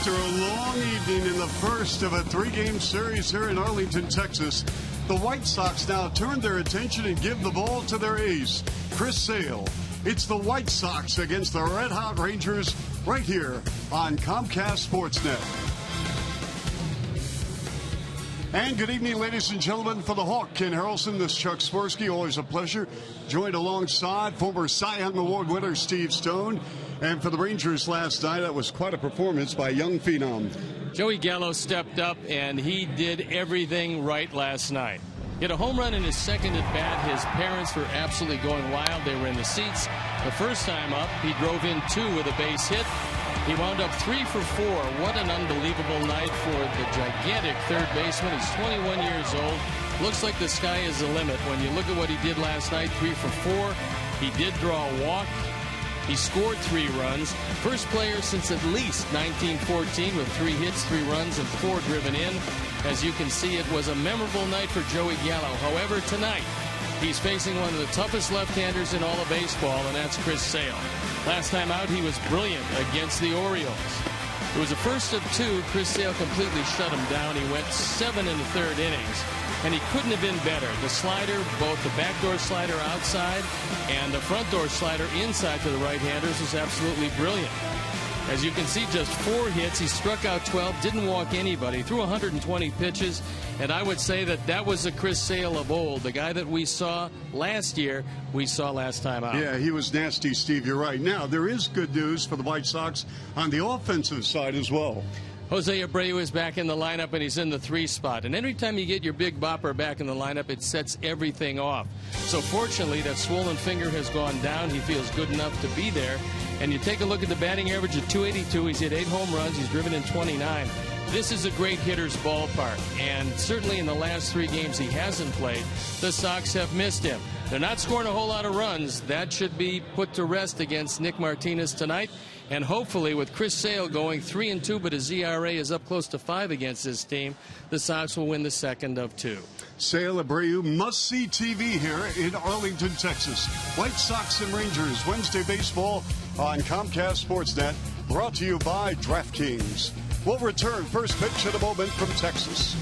After a long evening in the first of a three-game series here in Arlington, Texas, the White Sox now turn their attention and give the ball to their ace, Chris Sale. It's the White Sox against the Red Hot Rangers right here on Comcast Sportsnet. And good evening, ladies and gentlemen. For the Hawk, Ken Harrelson, this is Chuck Swirsky. Always a pleasure. Joined alongside former Cy Young Award winner Steve Stone. And for the Rangers last night, that was quite a performance by young phenom. Joey Gallo stepped up, and he did everything right last night. He had a home run in his second at bat. His parents were absolutely going wild. They were in the seats. The first time up, he drove in 2 with a base hit. He wound up 3 for 4. What an unbelievable night for the gigantic third baseman. He's 21 years old. Looks like the sky is the limit. When you look at what he did last night, 3 for 4. He did draw a walk. He scored 3 runs. First player since at least 1914 with 3 hits, 3 runs, and 4 driven in. As you can see, it was a memorable night for Joey Gallo. However, tonight, he's facing one of the toughest left-handers in all of baseball, and that's Chris Sale. Last time out, he was brilliant against the Orioles. It was the first of 2. Chris Sale completely shut him down. He went 7 in the third innings, and he couldn't have been better. The slider, both the backdoor slider outside and the front door slider inside to the right-handers, was absolutely brilliant. As you can see, just 4 hits. He struck out 12, didn't walk anybody, threw 120 pitches, and I would say that that was the Chris Sale of old, the guy that we saw last year, we saw last time out. Yeah, he was nasty, Steve. You're right. Now, there is good news for the White Sox on the offensive side as well. Jose Abreu is back in the lineup, and he's in the 3 spot. And every time you get your big bopper back in the lineup, it sets everything off. So fortunately, that swollen finger has gone down. He feels good enough to be there. And you take a look at the batting average at 282. He's hit 8 home runs. He's driven in 29. This is a great hitter's ballpark. And certainly in the last 3 games he hasn't played, the Sox have missed him. They're not scoring a whole lot of runs. That should be put to rest against Nick Martinez tonight. And hopefully with Chris Sale going 3-2, but his ERA is up close to 5 against this team, the Sox will win the second of 2. Sale, Abreu, must-see TV here in Arlington, Texas. White Sox and Rangers, Wednesday baseball on Comcast Sportsnet, brought to you by DraftKings. We'll return first pitch in a moment from Texas.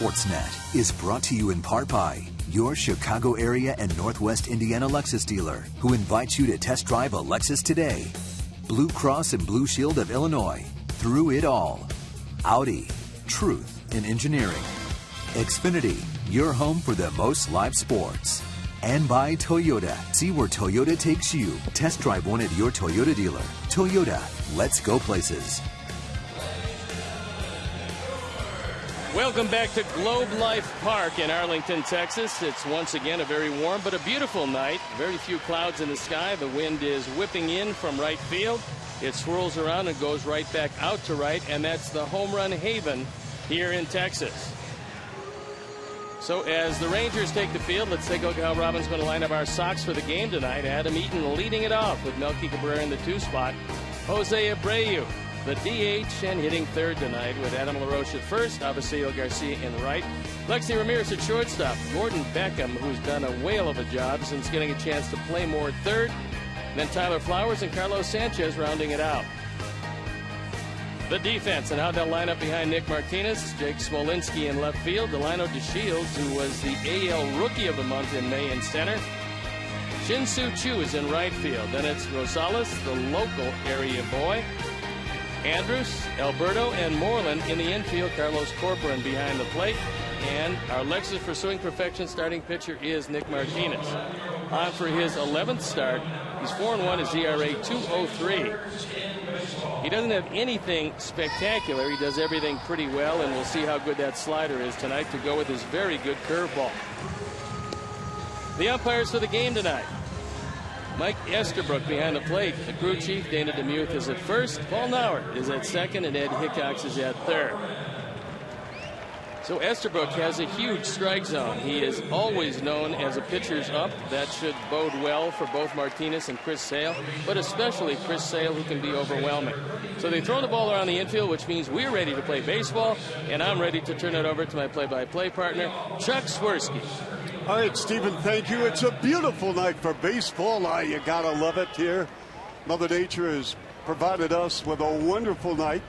Sportsnet is brought to you in part by your Chicago area and Northwest Indiana Lexus dealer, who invites you to test drive a Lexus today. Blue Cross and Blue Shield of Illinois. Through it all. Audi. Truth in engineering. Xfinity. Your home for the most live sports. And by Toyota. See where Toyota takes you. Test drive one at your Toyota dealer. Toyota. Let's go places. Welcome back to Globe Life Park in Arlington, Texas. It's once again a very warm but a beautiful night. Very few clouds in the sky. The wind is whipping in from right field. It swirls around and goes right back out to right, and that's the home run haven here in Texas. So as the Rangers take the field, let's take a look at how Robin's going to line up our Sox for the game tonight. Adam Eaton leading it off with Melky Cabrera in the 2 spot. Jose Abreu, the DH, and hitting third tonight with Adam LaRoche at first, Avisail Garcia in right, Lexi Ramirez at shortstop, Gordon Beckham, who's done a whale of a job since getting a chance to play more at third, and then Tyler Flowers and Carlos Sanchez rounding it out. The defense and how they'll line up behind Nick Martinez, Jake Smolinski in left field, Delino DeShields, who was the AL Rookie of the Month in May in center. Shin-Soo Choo is in right field. Then it's Rosales, the local area boy. Andrus, Alberto, and Moreland in the infield. Carlos Corcoran behind the plate. And our Lexus Pursuing Perfection starting pitcher is Nick Martinez. On for his 11th start. He's 4-1, his ERA 2.03. He doesn't have anything spectacular. He does everything pretty well, and we'll see how good that slider is tonight to go with his very good curveball. The umpires for the game tonight. Mike Esterbrook behind the plate. The crew chief, Dana DeMuth, is at first. Paul Nauert is at second, and Ed Hickox is at third. So Esterbrook has a huge strike zone. He is always known as a pitcher's up. That should bode well for both Martinez and Chris Sale, but especially Chris Sale, who can be overwhelming. So they throw the ball around the infield, which means we're ready to play baseball, and I'm ready to turn it over to my play-by-play partner, Chuck Swirsky. All right, Stephen, thank you. It's a beautiful night for baseball. You gotta love it here. Mother Nature has provided us with a wonderful night.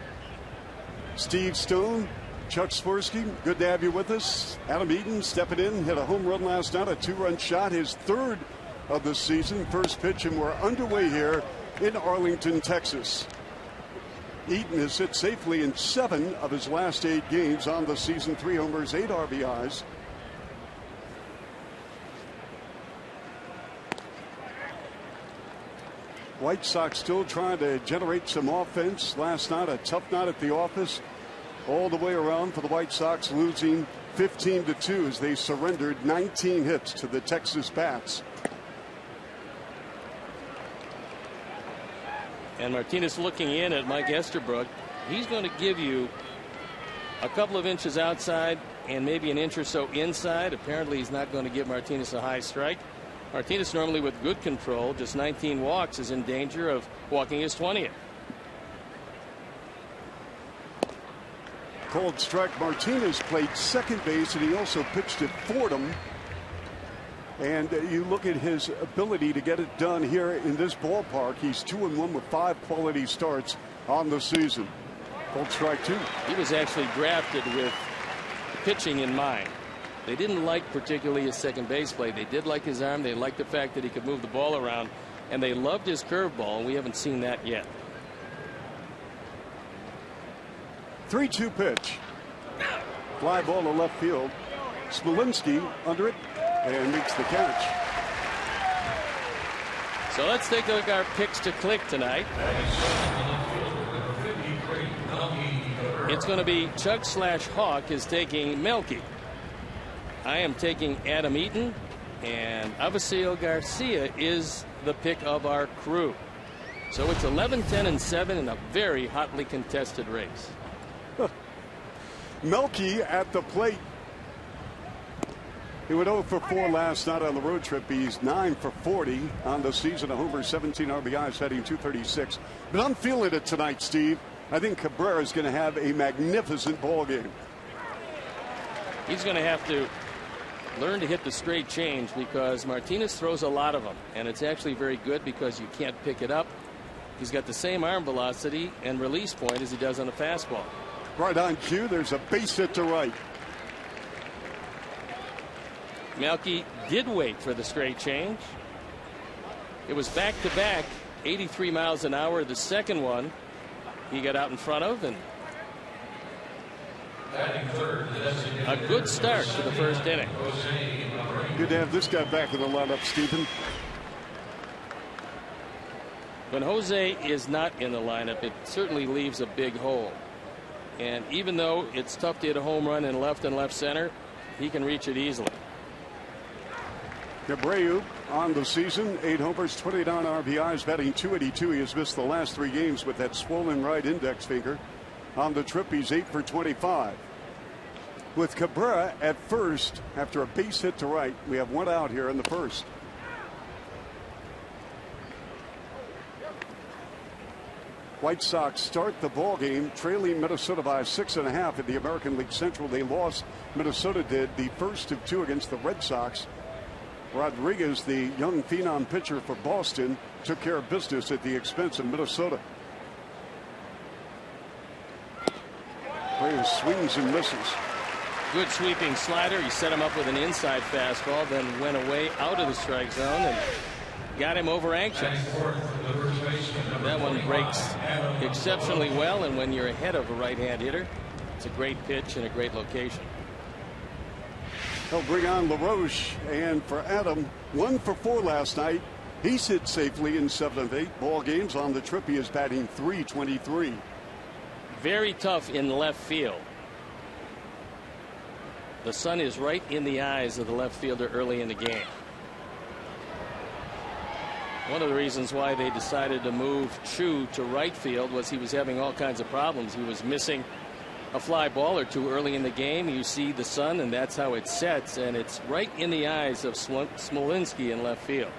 Steve Stone, Chuck Swirsky, good to have you with us. Adam Eaton stepping in, hit a home run last night, a 2-run shot, his third of the season. First pitch, and we're underway here in Arlington, Texas. Eaton has hit safely in 7 of his last 8 games on the season. 3 homers, 8 RBIs. White Sox still trying to generate some offense. Last night, a tough night at the office. All the way around for the White Sox, losing 15-2 as they surrendered 19 hits to the Texas Bats. And Martinez looking in at Mike Esterbrook. He's going to give you a couple of inches outside and maybe an inch or so inside. Apparently he's not going to give Martinez a high strike. Martinez, normally with good control, just 19 walks, is in danger of walking his 20th. Cold strike. Martinez played second base, and he also pitched at Fordham. And you look at his ability to get it done here in this ballpark. He's 2-1 with 5 quality starts on the season. Cold strike 2. He was actually drafted with pitching in mind. They didn't like particularly his second base play. They did like his arm. They liked the fact that he could move the ball around, and they loved his curveball, and we haven't seen that yet. 3-2 pitch. Fly ball to left field. Smolinski under it and makes the catch. So let's take a look at our picks to click tonight. It's going to be Chuck/Hawk is taking Melky. I am taking Adam Eaton, and Avisail Garcia is the pick of our crew. So it's 11, 10, and 7 in a very hotly contested race. Melky at the plate. He went 0 for 4 last night on the road trip. He's 9 for 40 on the season. A homer, 17 RBIs, heading 236. But I'm feeling it tonight, Steve. I think Cabrera is going to have a magnificent ball game. He's going to have to learn to hit the straight change because Martinez throws a lot of them, and it's actually very good because you can't pick it up. He's got the same arm velocity and release point as he does on a fastball. Right on cue, there's a base hit to right. Melky did wait for the straight change. It was back-to-back 83 miles an hour. The second one he got out in front of, and a good start to the first inning. Good to have this guy back in the lineup, Stephen. When Jose is not in the lineup, it certainly leaves a big hole. And even though it's tough to hit a home run in left and left center, he can reach it easily. Abreu on the season, 8 homers, 29 RBIs, batting .282. He has missed the last 3 games with that swollen right index finger. On the trip, he's 8 for 25. With Cabrera at first, after a base hit to right, we have 1 out here in the first. White Sox start the ball game trailing Minnesota by 6.5 in the American League Central. They lost, Minnesota did, the first of 2 against the Red Sox. Rodriguez, the young phenom pitcher for Boston, took care of business at the expense of Minnesota. Player swings and misses. Good sweeping slider. He set him up with an inside fastball, then went away out of the strike zone and got him over anxious. That one breaks exceptionally well, and when you're ahead of a right-hand hitter, it's a great pitch and a great location. They'll bring on LaRoche, and for Adam, 1 for 4 last night. He's hit safely in 7 of 8 ball games. On the trip, he is batting .323. Very tough in left field. The sun is right in the eyes of the left fielder early in the game. One of the reasons why they decided to move Chu to right field was he was having all kinds of problems. He was missing a fly ball or 2 early in the game. You see the sun, and that's how it sets, and it's right in the eyes of Smolinski in left field.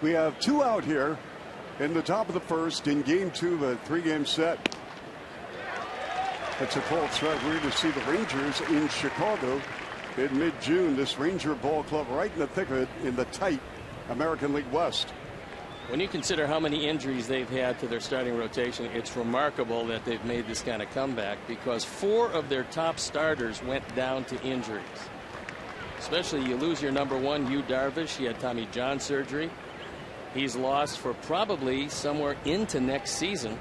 We have 2 out here in the top of the first in game 2 of a 3-game set. It's a called strike. We're going to see the Rangers in Chicago in mid-June. This Ranger ball club right in the thick of it in the tight American League West. When you consider how many injuries they've had to their starting rotation, it's remarkable that they've made this kind of comeback, because 4 of their top starters went down to injuries. Especially you lose your number 1, Yu Darvish. He had Tommy John surgery. He's lost for probably somewhere into next season.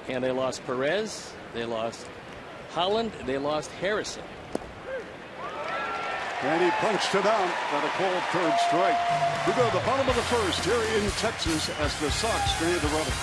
And they lost Perez. They lost Holland. They lost Harrison. And he punched it out on a called 3rd strike. We go to the bottom of the first here in Texas as the Sox strand to run it.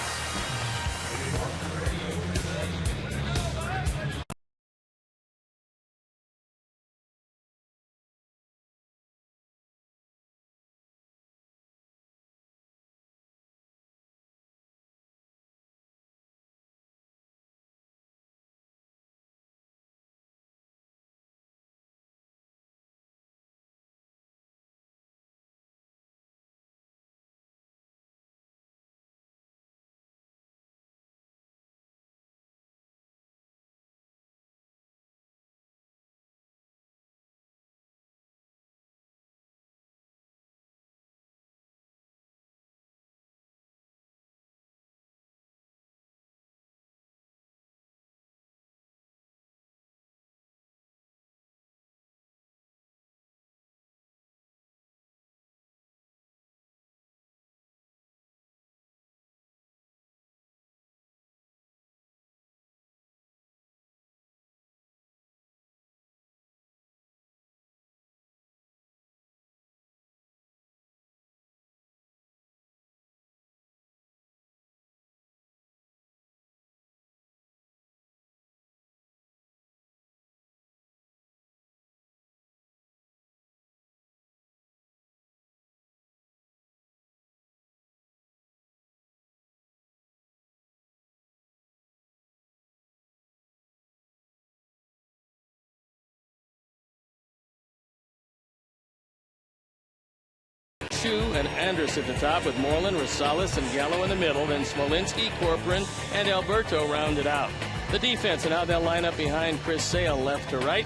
Chu and Andrus at the top, with Moreland, Rosales, and Gallo in the middle. Then Smolinski, Corcoran, and Alberto rounded out the defense. And now they'll line up behind Chris Sale left to right.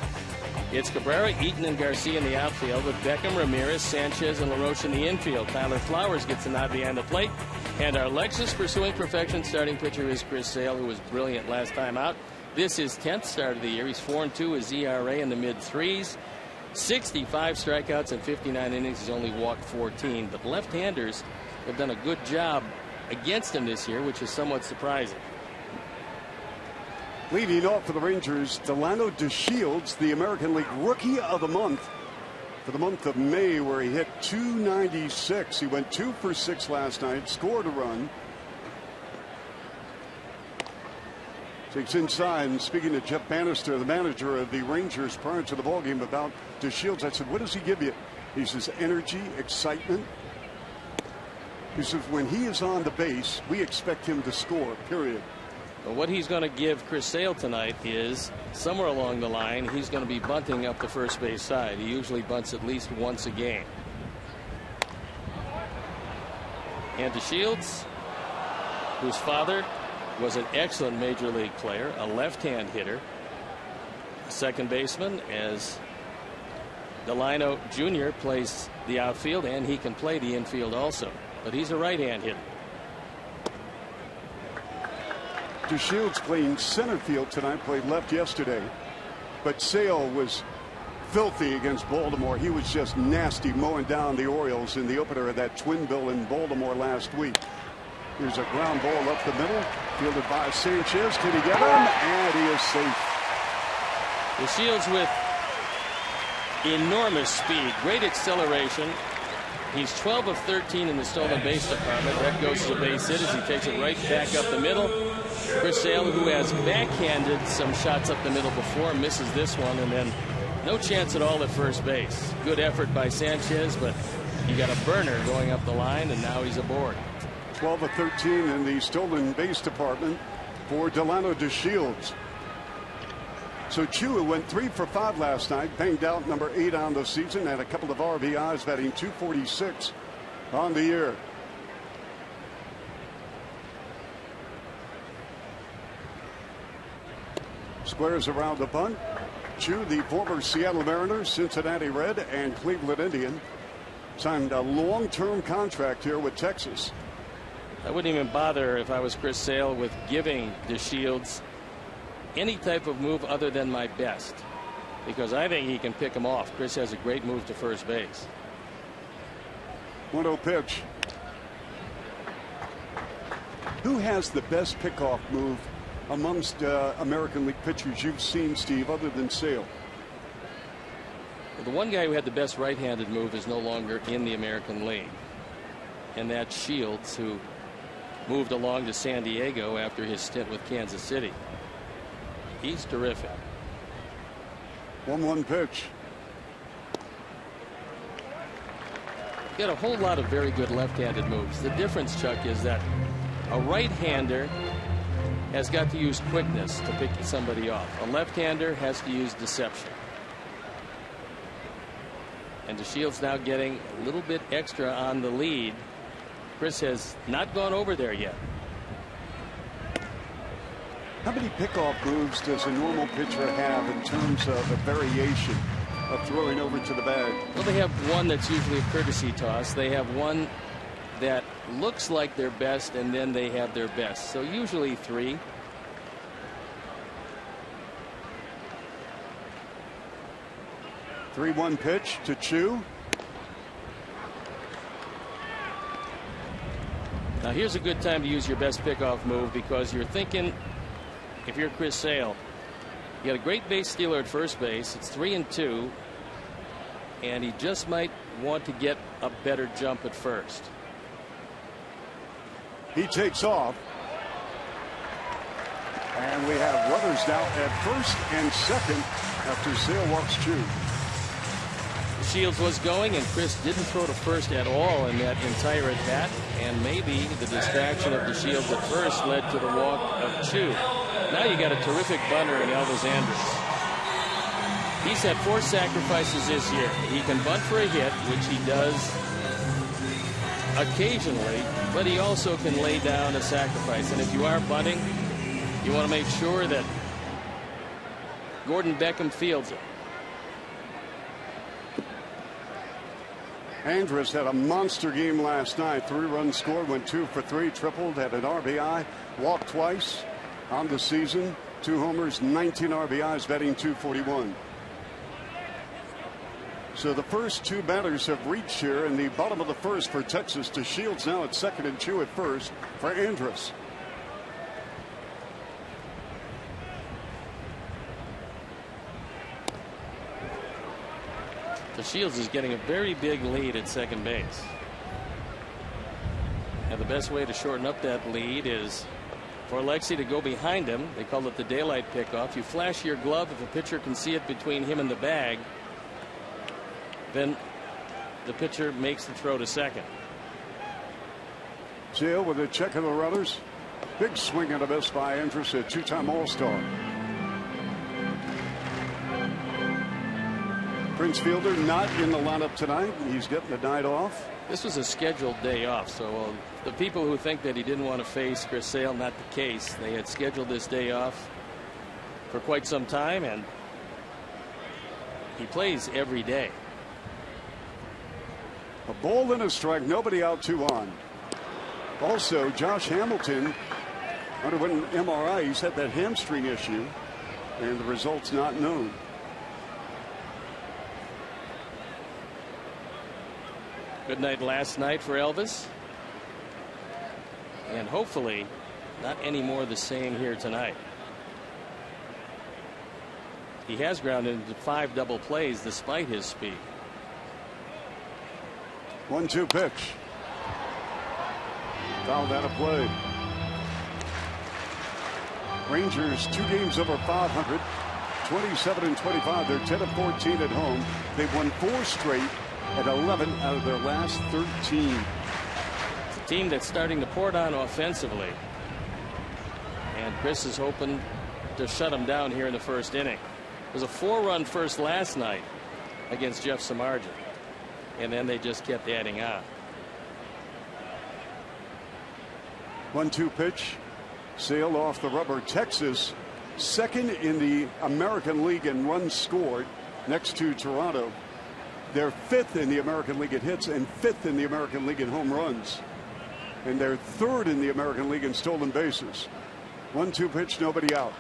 It's Cabrera, Eaton, and Garcia in the outfield, with Beckham, Ramirez, Sanchez, and LaRoche in the infield. Tyler Flowers gets a nod behind the plate. And our Lexus pursuing perfection starting pitcher is Chris Sale, who was brilliant last time out. This is 10th start of the year. He's 4-2, his ERA in the mid-3s. 65 strikeouts in 59 innings. He's only walked 14. But left-handers have done a good job against him this year, which is somewhat surprising. Leading off for the Rangers, Delano DeShields, the American League Rookie of the Month for the month of May, where he hit .296. He went 2 for 6 last night, scored a run. Takes inside, and speaking to Jeff Bannister, the manager of the Rangers, prior to the ballgame about DeShields, I said, what does he give you? He says, energy, excitement. He says, when he is on the base, we expect him to score, period. But what he's going to give Chris Sale tonight is somewhere along the line he's going to be bunting up the first base side. He usually bunts at least once a game. And DeShields, whose father was an excellent major league player, a left-hand hitter, second baseman, as Delano Jr. plays the outfield, and he can play the infield also. But he's a right-hand hitter. DeShields playing center field tonight, played left yesterday. But Sale was filthy against Baltimore. He was just nasty, mowing down the Orioles in the opener of that twin bill in Baltimore last week. Here's a ground ball up the middle, fielded by Sanchez. Can he get him? And he is safe. DeShields with enormous speed, great acceleration. He's 12 of 13 in the stolen base department. That goes to the base hit as he takes it right back up the middle. Chris Sale, who has backhanded some shots up the middle before, misses this one, and then no chance at all at first base. Good effort by Sanchez, but you got a burner going up the line, and now he's aboard. 12 of 13 in the stolen base department for Delano DeShields. So Chu went 3 for 5 last night, banged out number 8 on the season, and a couple of RBIs, batting .246 on the year. Squares around the bunt. Chu, the former Seattle Mariners, Cincinnati Red, and Cleveland Indian, signed a long-term contract here with Texas. I wouldn't even bother if I was Chris Sale with giving DeShields any type of move other than my best, because I think he can pick him off. Chris has a great move to first base. 1-0 pitch. Who has the best pickoff move amongst American League pitchers you've seen, Steve, other than Sale? Well, the one guy who had the best right-handed move is no longer in the American League, and that's Shields, who moved along to San Diego after his stint with Kansas City. He's terrific. 1-1 pitch. Got a whole lot of very good left-handed moves. The difference, Chuck, is that a right-hander has got to use quickness to pick somebody off. A left-hander has to use deception. And DeShields now getting a little bit extra on the lead. Chris has not gone over there yet. How many pickoff moves does a normal pitcher have in terms of a variation of throwing over to the bag? Well, they have one that's usually a courtesy toss. They have one that looks like their best, and then they have their best. So usually 3. Three-one pitch to Chu. Now here's a good time to use your best pickoff move, because you're thinking, if you're Chris Sale, you got a great base stealer at first base. It's 3-2, and he just might want to get a better jump at first. He takes off, and we have runners now at first and second after Sale walks Chu. Shields was going, and Chris didn't throw to first at all in that entire at bat, and maybe the distraction of DeShields at first led to the walk of Chu. Now you got a terrific bunter in Elvis Andrus. He's had 4 sacrifices this year. He can bunt for a hit, which he does occasionally, but he also can lay down a sacrifice. And if you are bunting, you want to make sure that Gordon Beckham fields it. Andrus had a monster game last night. 3 runs scored, went 2 for 3, tripled, had an RBI, walked twice on the season, 2 homers, 19 RBIs, batting .241. So the first two batters have reached here in the bottom of the first for Texas. To Shields now at second and Chu at first for Andrus. The Shields is getting a very big lead at second base. And the best way to shorten up that lead is for Alexi to go behind him. They call it the daylight pickoff. You flash your glove. If a pitcher can see it between him and the bag, then the pitcher makes the throw to second. Sale with a check of the runners. Big swing and a miss by Andrus, a two-time All-Star. Prince Fielder not in the lineup tonight. He's getting the night off. This was a scheduled day off, so the people who think that he didn't want to face Chris Sale, not the case. They had scheduled this day off for quite some time, and he plays every day. A ball and a strike, nobody out, 2 on. Also, Josh Hamilton underwent an MRI. He's had that hamstring issue, and the result's not known. Good night last night for Elvis. And hopefully not any more of the same here tonight. He has grounded into 5 double plays despite his speed. 1-2 pitch. Fouled out of play. Rangers 2 games over 500. 27-25. They're 10-14 at home. They've won 4 straight at 11 out of their last 13. It's a team that's starting to pour it on offensively. And Chris is hoping to shut them down here in the first inning. It was a 4-run first last night against Jeff Samardzija. And then they just kept adding on. 1-2 pitch. Sale off the rubber. Texas second in the American League in runs scored, next to Toronto. They're 5th in the American League in hits and 5th in the American League in home runs. And they're 3rd in the American League in stolen bases. 1-2 pitch, nobody out.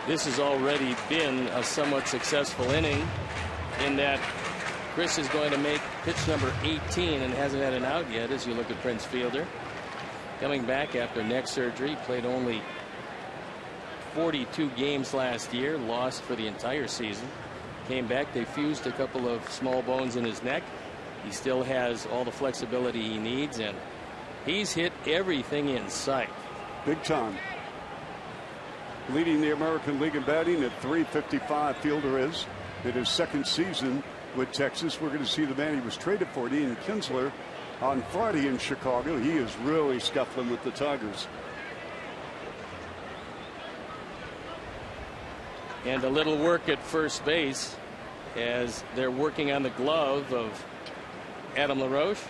This has already been a somewhat successful inning in that Chris is going to make pitch number 18 and hasn't had an out yet. As you look at Prince Fielder coming back after neck surgery, played only 42 games last year, lost for the entire season. Came back, they fused a couple of small bones in his neck. He still has all the flexibility he needs, and he's hit everything in sight. Big time. Leading the American League in batting at .355. Fielder is in his 2nd season with Texas. We're going to see the man he was traded for, Ian Kinsler, on Friday in Chicago. He is really scuffling with the Tigers. And a little work at first base as they're working on the glove of Adam LaRoche.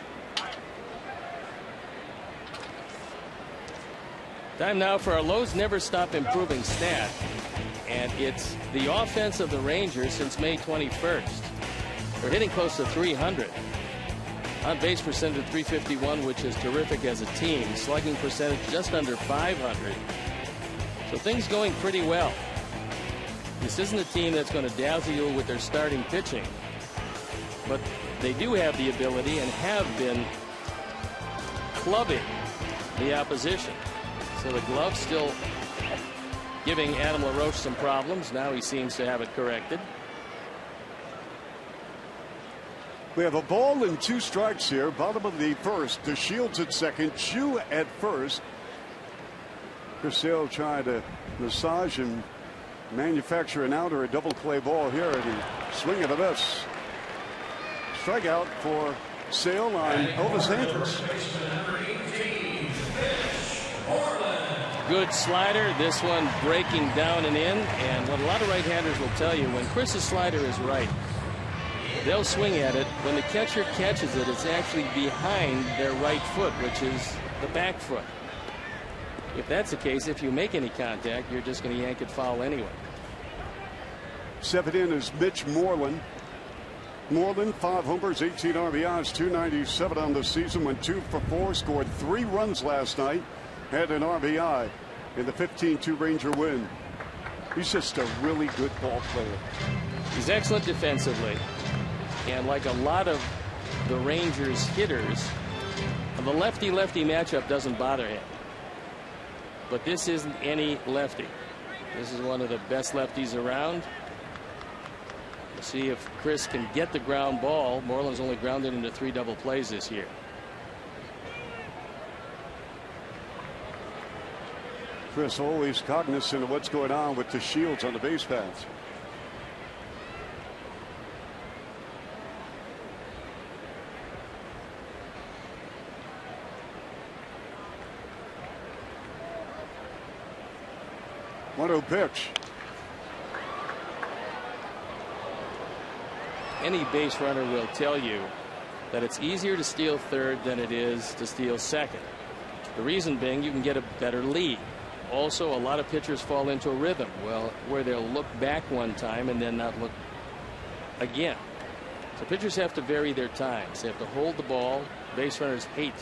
Time now for our Lowe's Never Stop Improving stat. And it's the offense of the Rangers since May 21st. They're hitting close to 300. On base percentage of .351, which is terrific as a team. Slugging percentage just under .500. So things going pretty well. This isn't a team that's going to dazzle you with their starting pitching, but they do have the ability and have been clubbing the opposition. So the glove still giving Adam LaRoche some problems. Now he seems to have it corrected. We have a ball and 2 strikes here. Bottom of the first. The Shields at second. Chu at first. Chris Sale trying to massage and manufacture an out or a double play ball here, and he swing and a miss. Strikeout for Sale on Elvis Andrus. Good slider. This one breaking down and in. And what a lot of right-handers will tell you, when Chris's slider is right, they'll swing at it. When the catcher catches it, it's actually behind their right foot, which is the back foot. If that's the case, if you make any contact, you're just going to yank it foul anyway. 7th in is Mitch Moreland. Moreland, 5 homers, 18 RBIs, 297 on the season, went 2 for 4, scored 3 runs last night, had an RBI in the 15-2 Ranger win. He's just a really good ball player. He's excellent defensively. And like a lot of the Rangers hitters, the lefty-lefty matchup doesn't bother him. But this isn't any lefty. This is one of the best lefties around. We'll see if Chris can get the ground ball. Moreland's only grounded into 3 double plays this year. Chris always cognizant of what's going on with the shields on the base paths. One-0 pitch. Any base runner will tell you that it's easier to steal third than it is to steal second. The reason being, you can get a better lead. Also, a lot of pitchers fall into a rhythm, well, where they'll look back one time and then not look again. So pitchers have to vary their times. They have to hold the ball. Base runners hate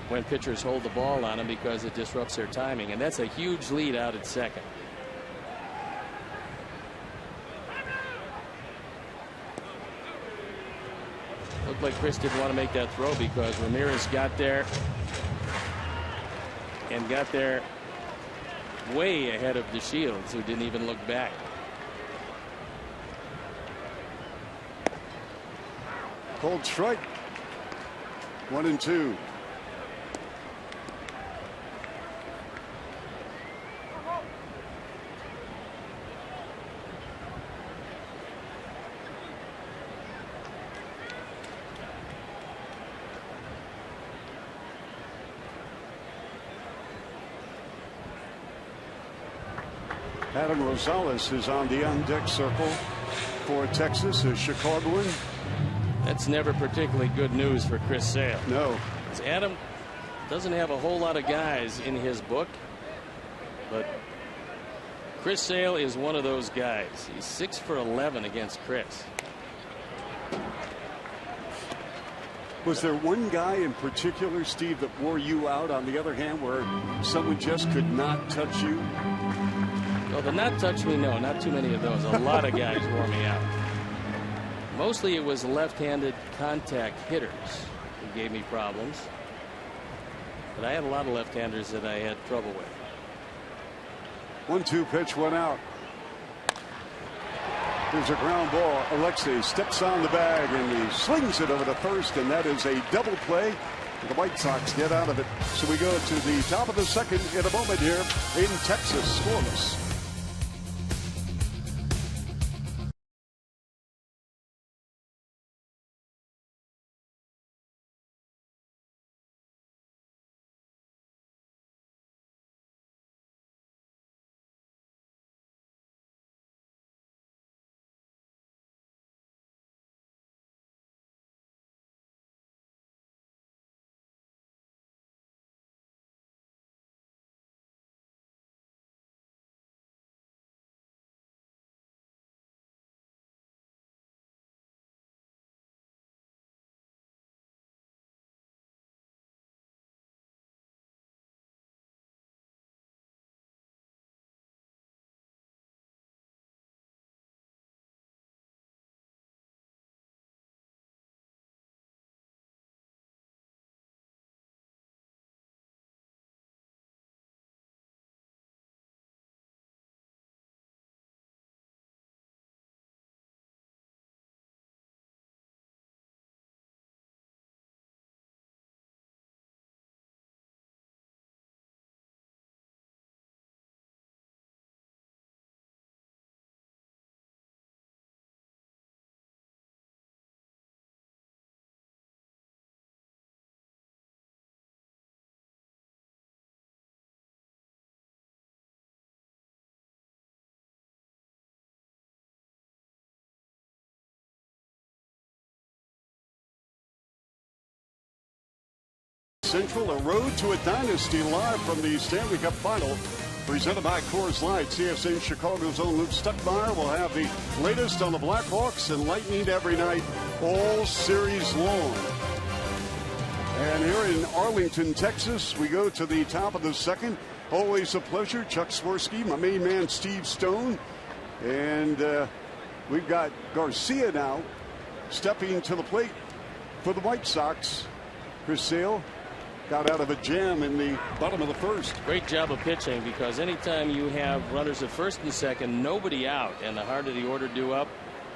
when pitchers hold the ball on them because it disrupts their timing, and that's a huge lead out at second. Looked like Chris didn't want to make that throw because Ramirez got there and got there way ahead of DeShields, who didn't even look back. Cold strike. 1-2. Adam Rosales is on the on-deck circle for Texas, a Chicagoan. That's never particularly good news for Chris Sale. No. Adam doesn't have a whole lot of guys in his book, but Chris Sale is one of those guys. He's 6 for 11 against Chris. Was there one guy in particular, Steve, that wore you out, on the other hand, where someone just could not touch you? Well, the not touch me, no, not too many of those. A lot of guys wore me out. Mostly it was left-handed contact hitters who gave me problems. But I had a lot of left-handers that I had trouble with. 1-2 pitch, 1 out. There's a ground ball. Alexei steps on the bag and he slings it over to first, and that is a double play. The White Sox get out of it. So we go to the top of the second in a moment here in Texas. Scoreless. Central, a road to a dynasty, live from the Stanley Cup Final, presented by Coors Light. CSN Chicago's own Luke Stuckmeyer will have the latest on the Blackhawks and Lightning every night, all series long. And here in Arlington, Texas, we go to the top of the second. Always a pleasure. Chuck Swirsky, my main man, Steve Stone. And we've got Garcia now stepping to the plate for the White Sox. Chris Sale got out of a jam in the bottom of the first. Great job of pitching, because anytime you have runners at first and second, nobody out, and the harder the order due up,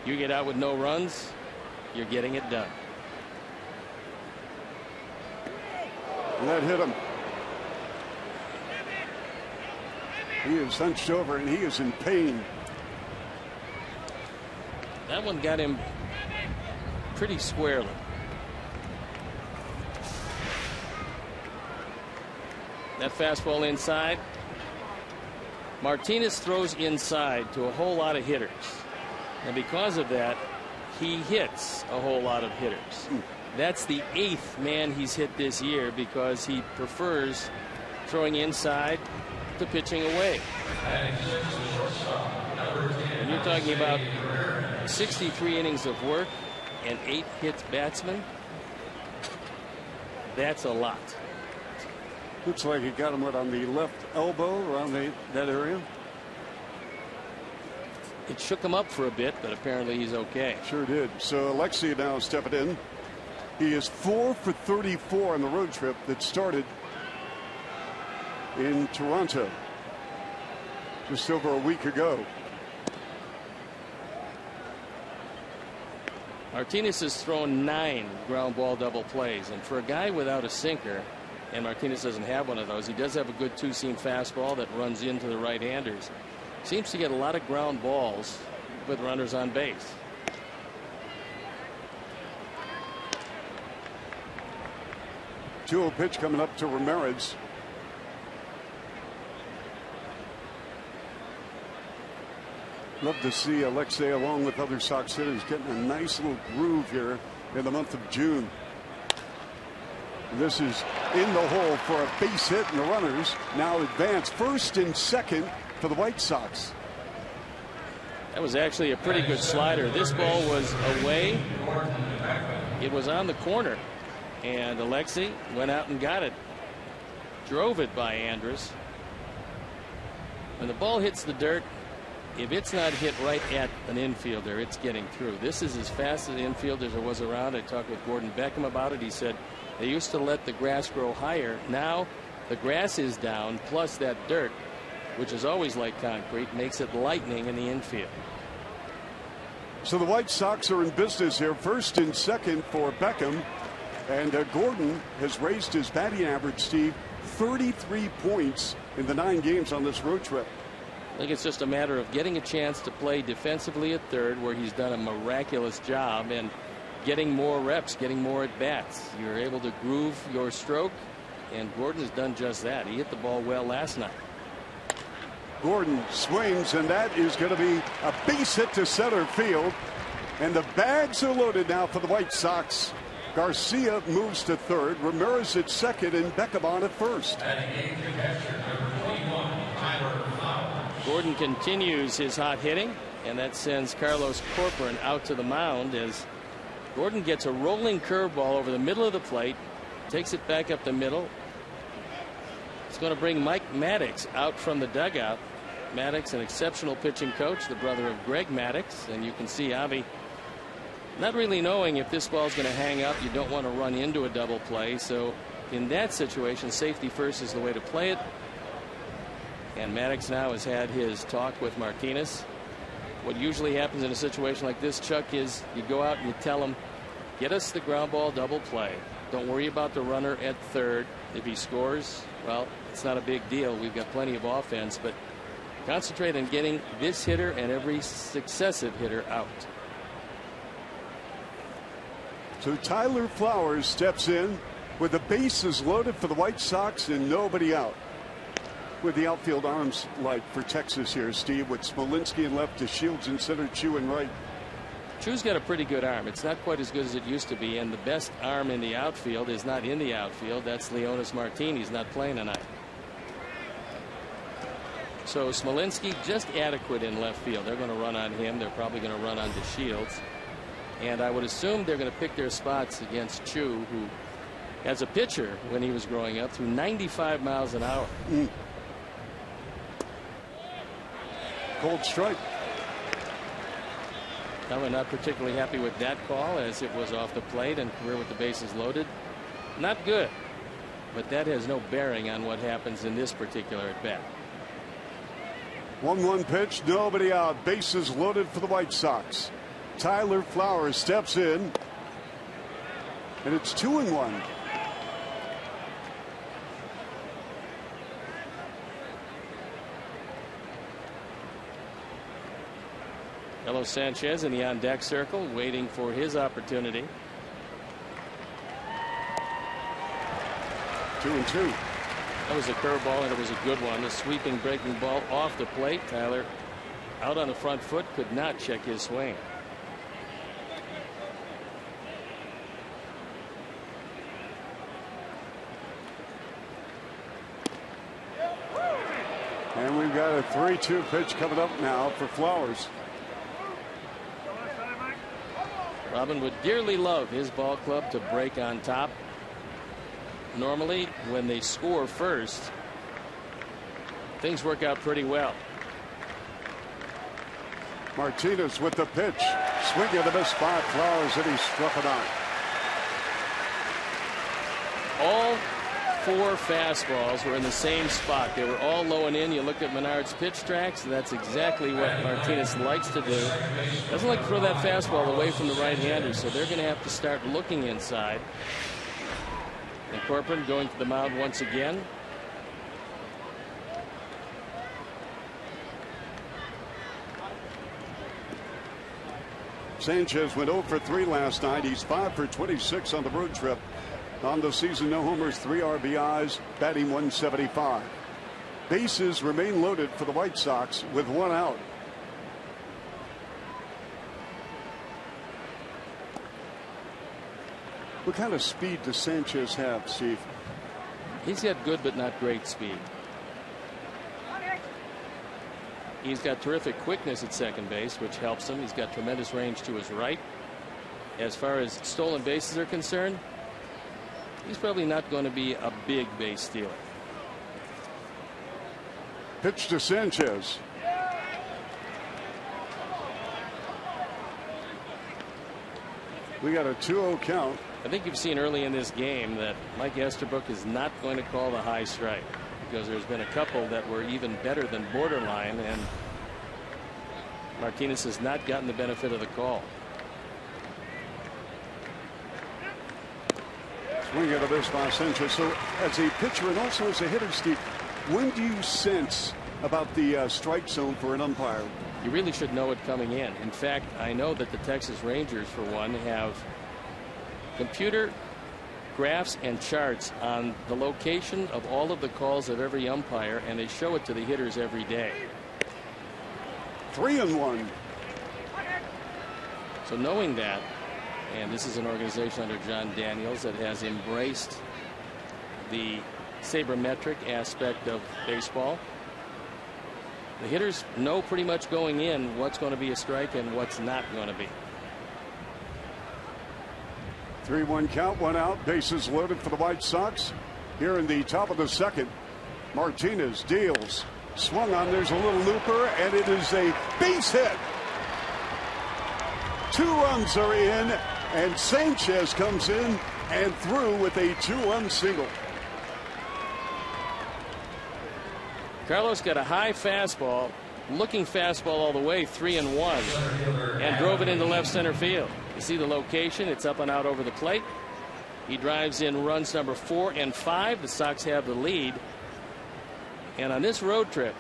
you get out with no runs, you're getting it done. And that hit him. He is hunched over and he is in pain. That one got him pretty squarely. That fastball inside. Martinez throws inside to a whole lot of hitters, and because of that, he hits a whole lot of hitters. That's the 8th man he's hit this year, because he prefers throwing inside to pitching away. When you're talking about 63 innings of work and 8 hits batsmen, that's a lot. Looks like he got him on the left elbow, around that area. It shook him up for a bit, but apparently he's okay. Sure did. So Alexei now stepping in. He is 4 for 34 on the road trip that started in Toronto just over a week ago. Martinez has thrown 9 ground ball double plays, and for a guy without a sinker, and Martinez doesn't have one of those, he does have a good two-seam fastball that runs into the right-handers. Seems to get a lot of ground balls with runners on base. Two-0 pitch coming up to Ramirez. Love to see Alexei, along with other Sox hitters, getting a nice little groove here in the month of June. This is in the hole for a base hit, and the runners now advance first and second for the White Sox. That was actually a pretty good slider. This ball was away. It was on the corner, and Alexei went out and got it. Drove it by Andrus. When the ball hits the dirt, if it's not hit right at an infielder, it's getting through. This is as fast as the infielders there was around. I talked with Gordon Beckham about it. He said they used to let the grass grow higher. Now the grass is down, plus that dirt, which is always like concrete, makes it lightning in the infield. So the White Sox are in business here, first and second for Beckham. And Gordon has raised his batting average, Steve, 33 points in the 9 games on this road trip. I think it's just a matter of getting a chance to play defensively at third, where he's done a miraculous job, and getting more reps, getting more at bats. You're able to groove your stroke, and Gordon has done just that. He hit the ball well last night. Gordon swings, and that is going to be a base hit to center field, and the bags are loaded now for the White Sox. Garcia moves to third, Ramirez at second, and Beckham on at first. Gordon continues his hot hitting, and that sends Carlos Corcoran out to the mound as Gordon gets a rolling curveball over the middle of the plate, takes it back up the middle. It's going to bring Mike Maddox out from the dugout. Maddox, an exceptional pitching coach, the brother of Greg Maddox, and you can see Avi not really knowing if this ball is going to hang up. You don't want to run into a double play, so in that situation, safety first is the way to play it. And Maddox now has had his talk with Martinez. What usually happens in a situation like this, Chuck, is you go out and you tell him, get us the ground ball double play. Don't worry about the runner at third. If he scores, well, it's not a big deal. We've got plenty of offense, but concentrate on getting this hitter and every successive hitter out. So Tyler Flowers steps in with the bases loaded for the White Sox and nobody out. With the outfield arms like for Texas here, Steve, with Smolinski in left to Shields in center, Chu in right. Chu's got a pretty good arm. It's not quite as good as it used to be, and the best arm in the outfield is not in the outfield. That's Leonis Martin. He's not playing tonight. So Smolinski just adequate in left field. They're going to run on him. They're probably going to run on to Shields. And I would assume they're going to pick their spots against Chu, who As a pitcher, when he was growing up, threw 95 miles an hour. Cold strike. Now we're not particularly happy with that call, as it was off the plate and career with the bases loaded. Not good, but that has no bearing on what happens in this particular at bat. 1-1 pitch, nobody out. Bases loaded for the White Sox. Tyler Flowers steps in, and it's 2-1. Carlos Sanchez in the on-deck circle, waiting for his opportunity. 2-2. That was a curveball, and it was a good one. A sweeping, breaking ball off the plate. Tyler, out on the front foot, could not check his swing. And we've got a 3-2 pitch coming up now for Flowers. Robin would dearly love his ball club to break on top. Normally, when they score first, things work out pretty well. Martinez with the pitch. Swing at the missed spot. Flowers, and he struck it out. All 4 fastballs were in the same spot. They were all low and in. You look at Menard's pitch tracks, and that's exactly what Martinez likes to do. Doesn't like to throw that fastball away from the right-hander, so they're going to have to start looking inside. And Corcoran going to the mound once again. Sanchez went 0 for 3 last night. He's 5 for 26 on the road trip. On the season, no homers, 3 RBIs, batting .175. Bases remain loaded for the White Sox with 1 out. What kind of speed does Sanchez have, Steve? He's got good but not great speed. He's got terrific quickness at second base, which helps him. He's got tremendous range to his right. As far as stolen bases are concerned, he's probably not going to be a big base stealer. Pitch to Sanchez. We got a 2-0 count. I think you've seen early in this game that Mike Esterbrook is not going to call the high strike, because there's been a couple that were even better than borderline, and Martinez has not gotten the benefit of the call. Swing at a miss by Sanchez. So as a pitcher and also as a hitter, Steve, when do you sense about the strike zone for an umpire? You really should know it coming in. In fact, I know that the Texas Rangers, for one, have computer graphs and charts on the location of all of the calls of every umpire, and they show it to the hitters every day. 3-1. So knowing that, and this is an organization under John Daniels that has embraced the sabermetric aspect of baseball, the hitters know pretty much going in what's going to be a strike and what's not going to be. 3-1 count, 1 out, bases loaded for the White Sox. Here in the top of the second, Martinez deals, swung on, there's a little looper, and it is a base hit. 2 runs are in, and Sanchez comes in and through with a 2-run single. Carlos got a high fastball, looking fastball all the way, 3-1, and drove it into left center field. You see the location, it's up and out over the plate. He drives in runs number 4 and 5. The Sox have the lead, and on this road trip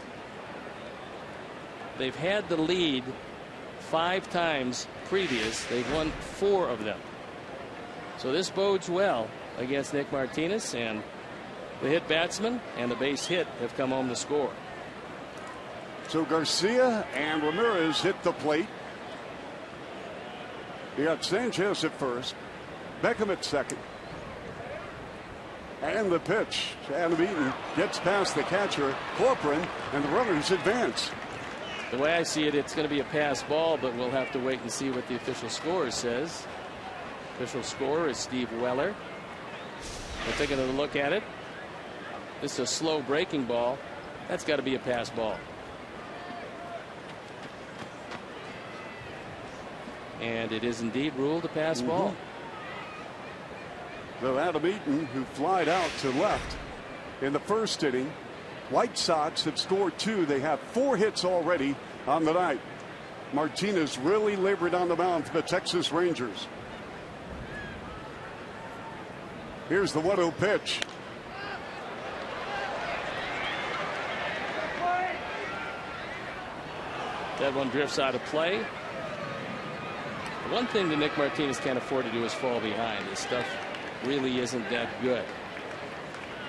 they've had the lead 5 times previous. They've won 4 of them, so this bodes well against Nick Martinez, and the hit batsman and the base hit have come home to score. So Garcia and Ramirez hit the plate. You got Sanchez at first, Beckham at second, and the pitch. Adam Eaton gets past the catcher, Corcoran, and the runners advance. The way I see it, it's going to be a pass ball, but we'll have to wait and see what the official score says. Official score is Steve Weller. We're taking a look at it. This is a slow breaking ball. That's got to be a pass ball. And it is indeed ruled a pass ball. So Adam Eaton, who flied out to left in the first inning. White Sox have scored 2. They have 4 hits already on the night. Martinez really labored on the mound for the Texas Rangers. Here's the 1-0 pitch. That one drifts out of play. One thing that Nick Martinez can't afford to do is fall behind. His stuff really isn't that good.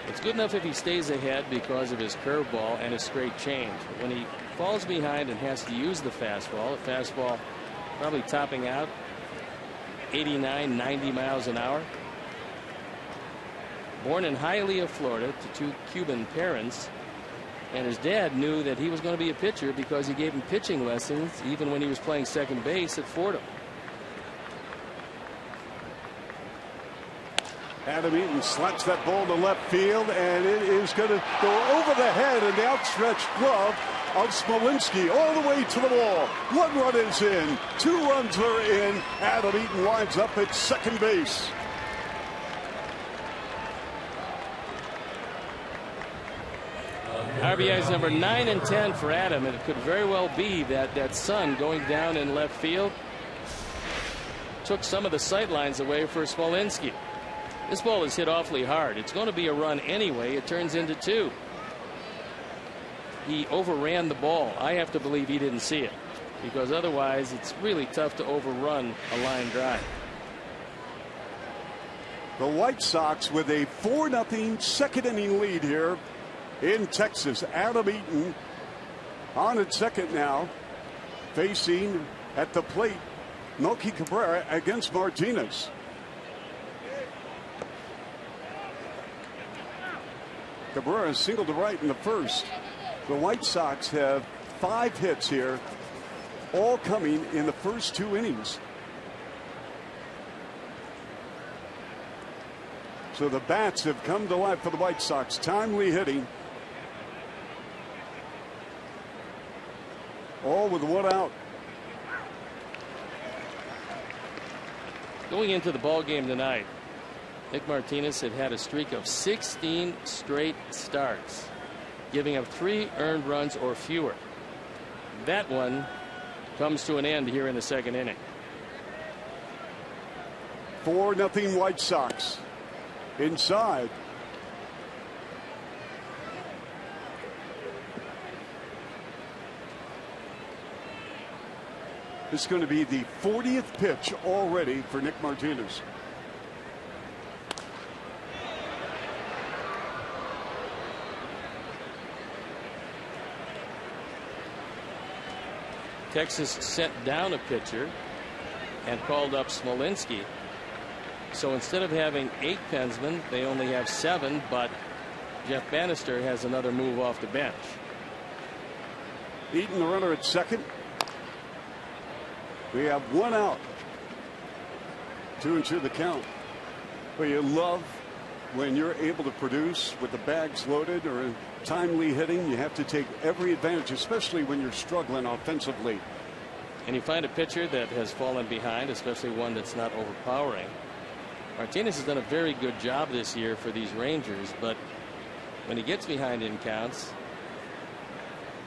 It's good enough if he stays ahead because of his curveball and his straight change. But when he falls behind and has to use the fastball probably topping out 89, 90 miles an hour. Born in Hialeah, Florida, to 2 Cuban parents. And his dad knew that he was going to be a pitcher because he gave him pitching lessons even when he was playing second base at Fordham. Adam Eaton slaps that ball to left field, and it is going to go over the head and the outstretched glove of Smolinski all the way to the wall. 1 run is in. 2 runs are in. Adam Eaton winds up at second base. RBIs number 9 and 10 for Adam, and it could very well be that sun going down in left field took some of the sight lines away for Smolinski. This ball is hit awfully hard. It's going to be a run anyway. It turns into 2. He overran the ball. I have to believe he didn't see it, because otherwise it's really tough to overrun a line drive. The White Sox with a 4-0 second inning lead here in Texas. Adam Eaton on at second now, facing at the plate Melky Cabrera against Martinez. Cabrera singled to right in the first. The White Sox have 5 hits here, all coming in the first 2 innings. So the bats have come to life for the White Sox. Timely hitting. All with 1 out. Going into the ball game tonight, Nick Martinez had a streak of 16 straight starts, giving up 3 earned runs or fewer. That one comes to an end here in the second inning. 4-0 White Sox. Inside. This is going to be the 40th pitch already for Nick Martinez. Texas sent down a pitcher and called up Smolinski. So instead of having 8 pensmen, they only have 7, but Jeff Bannister has another move off the bench. Eaton, the runner at second. We have 1 out to ensure the count. But you love when you're able to produce with the bags loaded or timely hitting. You have to take every advantage, especially when you're struggling offensively. And you find a pitcher that has fallen behind, especially one that's not overpowering. Martinez has done a very good job this year for these Rangers, but when he gets behind in counts,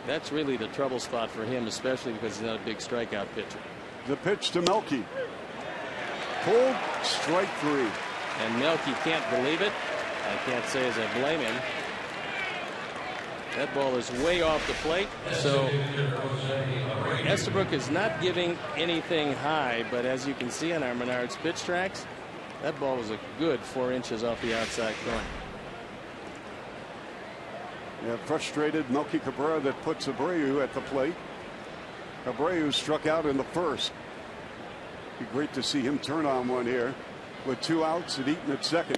that's really the trouble spot for him, especially because he's not a big strikeout pitcher. The pitch to Melky. Pulled, strike 3. And Melky can't believe it. I can't say as I blame him. That ball is way off the plate. So Estabrook is not giving anything high, but as you can see on our Menards pitch tracks, that ball was a good 4 inches off the outside corner. Yeah, frustrated Melky Cabrera that puts Abreu at the plate. Abreu struck out in the first. Be great to see him turn on one here with 2 outs and Eaton at second.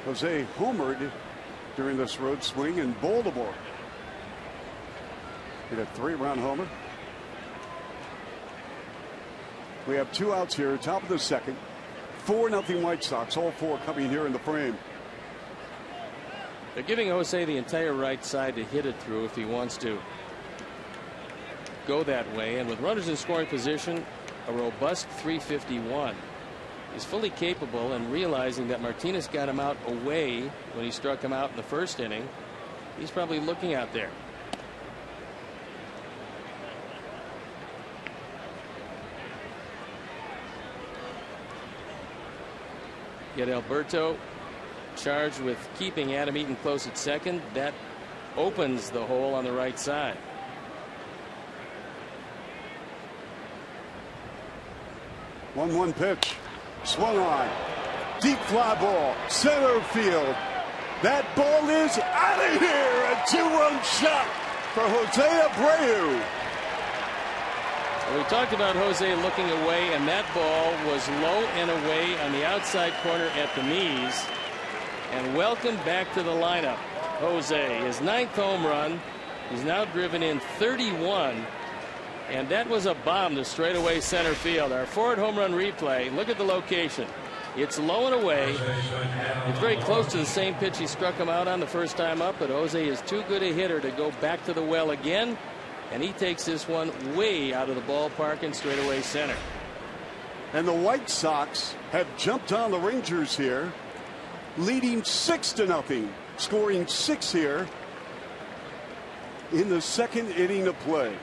Jose homered during this road swing in Baltimore. Hit a 3-run homer. We have 2 outs here, top of the second. 4-0 White Sox, all 4 coming here in the frame. They're giving Jose the entire right side to hit it through if he wants to go that way. And with runners in scoring position, a robust 351. He's fully capable, and realizing that Martinez got him out away when he struck him out in the first inning, he's probably looking out there. Get Alberto charged with keeping Adam Eaton close at second. That opens the hole on the right side. One pitch. Swung on. Deep fly ball. Center field. That ball is out of here. A 2-run shot for Jose Abreu. We talked about Jose looking away, and that ball was low and away on the outside corner at the knees. And welcome back to the lineup, Jose. His 9th home run. He's now driven in 31. And that was a bomb to straightaway center field. Our forward home run replay. Look at the location. It's low and away. It's very close to the same pitch he struck him out on the first time up. But Jose is too good a hitter to go back to the well again. And he takes this one way out of the ballpark in straightaway center. And the White Sox have jumped on the Rangers here, leading 6-0, scoring 6 here in the second inning of play.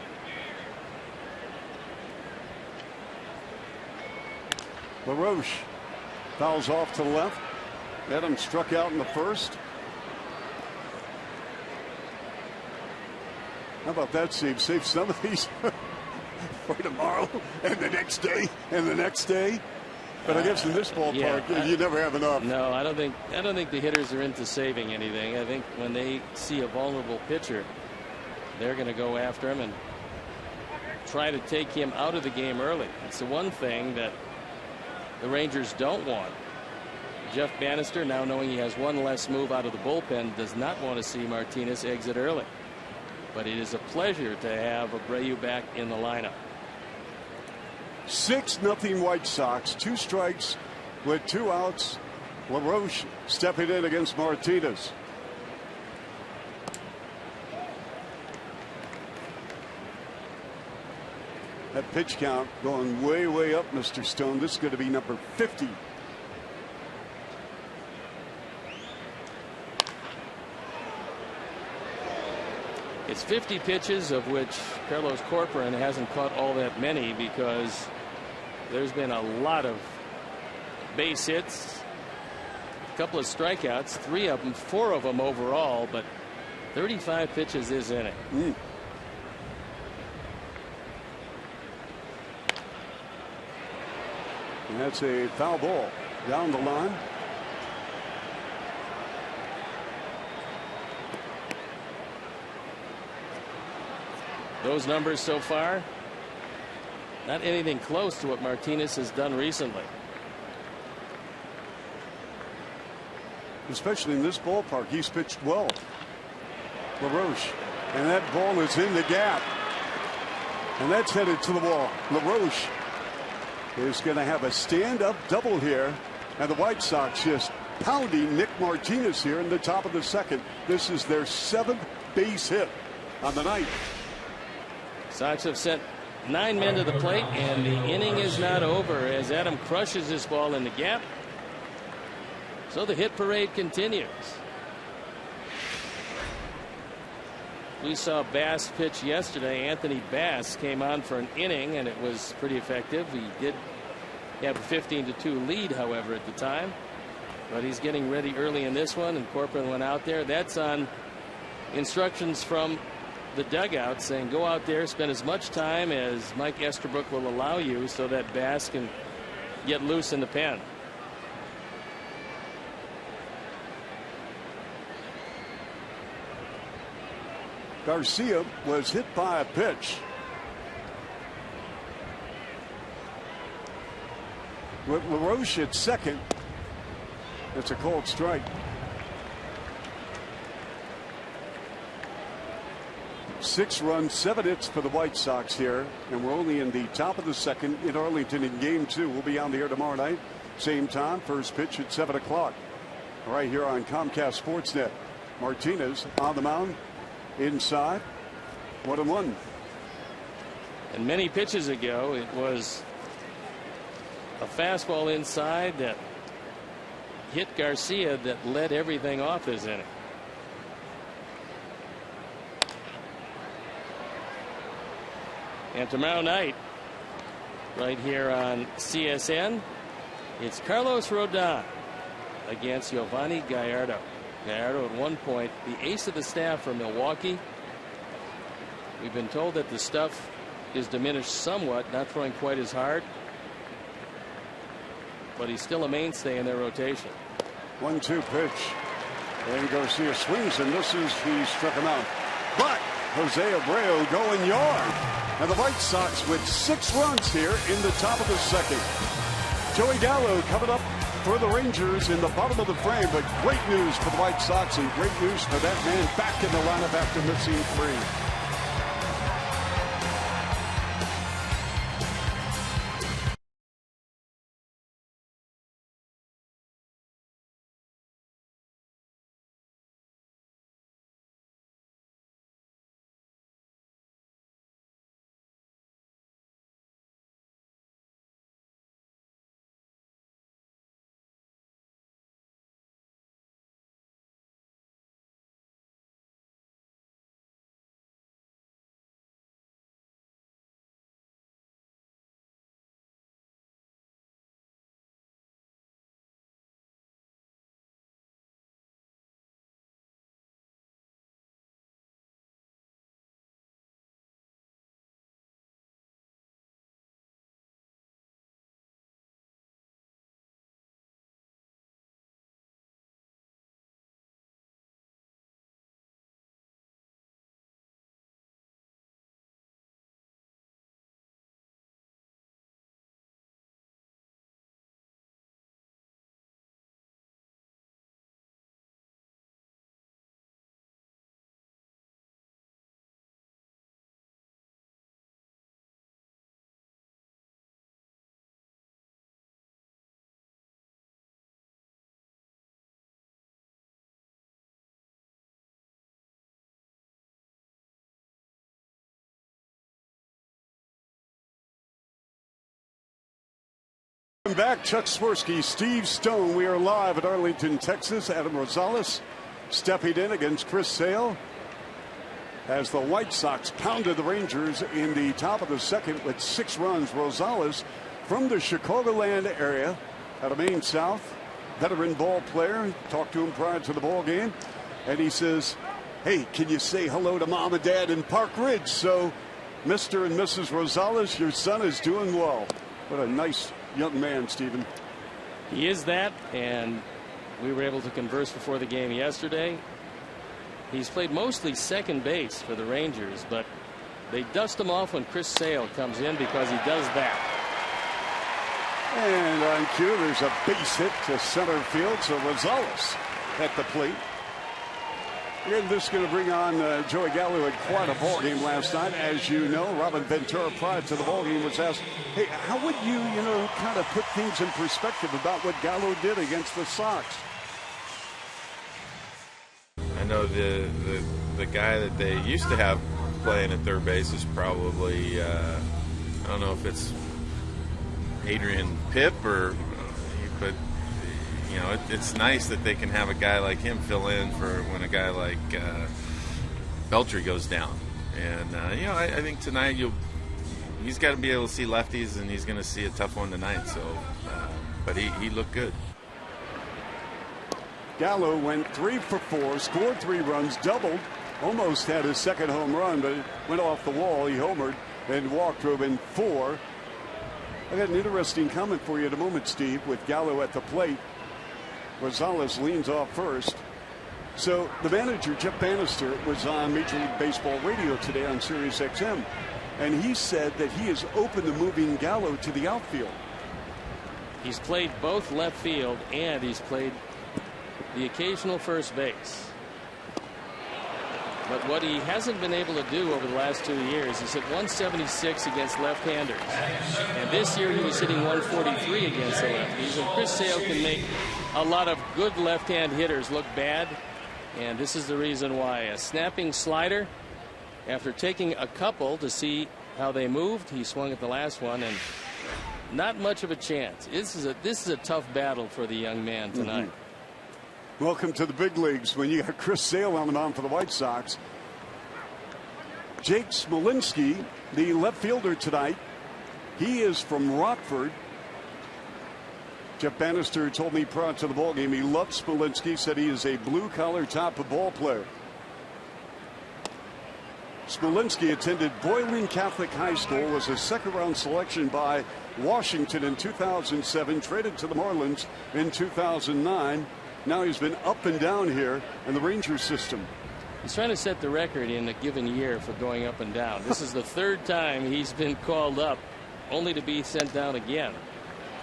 LaRoche fouls off to the left. Adams struck out in the first. How about that, Steve? Save some of these for tomorrow and the next day and the next day. But I guess in this ballpark, you never have enough. No, I don't think the hitters are into saving anything. I think when they see a vulnerable pitcher, they're going to go after him and try to take him out of the game early. It's the one thing that the Rangers don't want. Jeff Bannister, now knowing he has one less move out of the bullpen, does not want to see Martinez exit early. But it is a pleasure to have Abreu back in the lineup. 6-0 White Sox. 2 strikes with 2 outs. LaRoche stepping in against Martinez. That pitch count going way up, Mr. Stone. This is going to be number 50. It's 50 pitches, of which Carlos Corcoran hasn't caught all that many because there's been a lot of base hits, a couple of strikeouts, 3 of them, 4 of them overall, but 35 pitches is in it. And that's a foul ball down the line. Those numbers so far, not anything close to what Martinez has done recently. Especially in this ballpark, he's pitched well. LaRoche, and that ball is in the gap. And that's headed to the wall. LaRoche is going to have a stand-up double here. And the White Sox just pounding Nick Martinez here in the top of the second. This is their 7th base hit on the night. Sox have sent 9 men to the plate, and the inning is not over as Adam crushes this ball in the gap. So the hit parade continues. We saw Bass pitch yesterday. Anthony Bass came on for an inning, and it was pretty effective. He did have a 15-2 lead, however, at the time. But he's getting ready early in this one, and Corcoran went out there. That's on instructions from the dugout saying go out there, spend as much time as Mike Estabrook will allow you so that Bass can get loose in the pen. Garcia was hit by a pitch. With LaRoche at second, it's a cold strike. 6 runs, 7 hits for the White Sox here, and we're only in the top of the second in Arlington in Game 2. We'll be on the air tomorrow night, same time, first pitch at 7 o'clock. Right here on Comcast Sportsnet. Martinez on the mound, inside, 1-1. And many pitches ago, it was a fastball inside that hit Garcia that led everything off this inning. And tomorrow night, right here on CSN, it's Carlos Rodon against Giovanni Gallardo. Gallardo at one point the ace of the staff for Milwaukee. We've been told that the stuff is diminished somewhat, not throwing quite as hard, but he's still a mainstay in their rotation. 1-2 pitch, and Garcia swings and misses. He struck him out, but Jose Abreu going yard, and the White Sox with 6 runs here in the top of the second. Joey Gallo coming up for the Rangers in the bottom of the frame, but great news for the White Sox and great news for that man back in the lineup after missing 3. Back, Chuck Swirsky, Steve Stone. We are live at Arlington, Texas. Adam Rosales stepping in against Chris Sale as the White Sox pounded the Rangers in the top of the second with 6 runs. Rosales from the Chicagoland area out of Maine South, veteran ball player. Talked to him prior to the ball game, and he says, "Hey, can you say hello to Mom and Dad in Park Ridge?" So, Mr. and Mrs. Rosales, your son is doing well. What a nice young man, Stephen. He is that, and we were able to converse before the game yesterday. He's played mostly second base for the Rangers, but they dust him off when Chris Sale comes in because he does that. And on cue, there's a base hit to center field, so Rosales at the plate. And this is going to bring on Joey Gallo. Had quite a ball game last night, as you know. Robin Ventura, prior to the ball game, was asked, "Hey, how would you, kind of put things in perspective about what Gallo did against the Sox?" I know the guy that they used to have playing at third base is probably I don't know if it's Adrian Pipp but. It's nice that they can have a guy like him fill in for when a guy like Beltry goes down. And, I think tonight he's got to be able to see lefties, and he's going to see a tough one tonight. So, but he looked good. Gallo went 3 for 4, scored 3 runs, doubled, almost had his second home run, but it went off the wall. He homered and walked, drove in 4. I got an interesting comment for you in a moment, Steve, with Gallo at the plate. Rosales leans off first. So the manager, Jeff Bannister, was on Major League Baseball radio today on Sirius XM, and he said that he is open to moving Gallo to the outfield. He's played both left field, and he's played the occasional first base. But what he hasn't been able to do over the last 2 years is hit 176 against left-handers. And this year he was hitting 143 against the lefties. And Chris Sale can make a lot of good left-hand hitters look bad. And this is the reason why. A snapping slider. After taking a couple to see how they moved, he swung at the last one, and not much of a chance. This is a tough battle for the young man tonight. Welcome to the big leagues when you got Chris Sale on the mound for the White Sox. Jake Smolinski, the left fielder tonight. He is from Rockford. Jeff Bannister told me prior to the ball game he loves Smolinski, said he is a blue-collar type of ball player. Smolinski attended Boylan Catholic High School, was a second-round selection by Washington in 2007, traded to the Marlins in 2009. Now he's been up and down here in the Rangers system. He's trying to set the record in a given year for going up and down. This is the third time he's been called up, only to be sent down again.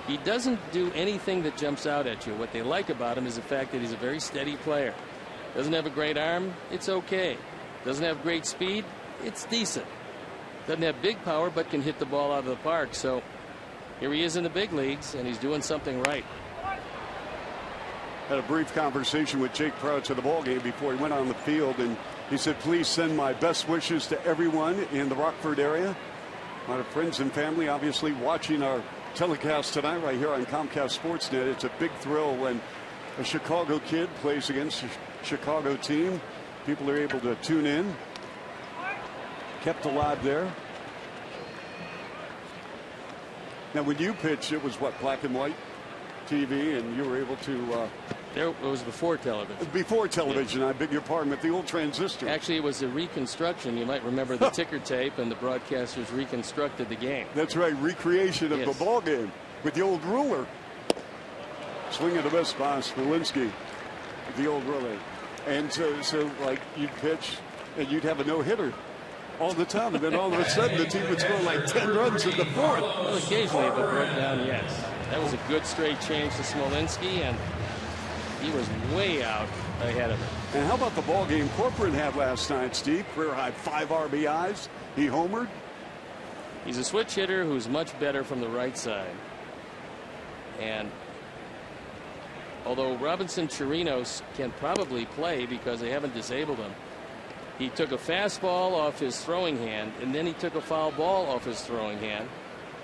He doesn't do anything that jumps out at you. What they like about him is the fact that he's a very steady player. Doesn't have a great arm, it's okay. Doesn't have great speed, it's decent. Doesn't have big power, but can hit the ball out of the park. So here he is in the big leagues, and he's doing something right. Had a brief conversation with Jake prior to the ball game before he went on the field, and he said, please send my best wishes to everyone in the Rockford area. A lot of friends and family obviously watching our telecast tonight right here on Comcast Sportsnet. It's a big thrill when a Chicago kid plays against a Chicago team. People are able to tune in. Kept alive there. Now when you pitched, it was what, black and white TV, and you were able to It was before television. Before television, yeah. I beg your pardon, with the old transistor. Actually, it was a reconstruction. You might remember the ticker tape, and the broadcasters reconstructed the game. That's right, recreation of Yes. the ball game with the old ruler. Swing and a miss by Smolinski, the old ruler. And so like you'd pitch, and you'd have a no-hitter all the time, and then all of a sudden the team would score like 10 runs in the fourth. Well, occasionally if it broke down, yes. That was a good straight change to Smolinski, and he was way out ahead of it. And how about the ball game Corcoran had last night, Steve? Career high 5 RBIs. He homered. He's a switch hitter who's much better from the right side. And although Robinson Chirinos can probably play because they haven't disabled him, he took a fastball off his throwing hand, and then he took a foul ball off his throwing hand.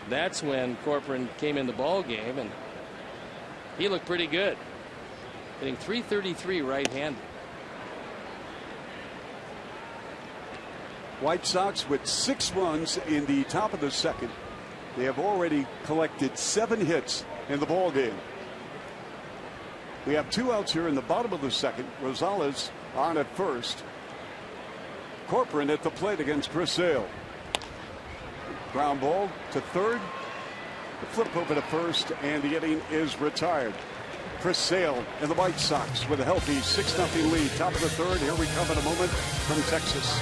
That's when Corcoran came in the ball game, and he looked pretty good, hitting .333 right-handed. White Sox with 6 runs in the top of the second. They have already collected 7 hits in the ball game. We have 2 outs here in the bottom of the second. Rosales on at first. Corcoran at the plate against Chris Sale. Ground ball to third. The flip over to first, and the inning is retired. Chris Sale and the White Sox with a healthy 6-0 lead. Top of the third. Here we come in a moment from Texas.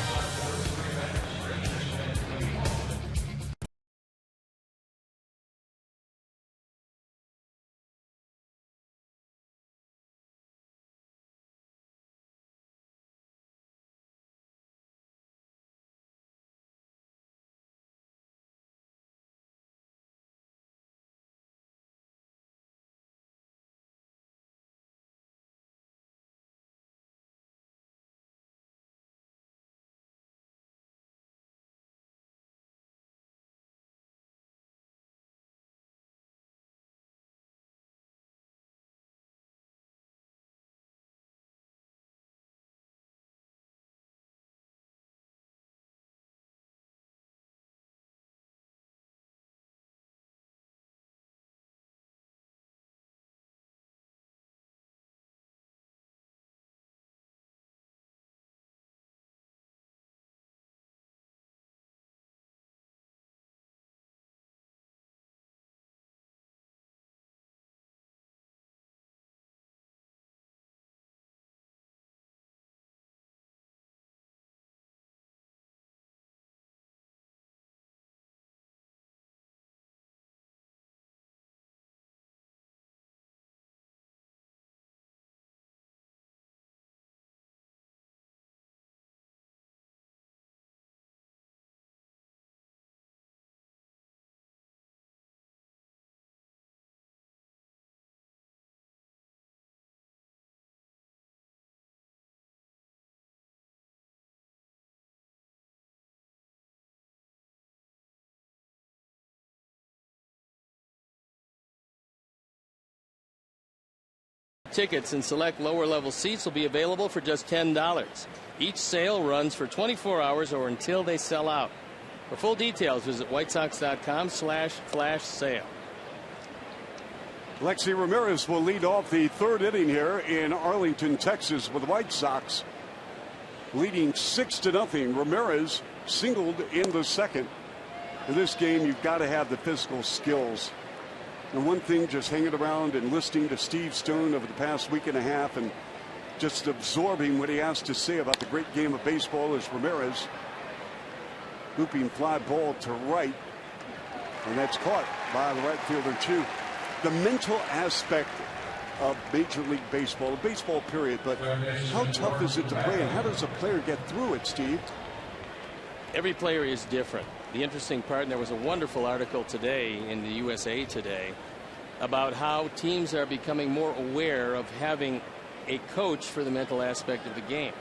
tickets and select lower-level seats will be available for just $10. Each sale runs for 24 hours or until they sell out. For full details, visit whitesox.com/flash sale. Lexi Ramirez will lead off the third inning here in Arlington, Texas, with the White Sox leading 6-0. Ramirez singled in the second. In this game, you've got to have the physical skills. And one thing, just hanging around and listening to Steve Stone over the past week and a half and just absorbing what he has to say about the great game of baseball, is Ramirez looping fly ball to right, and that's caught by the right fielder too. The mental aspect of Major League Baseball, baseball period, but how tough is it to play, and how does a player get through it, Steve? Every player is different. The interesting part, and there was a wonderful article today in the USA Today about how teams are becoming more aware of having a coach for the mental aspect of the game.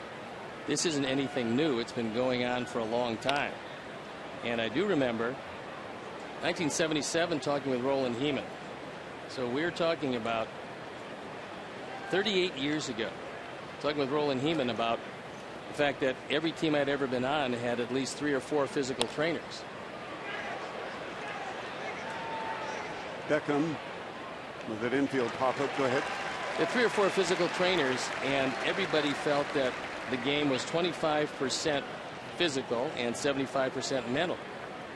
This isn't anything new. It's been going on for a long time. And I do remember 1977 talking with Roland Heeman. So we're talking about 38 years ago, talking with Roland Heeman about the fact that every team I'd ever been on had at least 3 or 4 physical trainers. Beckham with an infield pop-up. Go ahead. There are 3 or 4 physical trainers, and everybody felt that the game was 25% physical and 75% mental.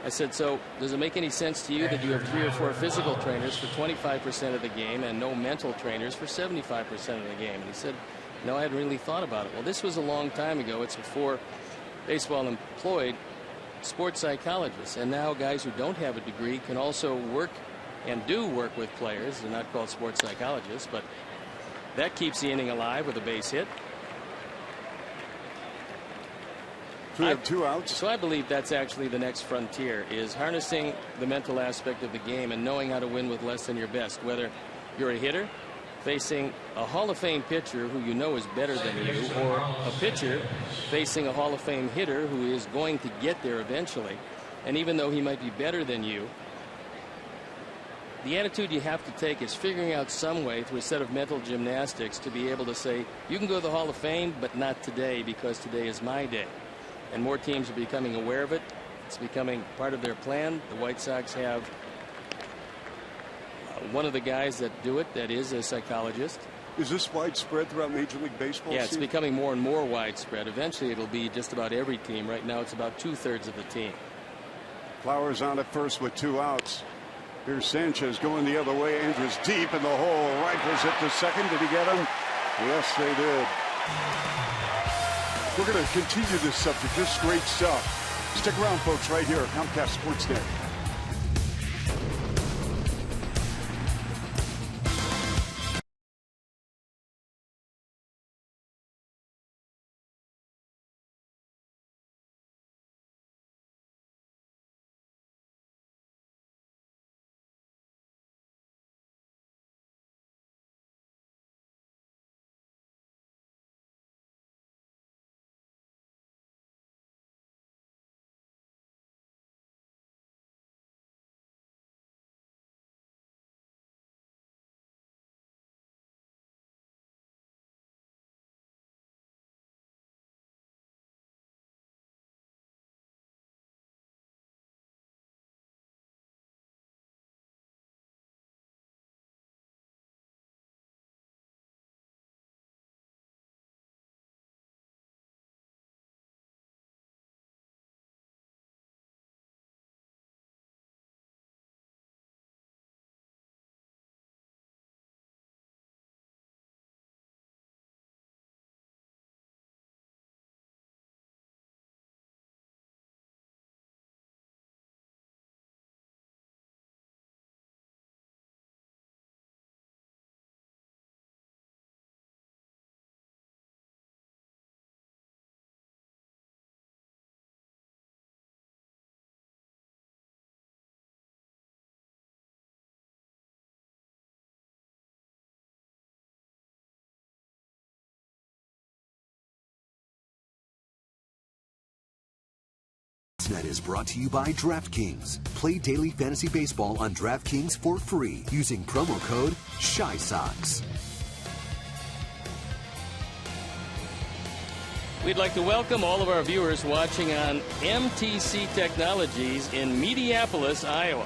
I said, so does it make any sense to you that you have 3 or 4 physical trainers for 25% of the game and no mental trainers for 75% of the game? And he said, no, I hadn't really thought about it. Well, this was a long time ago. It's before baseball employed sports psychologists. And now guys who don't have a degree can also work and do work with players. They're not called sports psychologists, but that keeps the inning alive with a base hit. So we have 2 outs. So I believe that's actually the next frontier, is harnessing the mental aspect of the game and knowing how to win with less than your best, whether you're a hitter facing a Hall of Fame pitcher who you know is better than you, or a pitcher facing a Hall of Fame hitter who is going to get there eventually. And even though he might be better than you, the attitude you have to take is figuring out some way through a set of mental gymnastics to be able to say, you can go to the Hall of Fame, but not today, because today is my day. And more teams are becoming aware of it. It's becoming part of their plan. The White Sox have one of the guys that do it that is a psychologist. Is this widespread throughout Major League Baseball? Yeah, it's becoming more and more widespread. Eventually it'll be just about every team. Right now it's about 2/3 of the team. Flowers on at first with 2 outs. Here's Sanchez going the other way. Andrews deep in the hole. Rifles hit to second. Did he get him? Yes, they did. We're going to continue this subject. This is great stuff. Stick around, folks, right here at Comcast Sportsnet. Sportsnet is brought to you by DraftKings. Play daily fantasy baseball on DraftKings for free using promo code ShySox. We'd like to welcome all of our viewers watching on MTC Technologies in Mediapolis, Iowa.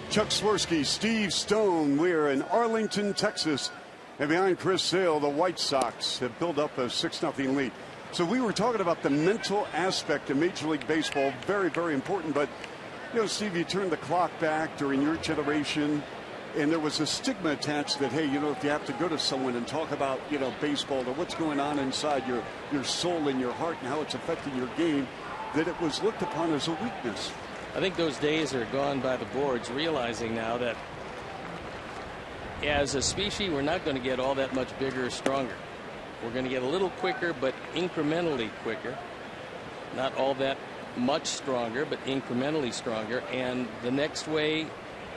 Chuck Swirsky, Steve Stone. We're in Arlington, Texas. And behind Chris Sale, the White Sox have built up a 6-0 lead. So we were talking about the mental aspect of Major League Baseball. Very, very important. But, you know, Steve, you turned the clock back during your generation, and there was a stigma attached that, hey, you know, if you have to go to someone and talk about, you know, baseball or what's going on inside your soul and your heart and how it's affecting your game, that it was looked upon as a weakness. I think those days are gone by the boards, realizing now that as a species, we're not going to get all that much bigger or stronger. We're going to get a little quicker, but incrementally quicker. Not all that much stronger, but incrementally stronger. And the next way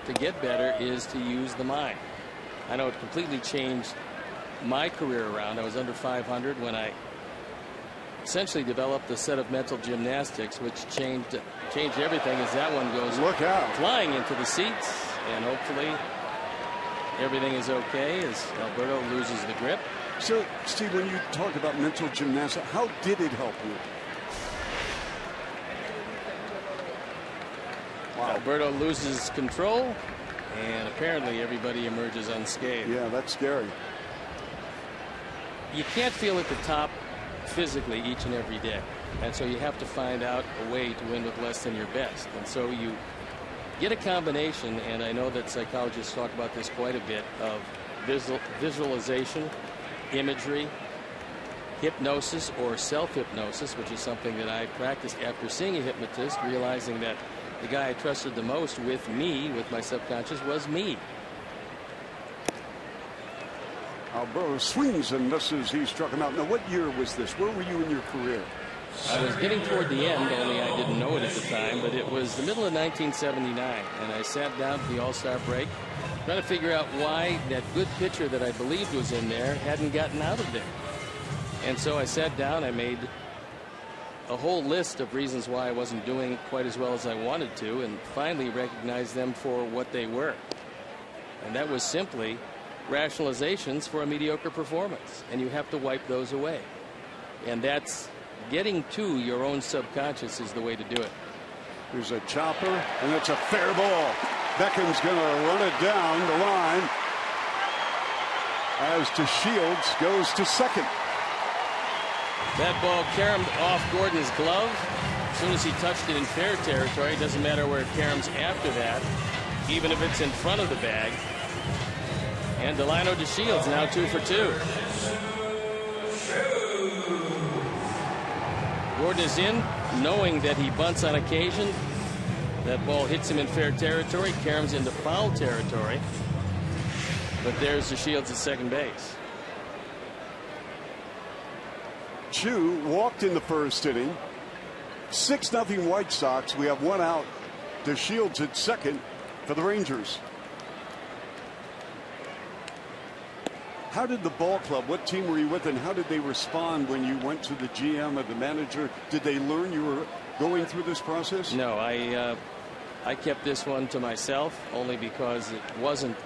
to get better is to use the mind. I know it completely changed my career around. I was under 500 when I essentially developed a set of mental gymnastics, which changed everything as that one goes flying into the seats. And hopefully everything is okay as Alberto loses the grip. So, Steve, when you talk about mental gymnastics, how did it help you? Wow. Alberto loses control, and apparently everybody emerges unscathed. Yeah, that's scary. You can't feel at the top physically each and every day, and so you have to find out a way to win with less than your best. And so you get a combination, and I know that psychologists talk about this quite a bit, of visualization, imagery, hypnosis or self-hypnosis, which is something that I practiced after seeing a hypnotist, realizing that the guy I trusted the most with me, with my subconscious, was me. Alberto swings and misses. He struck him out. Now, what year was this? Where were you in your career? I was getting toward the end, only I didn't know it at the time, but it was the middle of 1979, and I sat down for the All-Star break, trying to figure out why that good pitcher that I believed was in there hadn't gotten out of there. And so I sat down, I made a whole list of reasons why I wasn't doing quite as well as I wanted to, and finally recognized them for what they were. And that was simply rationalizations for a mediocre performance, and you have to wipe those away. And that's getting to your own subconscious is the way to do it. There's a chopper, and it's a fair ball. Beckham's going to run it down the line as DeShields goes to second. That ball caromed off Gordon's glove. As soon as he touched it in fair territory, it doesn't matter where it caroms after that, even if it's in front of the bag. And Delino DeShields now 2 for 2. Gordon is in, knowing that he bunts on occasion. That ball hits him in fair territory, caroms into foul territory. But there's DeShields at second base. Chu walked in the first inning. 6-0 White Sox. We have one out. DeShields at second for the Rangers. How did the ball club, what team were you with, and how did they respond when you went to the GM or the manager? Did they learn you were going through this process? No, I kept this one to myself, only because it wasn't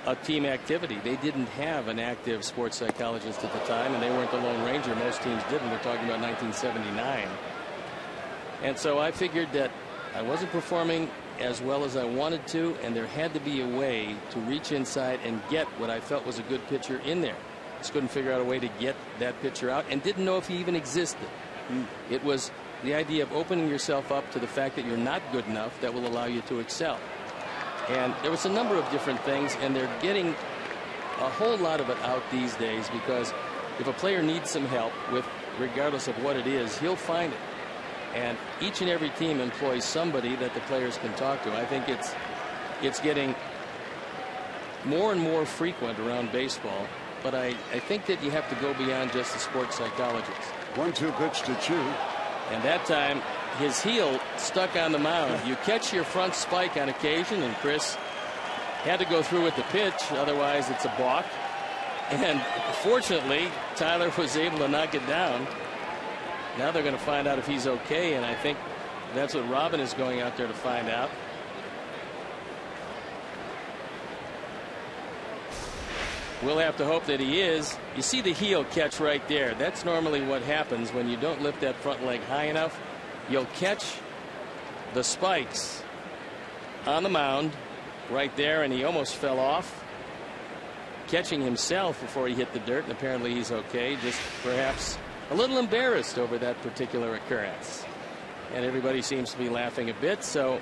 a team activity. They didn't have an active sports psychologist at the time, and they weren't the Lone Ranger. Most teams didn't. We're talking about 1979. And so I figured that I wasn't performing as well as I wanted to, and there had to be a way to reach inside and get what I felt was a good pitcher in there. Just couldn't figure out a way to get that pitcher out, and didn't know if he even existed. It was the idea of opening yourself up to the fact that you're not good enough that will allow you to excel. And there was a number of different things, and they're getting a whole lot of it out these days, because if a player needs some help with, regardless of what it is, he'll find it. And each and every team employs somebody that the players can talk to. I think it's getting more and more frequent around baseball, but I think that you have to go beyond just the sports psychologist. 1-2 pitch to Chu. And that time his heel stuck on the mound. You catch your front spike on occasion, and Chris had to go through with the pitch, otherwise it's a balk. And fortunately Tyler was able to knock it down. Now they're going to find out if he's okay, and I think that's what Robin is going out there to find out. We'll have to hope that he is. You see the heel catch right there. That's normally what happens when you don't lift that front leg high enough. You'll catch the spikes on the mound right there, and he almost fell off, catching himself before he hit the dirt, and apparently he's okay, just perhaps a little embarrassed over that particular occurrence. And everybody seems to be laughing a bit. So,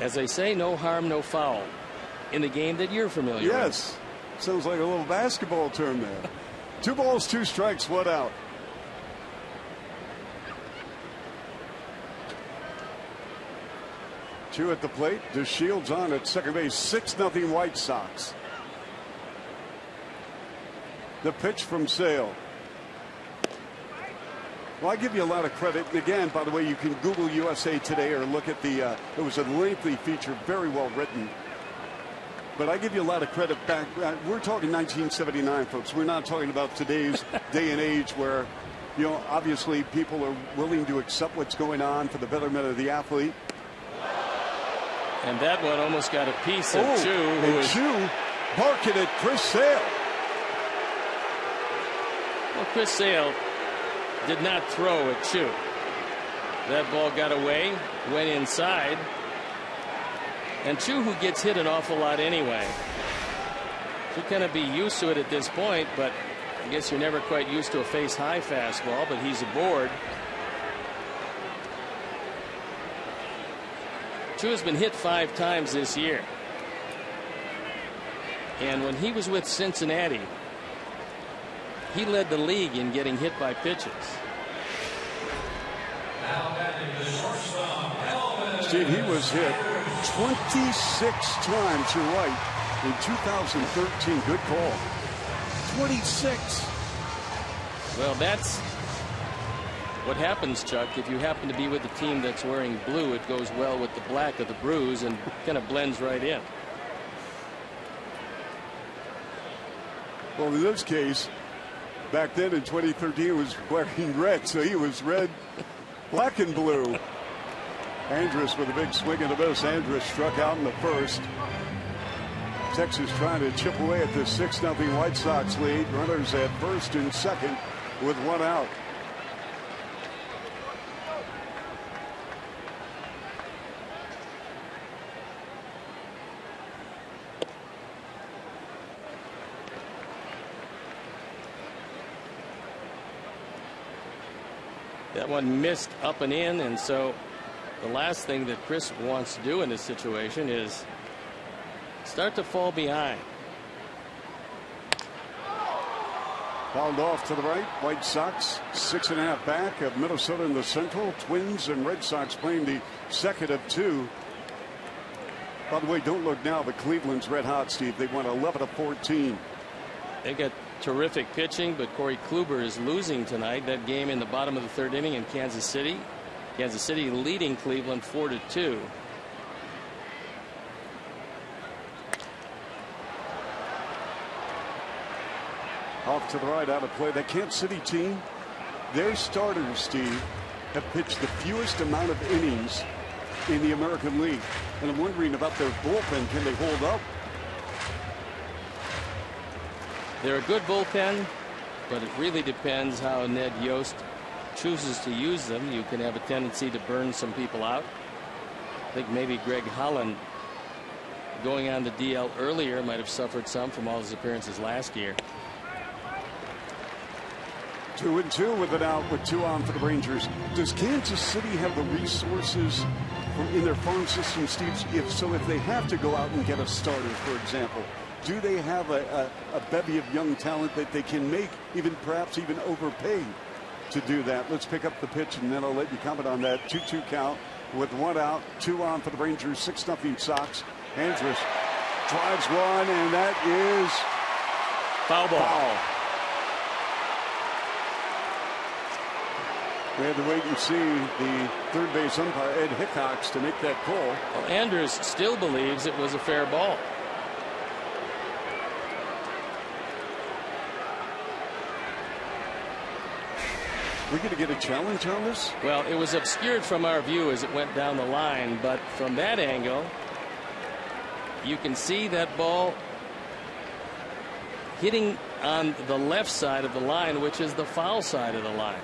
as they say, no harm, no foul in the game that you're familiar with. Yes. Sounds like a little basketball term there. 2 balls, 2 strikes, 1 out. Two at the plate. DeShields on at second base. 6-0 White Sox. The pitch from Sale. Well, I give you a lot of credit. And again, by the way, you can Google USA Today or look at the, it was a lengthy feature, very well written. But I give you a lot of credit back. We're talking 1979, folks. We're not talking about today's day and age where, you know, obviously people are willing to accept what's going on for the betterment of the athlete. And that one almost got a piece of Chu. Chu barking at Chris Sale. Well, Chris Sale did not throw at Chu. That ball got away, went inside. And Chu, who gets hit an awful lot anyway, should kind of be used to it at this point, but I guess you're never quite used to a face-high fastball, but he's aboard. Chu has been hit 5 times this year. And when he was with Cincinnati, he led the league in getting hit by pitches. Steve, he was hit 26 times, you're right, in 2013. Good call. 26. Well, that's what happens, Chuck. If you happen to be with a team that's wearing blue, it goes well with the black of the Brews and kind of blends right in. Well, in this case, back then in 2013, it was wearing red, so he was red, black, and blue. Andrus with a big swing and a miss. Andrus struck out in the first. Texas trying to chip away at this 6-0 White Sox lead. Runners at first and second with 1 out. That one missed up and in, and so the last thing that Chris wants to do in this situation is start to fall behind. Fouled off to the right. White Sox 6.5 back of Minnesota in the Central. Twins and Red Sox playing the second of 2. By the way, don't look now, but Cleveland's red hot, Steve. They won 11-14. They got terrific pitching, but Corey Kluber is losing tonight. That game in the bottom of the 3rd inning in Kansas City. Kansas City leading Cleveland 4-2. Off to the right, out of play. That Kansas City team, their starters, Steve, have pitched the fewest amount of innings in the American League. And I'm wondering about their bullpen. Can they hold up? They're a good bullpen, but it really depends how Ned Yost chooses to use them. You can have a tendency to burn some people out. I think maybe Greg Holland, going on the DL earlier, might have suffered some from all his appearances last year. 2-2 with an out with 2 on for the Rangers. Does Kansas City have the resources in their farm system, Steve? If they have to go out and get a starter, for example, do they have a bevy of young talent that they can make, perhaps even overpay to do that? Let's pick up the pitch, and then I'll let you comment on that. 2-2 count with 1 out, 2 on for the Rangers. 6-0 Sox. Andrus drives one, and that is foul ball. Foul. We had to wait and see the third base umpire, Ed Hickox, to make that call. Well, Andrus still believes it was a fair ball. We're going to get a challenge on this? Well, it was obscured from our view as it went down the line, but from that angle, you can see that ball hitting on the left side of the line, which is the foul side of the line.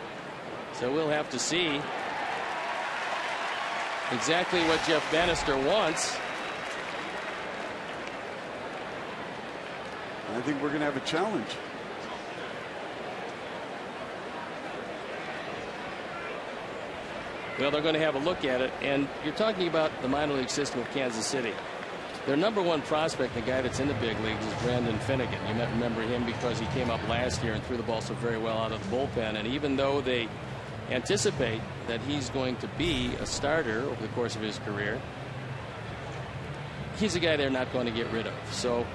So we'll have to see exactly what Jeff Bannister wants. I think we're going to have a challenge. Well, they're going to have a look at it, and you're talking about the minor league system of Kansas City. Their number one prospect, the guy that's in the big leagues, is Brandon Finnegan. You might remember him because he came up last year and threw the ball so very well out of the bullpen. And even though they anticipate that he's going to be a starter over the course of his career, he's a guy they're not going to get rid of. So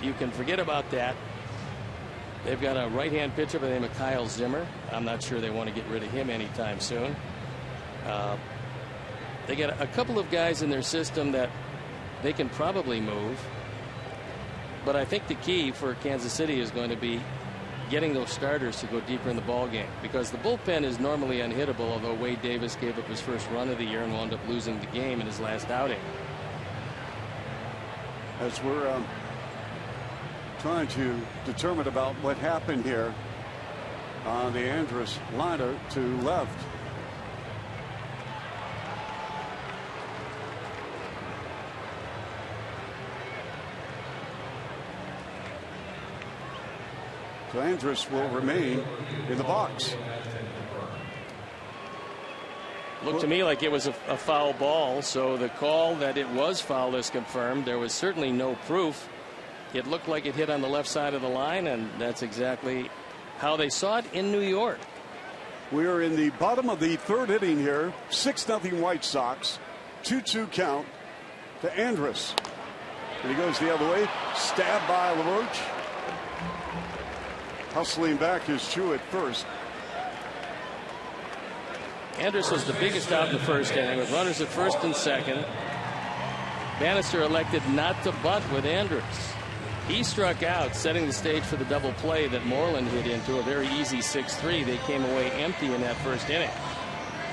you can forget about that. They've got a right-hand pitcher by the name of Kyle Zimmer. I'm not sure they want to get rid of him anytime soon. They got a couple of guys in their system that they can probably move. But I think the key for Kansas City is going to be getting those starters to go deeper in the ball game, because the bullpen is normally unhittable, although Wade Davis gave up his first run of the year and wound up losing the game in his last outing. As we're trying to determine about what happened here on the Andrus liner to left. So Andrus will remain in the box. Looked to me like it was a foul ball, so the call that it was foul is confirmed. There was certainly no proof. It looked like it hit on the left side of the line, and that's exactly how they saw it in New York. We are in the bottom of the third inning here. 6-0 White Sox. 2-2 count to Andrus. And he goes the other way. Stabbed by LaRoche. Hustling back is Chu at first. Andrus was the biggest out in the first inning with runners at first and second. Bannister elected not to bunt with Andrus. He struck out, setting the stage for the double play that Moreland hit into, a very easy 6-3. They came away empty in that first inning.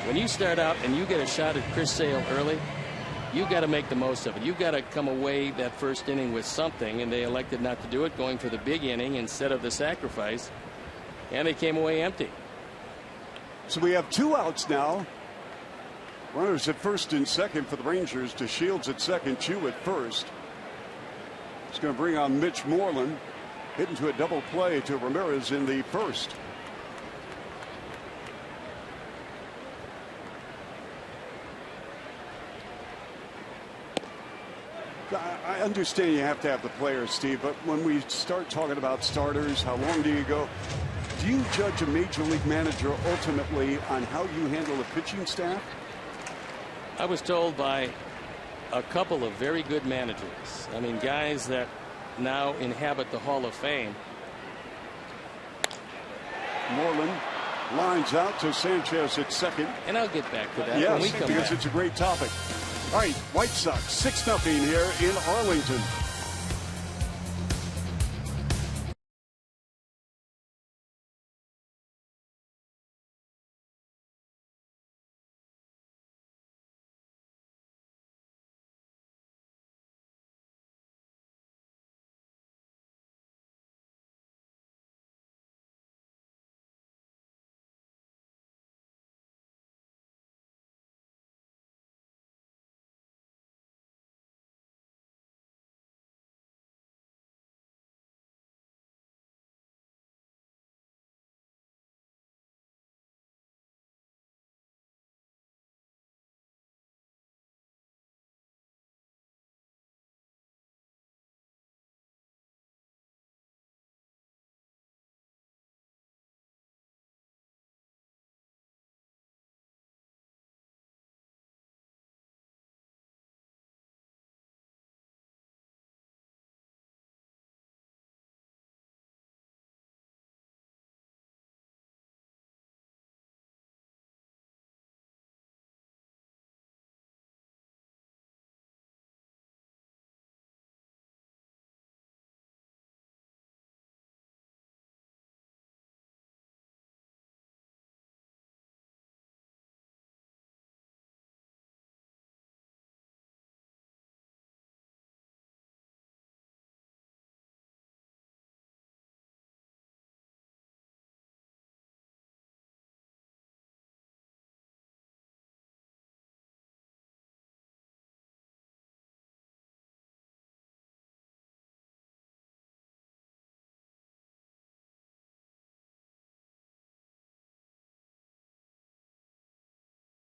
When you start out and you get a shot at Chris Sale early, you've got to make the most of it. You've got to come away that first inning with something, and they elected not to do it, going for the big inning instead of the sacrifice, and they came away empty. So we have 2 outs now. Runners at first and second for the Rangers, to Shields at second, Chu at first. It's going to bring on Mitch Moreland, hit into a double play to Ramirez in the first. I understand you have to have the players, Steve, but when we start talking about starters, how long do you go? Do you judge a major league manager ultimately on how you handle a pitching staff? I was told by a couple of very good managers, I mean guys that now inhabit the Hall of Fame. Moreland lines out to Sanchez at second. And I'll get back to that yes, when we come because back. It's a great topic. All right, White Sox 6-0 here in Arlington.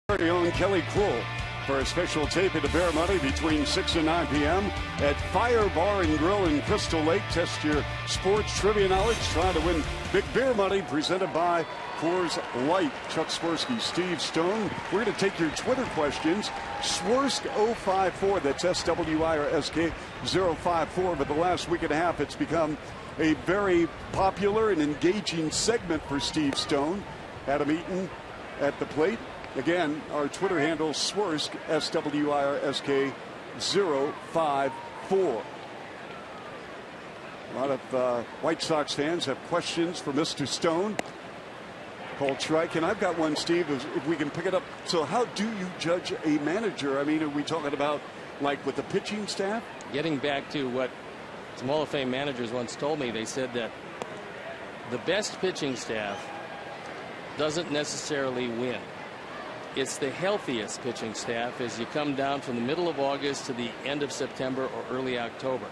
Very own Kelly Krull for a special tape of the Bear Money between 6 and 9 p.m. at Fire Bar and Grill in Crystal Lake. Test your sports trivia knowledge. Try to win big Bear Money presented by Coors Light. Chuck Swirsky, Steve Stone. We're going to take your Twitter questions. Swersk054, that's SWIRSK 054. But the last week and a half, it's become a very popular and engaging segment for Steve Stone. Adam Eaton at the plate. Again, our Twitter handle, Swersk, SWIRSK 054. A lot of White Sox fans have questions for Mr. Stone. Call Trike, and I've got one, Steve, if we can pick it up. So how do you judge a manager? I mean, are we talking about like with the pitching staff? Getting back to what some Hall of Fame managers once told me, they said that the best pitching staff doesn't necessarily win. It's the healthiest pitching staff as you come down from the middle of August to the end of September or early October.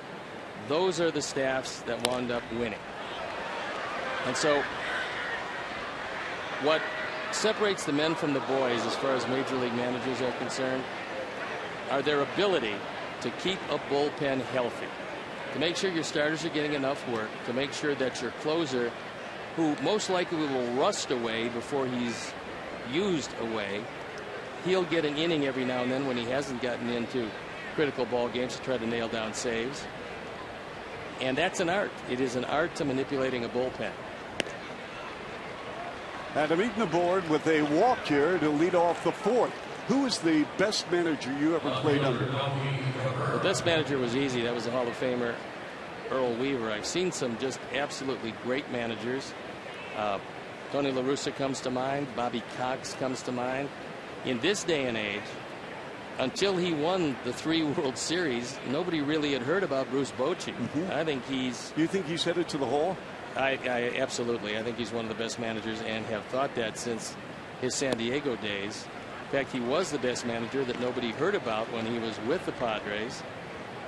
Those are the staffs that wound up winning. And so what separates the men from the boys as far as major league managers are concerned are their ability to keep a bullpen healthy, to make sure your starters are getting enough work, to make sure that your closer, who most likely will rust away before he's used away, he'll get an inning every now and then when he hasn't gotten into critical ball games to try to nail down saves. And that's an art. It is an art to manipulating a bullpen. Adam Eaton aboard with a walk here to lead off the fourth. Who is the best manager you ever played under? The best manager was easy. That was the Hall of Famer Earl Weaver. I've seen some just absolutely great managers. Tony La Russa comes to mind. Bobby Cox comes to mind. In this day and age, until he won the 3 World Series, nobody really had heard about Bruce Bochy. I think he's... You think he's headed to the Hall? I absolutely. I think he's one of the best managers and have thought that since his San Diego days. In fact, he was the best manager that nobody heard about when he was with the Padres.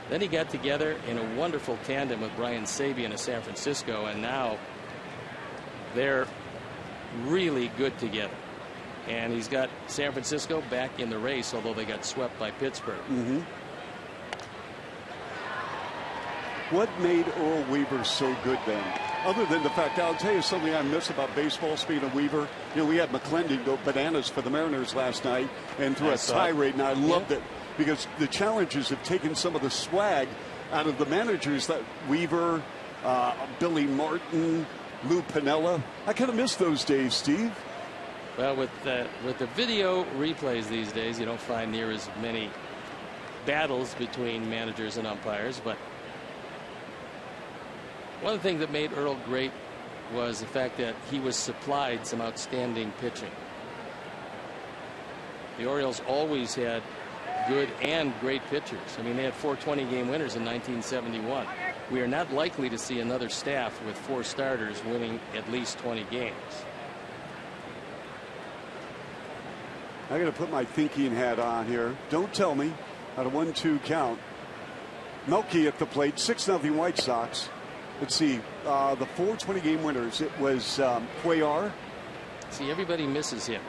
Then he got together in a wonderful tandem with Brian Sabean of San Francisco, and now they're really good together. And he's got San Francisco back in the race, although they got swept by Pittsburgh. What made Earl Weaver so good then? Other than the fact, I'll tell you something I miss about baseball, speaking of Weaver. You know, we had McClendon go bananas for the Mariners last night and threw a tirade, and I loved it because the challenges have taken some of the swag out of the managers that Weaver, Billy Martin, Lou Piniella. I kind of miss those days, Steve. Well, with the video replays these days, you don't find near as many battles between managers and umpires, but one of the things that made Earl great was the fact that he was supplied some outstanding pitching. The Orioles always had good and great pitchers. I mean, they had 4 20-game winners in 1971. We are not likely to see another staff with 4 starters winning at least 20 games. I got to put my thinking hat on here. Don't tell me. At a 1-2 count. Melky at the plate. 6-0 White Sox. Let's see. The 4 20-game winners. It was Cuellar. See, everybody misses him.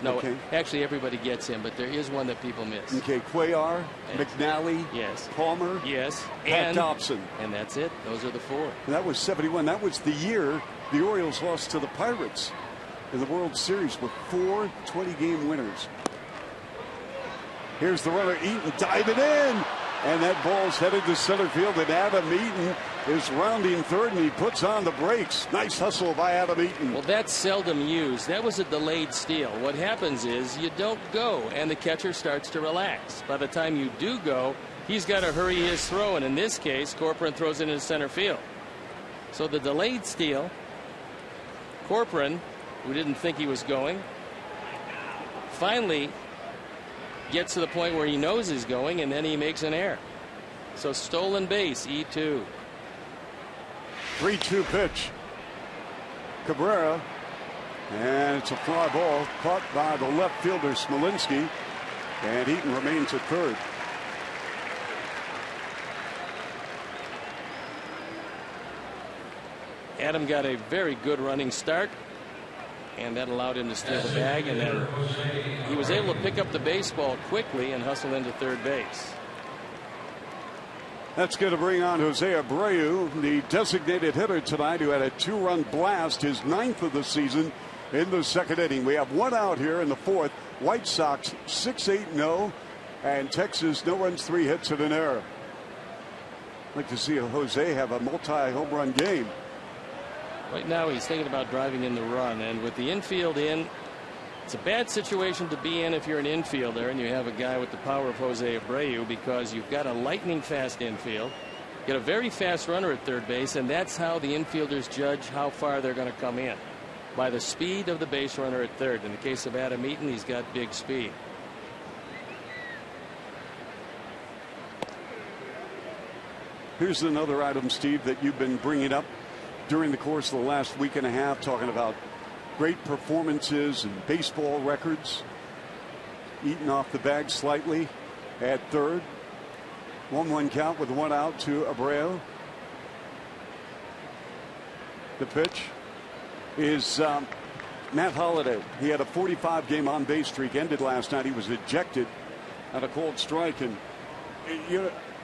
No, actually everybody gets him, but there is one that people miss. Okay, Cuellar, yes. McNally, yes. Palmer, yes, Pat Dobson. And that's it. Those are the 4. And that was 71. That was the year the Orioles lost to the Pirates in the World Series with 4 20-game winners. Here's the runner, Eaton, diving in. And that ball's headed to center field, and Adam Eaton is rounding third, and he puts on the brakes. Nice hustle by Adam Eaton. Well, that's seldom used. That was a delayed steal. What happens is you don't go, and the catcher starts to relax. By the time you do go, he's got to hurry his throw, and in this case, Corcoran throws it into center field. So the delayed steal, Corcoran, who didn't think he was going, finally gets to the point where he knows he's going, and then he makes an error. So stolen base, E2. 3-2 pitch. Cabrera, and it's a fly ball caught by the left fielder Smolinski, and Eaton remains at third. Adam got a very good running start, and that allowed him to steal the bag, and then he was able to pick up the baseball quickly and hustle into third base. That's going to bring on Jose Abreu, the designated hitter tonight, who had a 2-run blast, his 9th of the season in the second inning. We have one out here in the fourth. White Sox 6-8-0, and Texas no runs, 3 hits and an error. I'd like to see Jose have a multi-home run game. Right now he's thinking about driving in the run, and with the infield in, it's a bad situation to be in if you're an infielder and you have a guy with the power of Jose Abreu, because you've got a lightning fast infield, get a very fast runner at third base, and that's how the infielders judge how far they're going to come in, by the speed of the base runner at third. In the case of Adam Eaton, he's got big speed. Here's another item, Steve, that you've been bringing up during the course of the last week and a half, talking about great performances and baseball records. Eaton off the bag slightly at third. 1-1 count with 1 out to Abreu. The pitch is Matt Holliday. He had a 45-game on-base streak, ended last night. He was ejected on a cold strike, and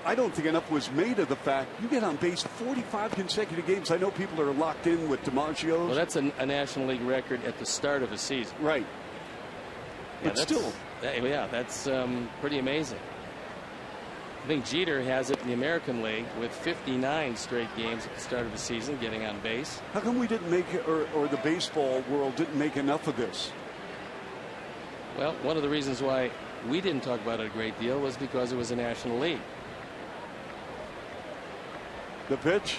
I don't think enough was made of the fact you get on base 45 consecutive games. I know people are locked in with DiMaggio's. Well, that's a National League record at the start of a season. Right. Yeah, But still. That's pretty amazing. I think Jeter has it in the American League with 59 straight games at the start of the season getting on base. How come we didn't make it, or the baseball world didn't make enough of this? Well, one of the reasons why we didn't talk about it a great deal was because it was a National League. The pitch.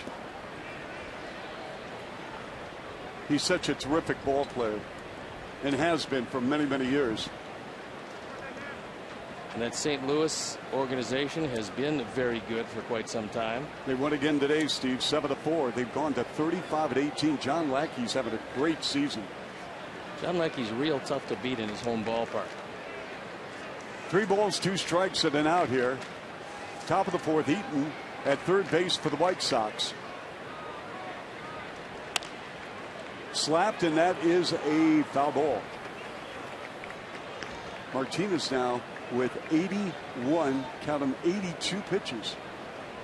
He's such a terrific ball player, and has been for many, many years. And that St. Louis organization has been very good for quite some time. They won again today, Steve, 7-4. They've gone to 35-18. John Lackey's having a great season. John Lackey's real tough to beat in his home ballpark. 3 balls, 2 strikes, and an out here. Top of the fourth, Eaton at third base for the White Sox. Slapped, and that is a foul ball. Martinez now with 81, count them, 82 pitches.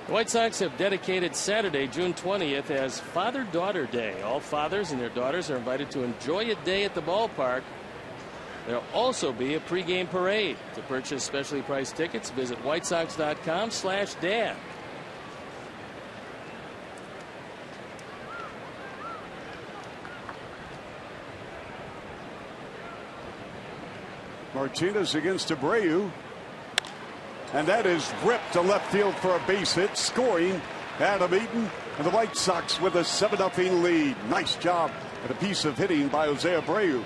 The White Sox have dedicated Saturday, June 20th, as Father-Daughter Day. All fathers and their daughters are invited to enjoy a day at the ballpark. There'll also be a pregame parade. To purchase specially priced tickets, visit whitesox.com/dad. Martinez against Abreu, and that is ripped to left field for a base hit, scoring Adam Eaton, and the White Sox with a 7-0 lead. Nice job and a piece of hitting by Jose Abreu.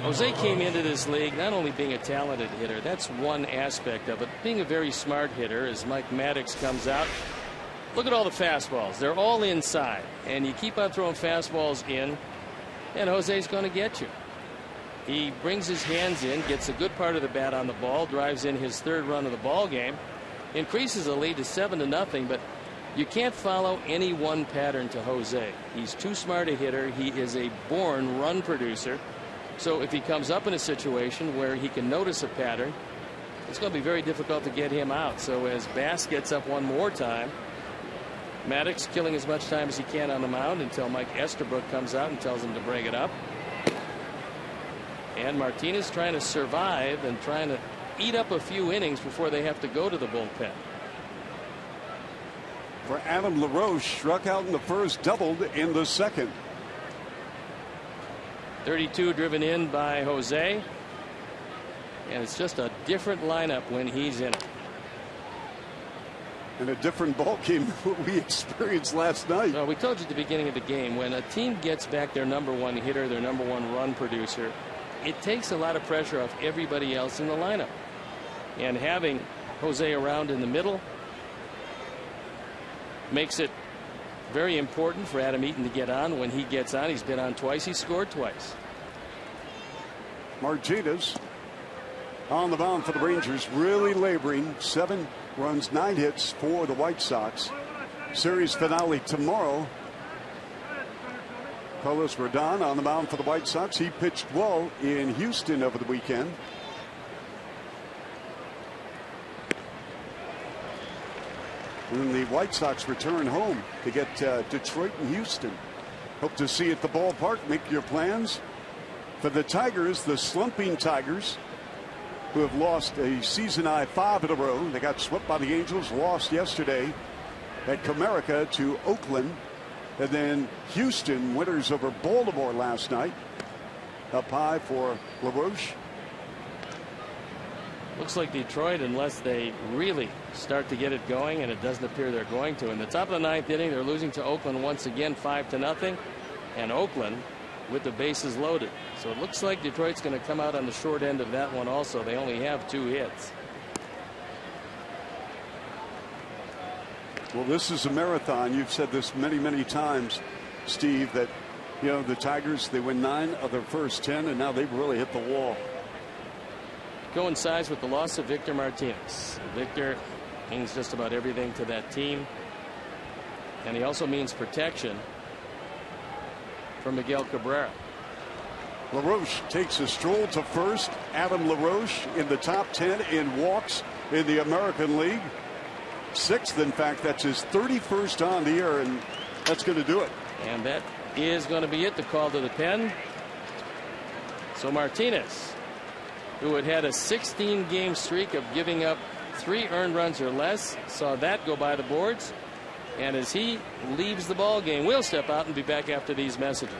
Jose came into this league not only being a talented hitter, that's one aspect of it, being a very smart hitter. As Mike Maddox comes out, look at all the fastballs. They're all inside, and you keep on throwing fastballs in, and Jose's going to get you. He brings his hands in, gets a good part of the bat on the ball, drives in his third run of the ball game, increases the lead to 7-0, but you can't follow any one pattern to Jose. He's too smart a hitter. He is a born run producer. So if he comes up in a situation where he can notice a pattern, it's going to be very difficult to get him out. So as Bass gets up one more time, Maddox killing as much time as he can on the mound until Mike Estabrook comes out and tells him to break it up. And Martinez trying to survive and trying to eat up a few innings before they have to go to the bullpen. For Adam LaRoche, struck out in the first, doubled in the second. 32 driven in by Jose. And it's just a different lineup when he's in it. And a different ball game than what we experienced last night. Well, we told you at the beginning of the game, when a team gets back their #1 hitter, their #1 run producer, it takes a lot of pressure off everybody else in the lineup. And having Jose around in the middle makes it very important for Adam Eaton to get on. When he gets on, he's been on twice, he scored twice. Martinez on the mound for the Rangers, really laboring. 7 runs, 9 hits for the White Sox. Series finale tomorrow Carlos Rodon on the mound for the White Sox. He pitched well in Houston over the weekend. And the White Sox return home to get Detroit and Houston. Hope to see you at the ballpark. Make your plans. For the Tigers, the slumping Tigers, who have lost a season-high 5 in a row. They got swept by the Angels, lost yesterday at Comerica to Oakland. And then Houston winners over Baltimore last night. Up high for LaRoche. Looks like Detroit, unless they really start to get it going, and it doesn't appear they're going to. In the top of the 9th inning, they're losing to Oakland once again, 5-0. And Oakland with the bases loaded. So it looks like Detroit's going to come out on the short end of that one also. They only have 2 hits. Well, this is a marathon. You've said this many, many times, Steve, that, you know, the Tigers, they win 9 of their first 10, and now they've really hit the wall. Coincides with the loss of Victor Martinez. Victor means just about everything to that team. And he also means protection from Miguel Cabrera. LaRoche takes a stroll to first. Adam LaRoche in the top 10 in walks in the American League. 6th, in fact. That's his 31st on the year, and that's going to do it. And that is going to be it, the call to the pen. So Martinez, who had a 16-game streak of giving up 3 earned runs or less, saw that go by the boards. And as he leaves the ball game, we'll step out and be back after these messages.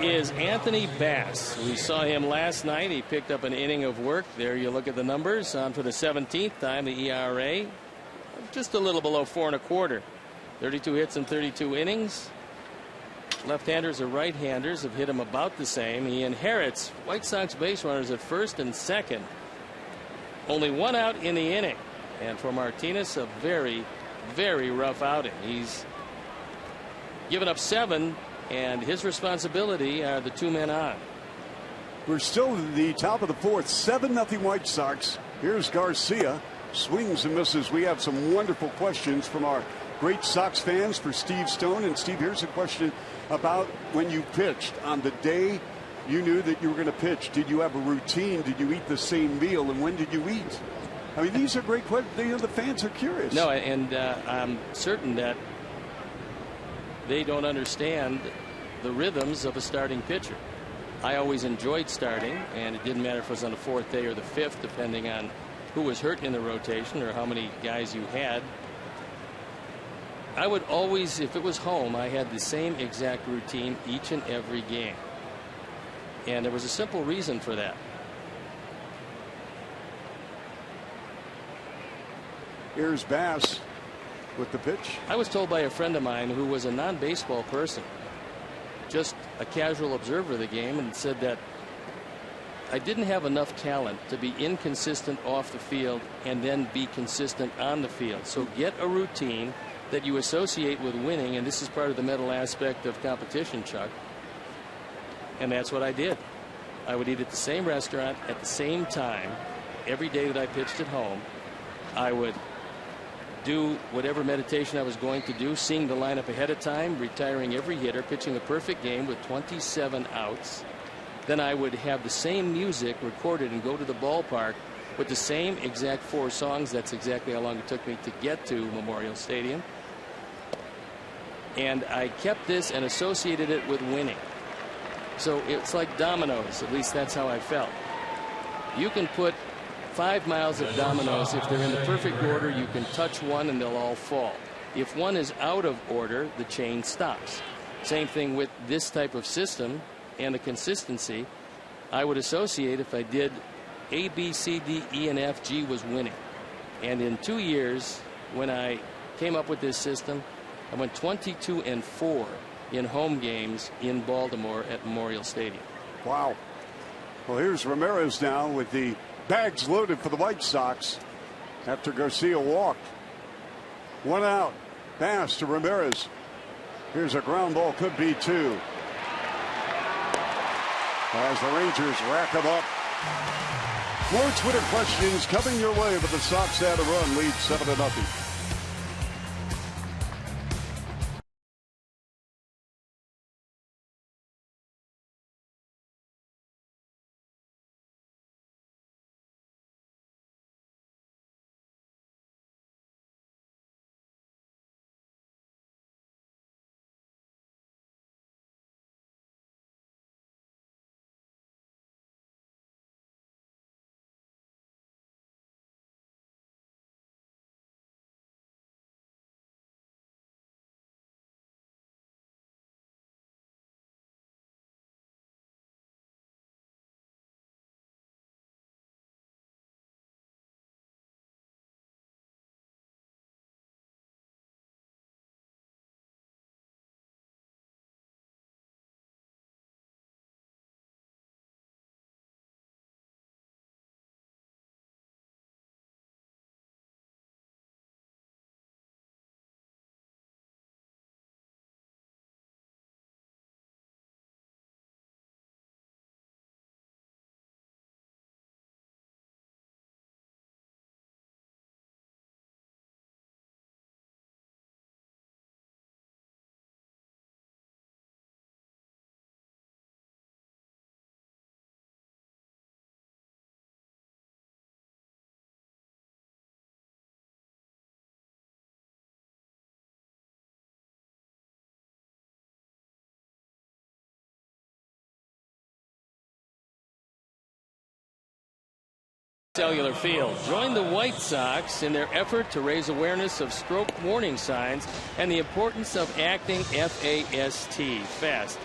Is Anthony Bass. We saw him last night. He picked up an inning of work. There you look at the numbers. On for the 17th time, the ERA just a little below 4 1/4. 32 hits in 32 innings. Left-handers or right-handers have hit him about the same. He inherits White Sox base runners at first and second. Only 1 out in the inning. And for Martinez, a very, very rough outing. He's given up 7. And his responsibility are the 2 men on. We're still in the top of the 4th. 7-0 White Sox. Here's Garcia. Swings and misses. We have some wonderful questions from our great Sox fans for Steve Stone. And Steve, here's a question about when you pitched. On the day you knew that you were going to pitch, did you have a routine? Did you eat the same meal? And when did you eat? I mean, these are great questions. You know, the fans are curious. No, and I'm certain that they don't understand the rhythms of a starting pitcher. I always enjoyed starting, and it didn't matter if it was on the 4th day or the 5th, depending on who was hurt in the rotation or how many guys you had. I would always, if it was home, I had the same exact routine each and every game. And there was a simple reason for that. Here's Bass with the pitch. I was told by a friend of mine who was a non-baseball person just a casual observer of the game and said that I didn't have enough talent to be inconsistent off the field and then be consistent on the field. So get a routine that you associate with winning, and this is part of the mental aspect of competition, Chuck. And that's what I did. I would eat at the same restaurant at the same time every day that I pitched at home. I would do whatever meditation I was going to do, seeing the lineup ahead of time, retiring every hitter, pitching a perfect game with 27 outs. Then I would have the same music recorded and go to the ballpark with the same exact 4 songs. That's exactly how long it took me to get to Memorial Stadium. And I kept this and associated it with winning. So it's like dominoes. At least that's how I felt. You can put 5 miles of dominoes. If they're in the perfect order, you can touch one and they'll all fall. If one is out of order, the chain stops. Same thing with this type of system and the consistency. I would associate if I did A, B, C, D, E, and F, G was winning. And in 2 years, when I came up with this system, I went 22-4 in home games in Baltimore at Memorial Stadium. Wow. Well, here's Ramirez now with the bags loaded for the White Sox after Garcia walked. 1 out. Pass to Ramirez. Here's a ground ball, could be 2. As the Rangers rack them up. More Twitter questions coming your way, but the Sox had a run, lead 7-0. Cellular Field. Join the White Sox in their effort to raise awareness of stroke warning signs and the importance of acting F-A-S-T, fast.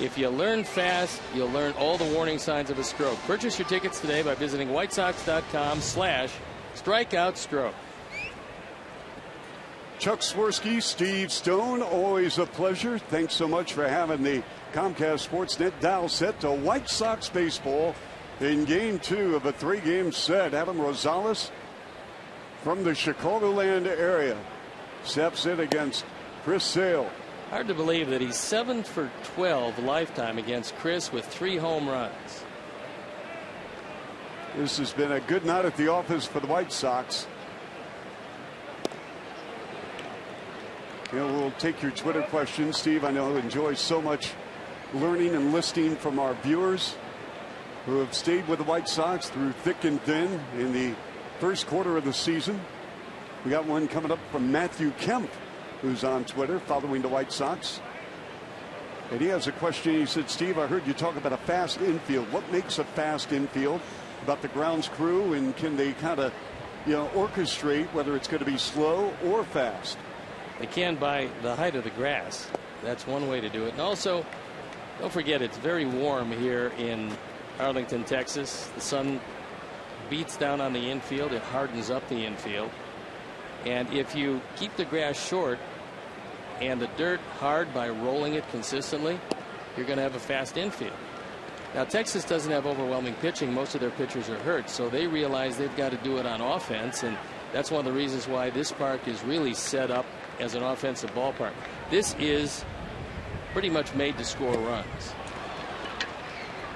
If you learn fast, you'll learn all the warning signs of a stroke. Purchase your tickets today by visiting whitesox.com/strikeoutstroke. Chuck Swirsky, Steve Stone, always a pleasure. Thanks so much for having the Comcast Sportsnet dial set to White Sox baseball in Game 2 of a 3-game set. Adam Rosales from the Chicagoland area steps in against Chris Sale. Hard to believe that he's 7 for 12 lifetime against Chris with 3 home runs. This has been a good night at the office for the White Sox. You know, we'll take your Twitter questions. Steve, I know, enjoys so much learning and listening from our viewers who have stayed with the White Sox through thick and thin in the first quarter of the season. We got one coming up from Matthew Kemp, who's on Twitter following the White Sox. And he has a question. He said, Steve, I heard you talk about a fast infield. What makes a fast infield? About the grounds crew, and can they kind of, orchestrate whether it's going to be slow or fast? They can by the height of the grass. That's one way to do it. And also, don't forget, it's very warm here in Arlington, Texas. The sun beats down on the infield. It hardens up the infield. And if you keep the grass short and the dirt hard by rolling it consistently, you're going to have a fast infield. Now, Texas doesn't have overwhelming pitching. Most of their pitchers are hurt, so they realize they've got to do it on offense, and that's one of the reasons why this park is really set up as an offensive ballpark. This is pretty much made to score runs.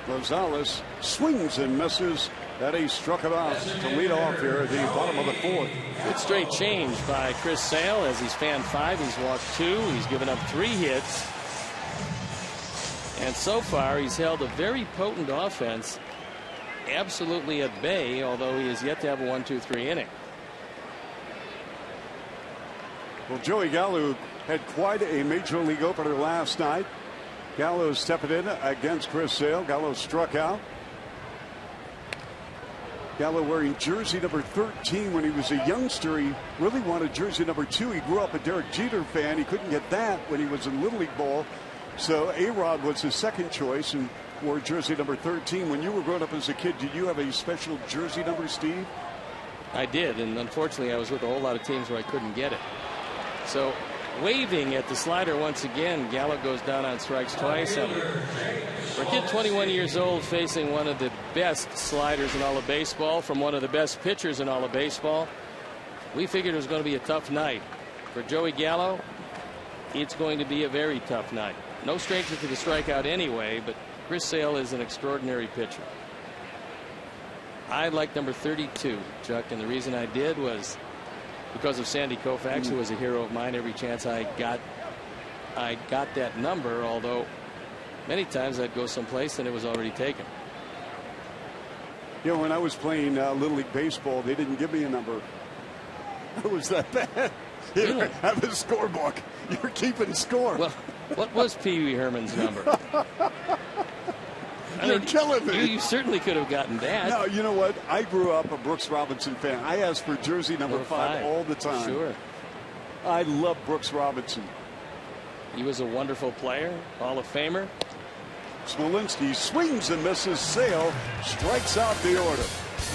Rosales swings and misses. That he struck him out to lead off here at the bottom of the fourth. Good straight change by Chris Sale as he's fanned 5. He's walked 2. He's given up 3 hits. And so far, he's held a very potent offense absolutely at bay, although he has yet to have a 1-2-3 inning. Well, Joey Gallo had quite a major league opener last night. Gallo stepping in against Chris Sale. Gallo struck out. Gallo wearing jersey number 13 when he was a youngster. He really wanted jersey number 2. He grew up a Derek Jeter fan. He couldn't get that when he was in Little League ball. So A-Rod was his second choice and wore jersey number 13. When you were growing up as a kid, did you have a special jersey number, Steve? I did, and unfortunately I was with a whole lot of teams where I couldn't get it. So waving at the slider once again. Gallo goes down on strikes twice. For a kid 21 years old facing one of the best sliders in all of baseball from one of the best pitchers in all of baseball, we figured it was going to be a tough night. For Joey Gallo, it's going to be a very tough night. No stranger to the strikeout anyway, but Chris Sale is an extraordinary pitcher. I like number 32, Chuck, and the reason I did was because of Sandy Koufax, who was a hero of mine. Every chance I got that number, although many times I'd go someplace and it was already taken. You know, when I was playing Little League Baseball, they didn't give me a number. It was that bad. Here, Really? have a scorebook. You're keeping score. Well, what was Pee Wee Herman's number? You're killing me. You certainly could have gotten that. No, you know what? I grew up a Brooks Robinson fan. I asked for jersey number 5 all the time. Sure. I love Brooks Robinson. He was a wonderful player, Hall of Famer. Smolinski swings and misses. Sale strikes out the order.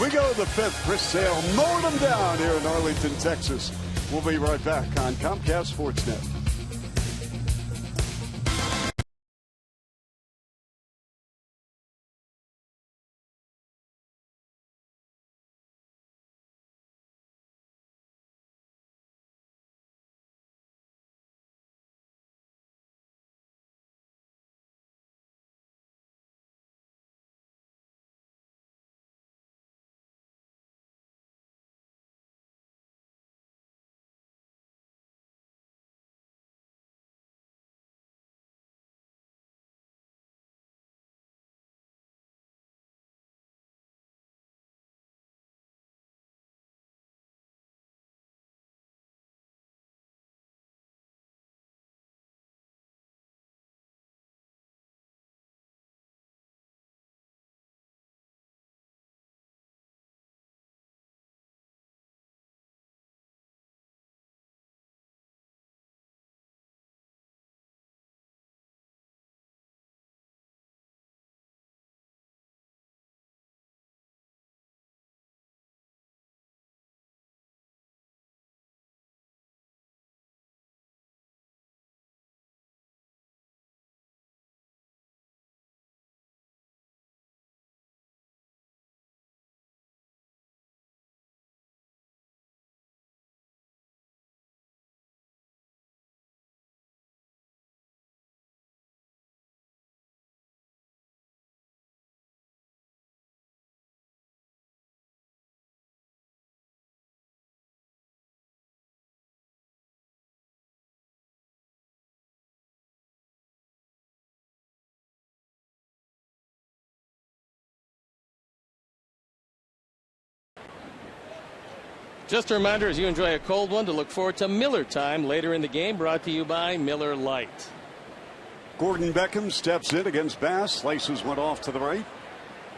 We go to the 5th. Chris Sale mowed him down here in Arlington, Texas. We'll be right back on Comcast Sportsnet. Just a reminder, as you enjoy a cold one, to look forward to Miller Time later in the game, brought to you by Miller Lite. Gordon Beckham steps in against Bass. Slices one off to the right.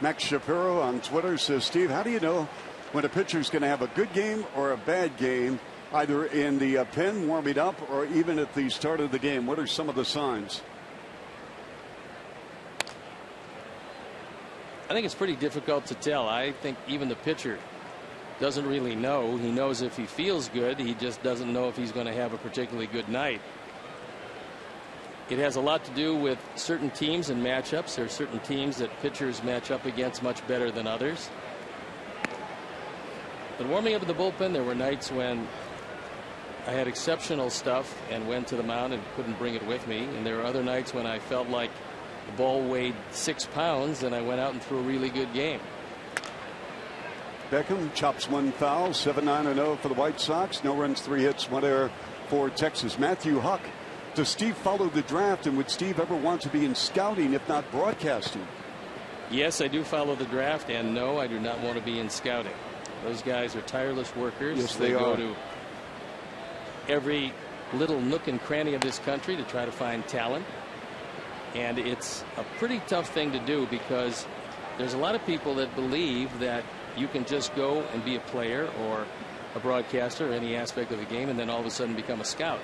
Max Shapiro on Twitter says, Steve, how do you know when a pitcher's going to have a good game or a bad game, either in the pen warming up or even at the start of the game? What are some of the signs? I think it's pretty difficult to tell. I think even the pitcher doesn't really know. He knows if he feels good. He just doesn't know if he's going to have a particularly good night. It has a lot to do with certain teams and matchups. There are certain teams that pitchers match up against much better than others. But warming up in the bullpen, there were nights when I had exceptional stuff and went to the mound and couldn't bring it with me. And there were other nights when I felt like the ball weighed 6 pounds and I went out and threw a really good game. Beckham chops one foul, 7-9-0 for the White Sox. No runs, 3 hits, 1 error for Texas. Matthew Huck. Does Steve follow the draft, and would Steve ever want to be in scouting if not broadcasting? Yes, I do follow the draft, and no, I do not want to be in scouting. Those guys are tireless workers. Yes, they go to every little nook and cranny of this country to try to find talent. And it's a pretty tough thing to do because there's a lot of people that believe that you can just go and be a player or a broadcaster or any aspect of the game and then all of a sudden become a scout.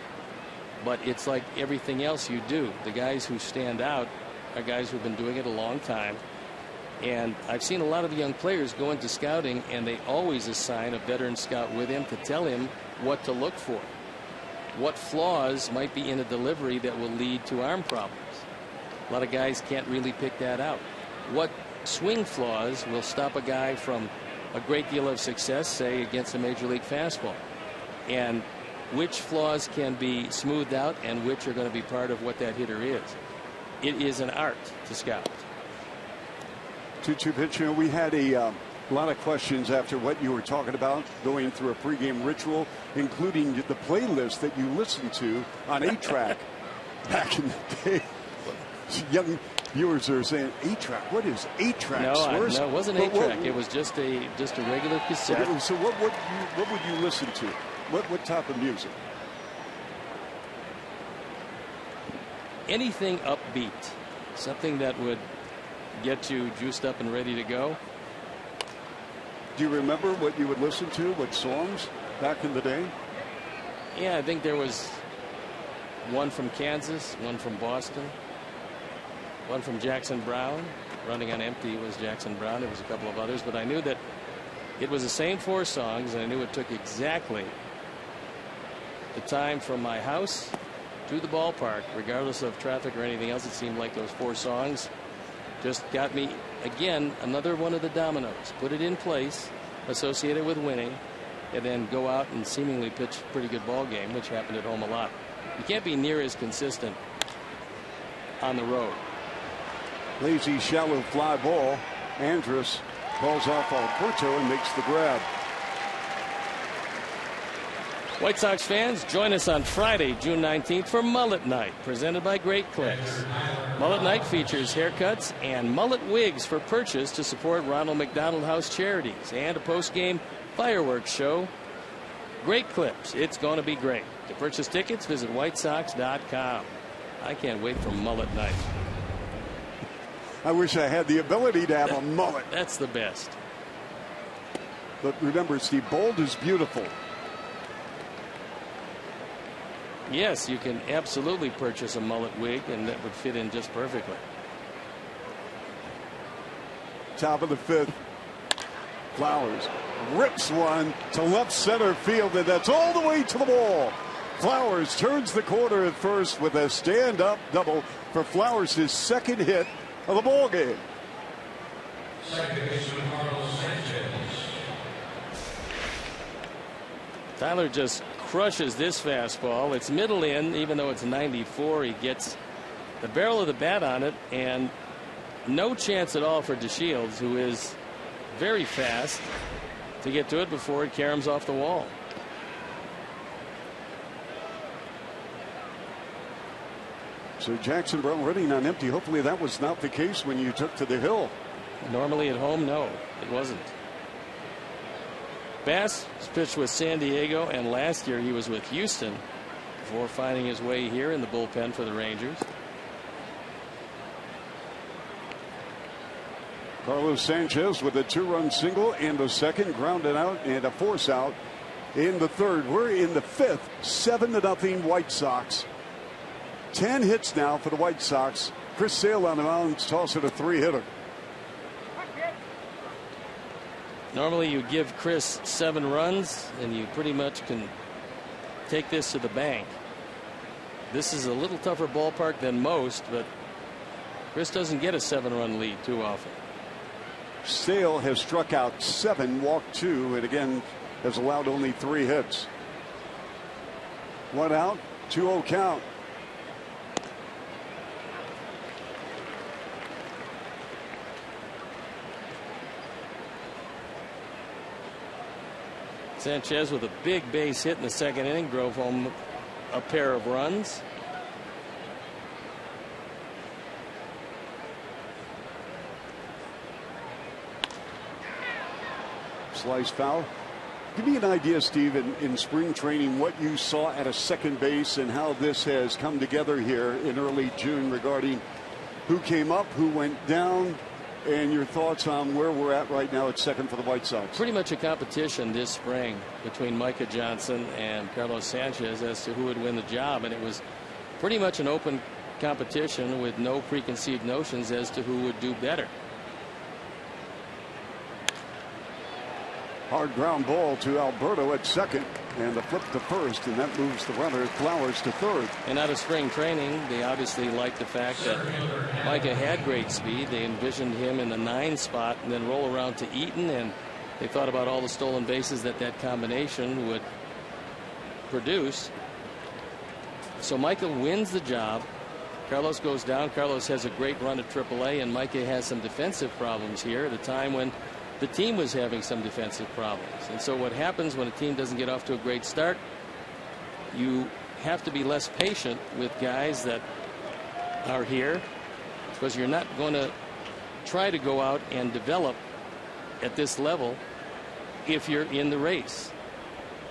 But it's like everything else you do. The guys who stand out are guys who've been doing it a long time. And I've seen a lot of young players go into scouting and they always assign a veteran scout with him to tell him what to look for. What flaws might be in a delivery that will lead to arm problems. A lot of guys can't really pick that out. What swing flaws will stop a guy from a great deal of success, say, against a major league fastball? And which flaws can be smoothed out and which are going to be part of what that hitter is. It is an art to scout. 2-2 pitch. We had a lot of questions after what you were talking about, going through a pregame ritual, including the playlist that you listened to on A-Track back in the day. Young viewers are saying, A-Track, what is A-Track? No, it wasn't A-Track. It was just a regular cassette. So what would you listen to? What type of music? Anything upbeat, something that would get you juiced up and ready to go. Do you remember what you would listen to? What songs back in the day? Yeah, I think there was one from Kansas, one from Boston, one from Jackson Brown. Running on Empty was Jackson Brown. There was a couple of others, but I knew that it was the same 4 songs, and I knew it took exactly the time from my house to the ballpark, regardless of traffic or anything else. It seemed like those 4 songs just got me, again, another one of the dominoes. Put it in place, associated with winning, and then go out and seemingly pitch a pretty good ball game, which happened at home a lot. You can't be near as consistent on the road. Lazy, shallow fly ball. Andrus calls off Alberto and makes the grab. White Sox fans, join us on Friday, June 19th for Mullet Night, presented by Great Clips. Mullet Night features haircuts and mullet wigs for purchase to support Ronald McDonald House charities and a post-game fireworks show. Great Clips. It's going to be great. To purchase tickets, visit whitesox.com. I can't wait for Mullet Night. I wish I had the ability to have a mullet. That's the best. But remember, Steve, bold is beautiful. Yes, you can absolutely purchase a mullet wig, and that would fit in just perfectly. Top of the 5th. Flowers rips one to left center field, and that's all the way to the wall. Flowers turns the corner at first with a stand-up double for Flowers, his 2nd hit of the ball game. Tyler just crushes this fastball. It's middle in, even though it's 94. He gets the barrel of the bat on it, and no chance at all for DeShields, who is very fast, to get to it before it caroms off the wall. So Jackson Brown running on empty. Hopefully that was not the case when you took to the hill. Normally at home, no, it wasn't. Bass pitched with San Diego, and last year he was with Houston before finding his way here in the bullpen for the Rangers. Carlos Sanchez with a 2-run single in the 2nd, grounded out, and a force out in the 3rd. We're in the 5th, 7-0 White Sox. 10 hits now for the White Sox. Chris Sale on the mound, tossing a 3-hitter. Normally you give Chris 7 runs and you pretty much can take this to the bank. this is a little tougher ballpark than most, but Chris doesn't get a 7-run lead too often. Sale has struck out 7, walked 2, and again has allowed only 3 hits. 1 out, 2-0 count. Sanchez with a big base hit in the 2nd inning drove home a pair of runs. Slice foul. Give me an idea, Steve, in spring training, what you saw at a second base and how this has come together here in early June regarding who came up, who went down, and your thoughts on where we're at right now at second for the White Sox. Pretty much a competition this spring between Micah Johnson and Carlos Sanchez as to who would win the job, and it was pretty much an open competition with no preconceived notions as to who would do better. Hard ground ball to Alberto at second, and the flip to first, and that moves the runner Flowers to third. And out of spring training, they obviously liked the fact that Micah had great speed. They envisioned him in the 9 spot and then roll around to Eaton, and they thought about all the stolen bases that combination would produce. So Micah wins the job. Carlos goes down. Carlos has a great run at AAA, and Micah has some defensive problems here at a time when the team was having some defensive problems. And so what happens when a team doesn't get off to a great start, you have to be less patient with guys that are here, because you're not going to try to go out and develop at this level if you're in the race.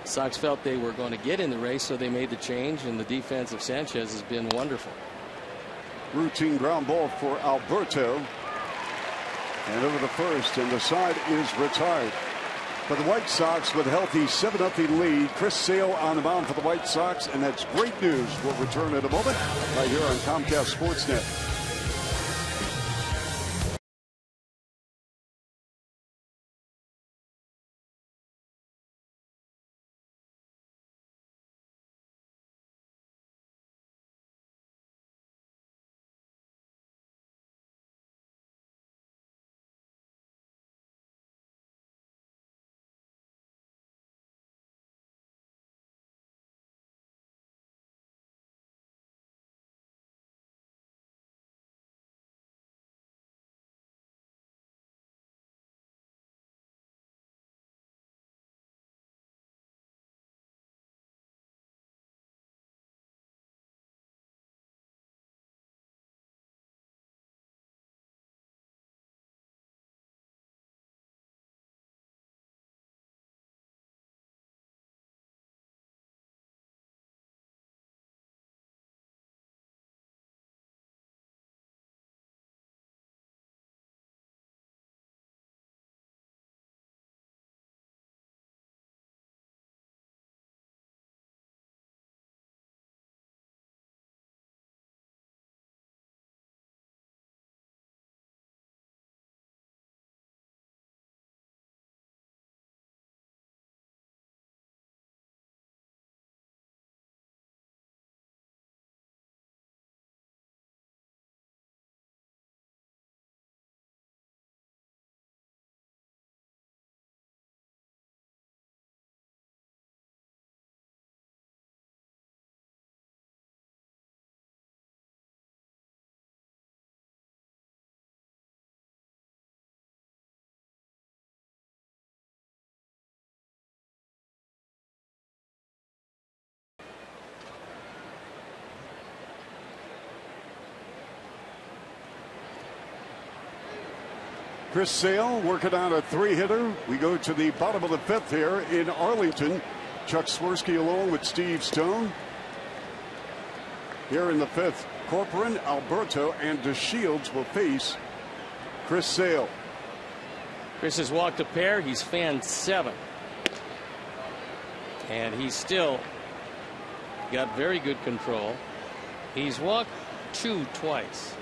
Sox felt they were going to get in the race, so they made the change, and the defense of Sanchez has been wonderful. Routine ground ball for Alberto. And over the first, and the side is retired. For the White Sox with a healthy 7-0 lead, Chris Sale on the mound for the White Sox, and that's great news. We'll return in a moment right here on Comcast Sportsnet. Chris Sale working on a 3-hitter. We go to the bottom of the 5th here in Arlington. Chuck Swirsky along with Steve Stone. Here in the 5th, Corcoran, Alberto, and DeShields will face Chris Sale. Chris has walked a pair. He's fanned 7. And he's still got very good control. He's walked 2 twice.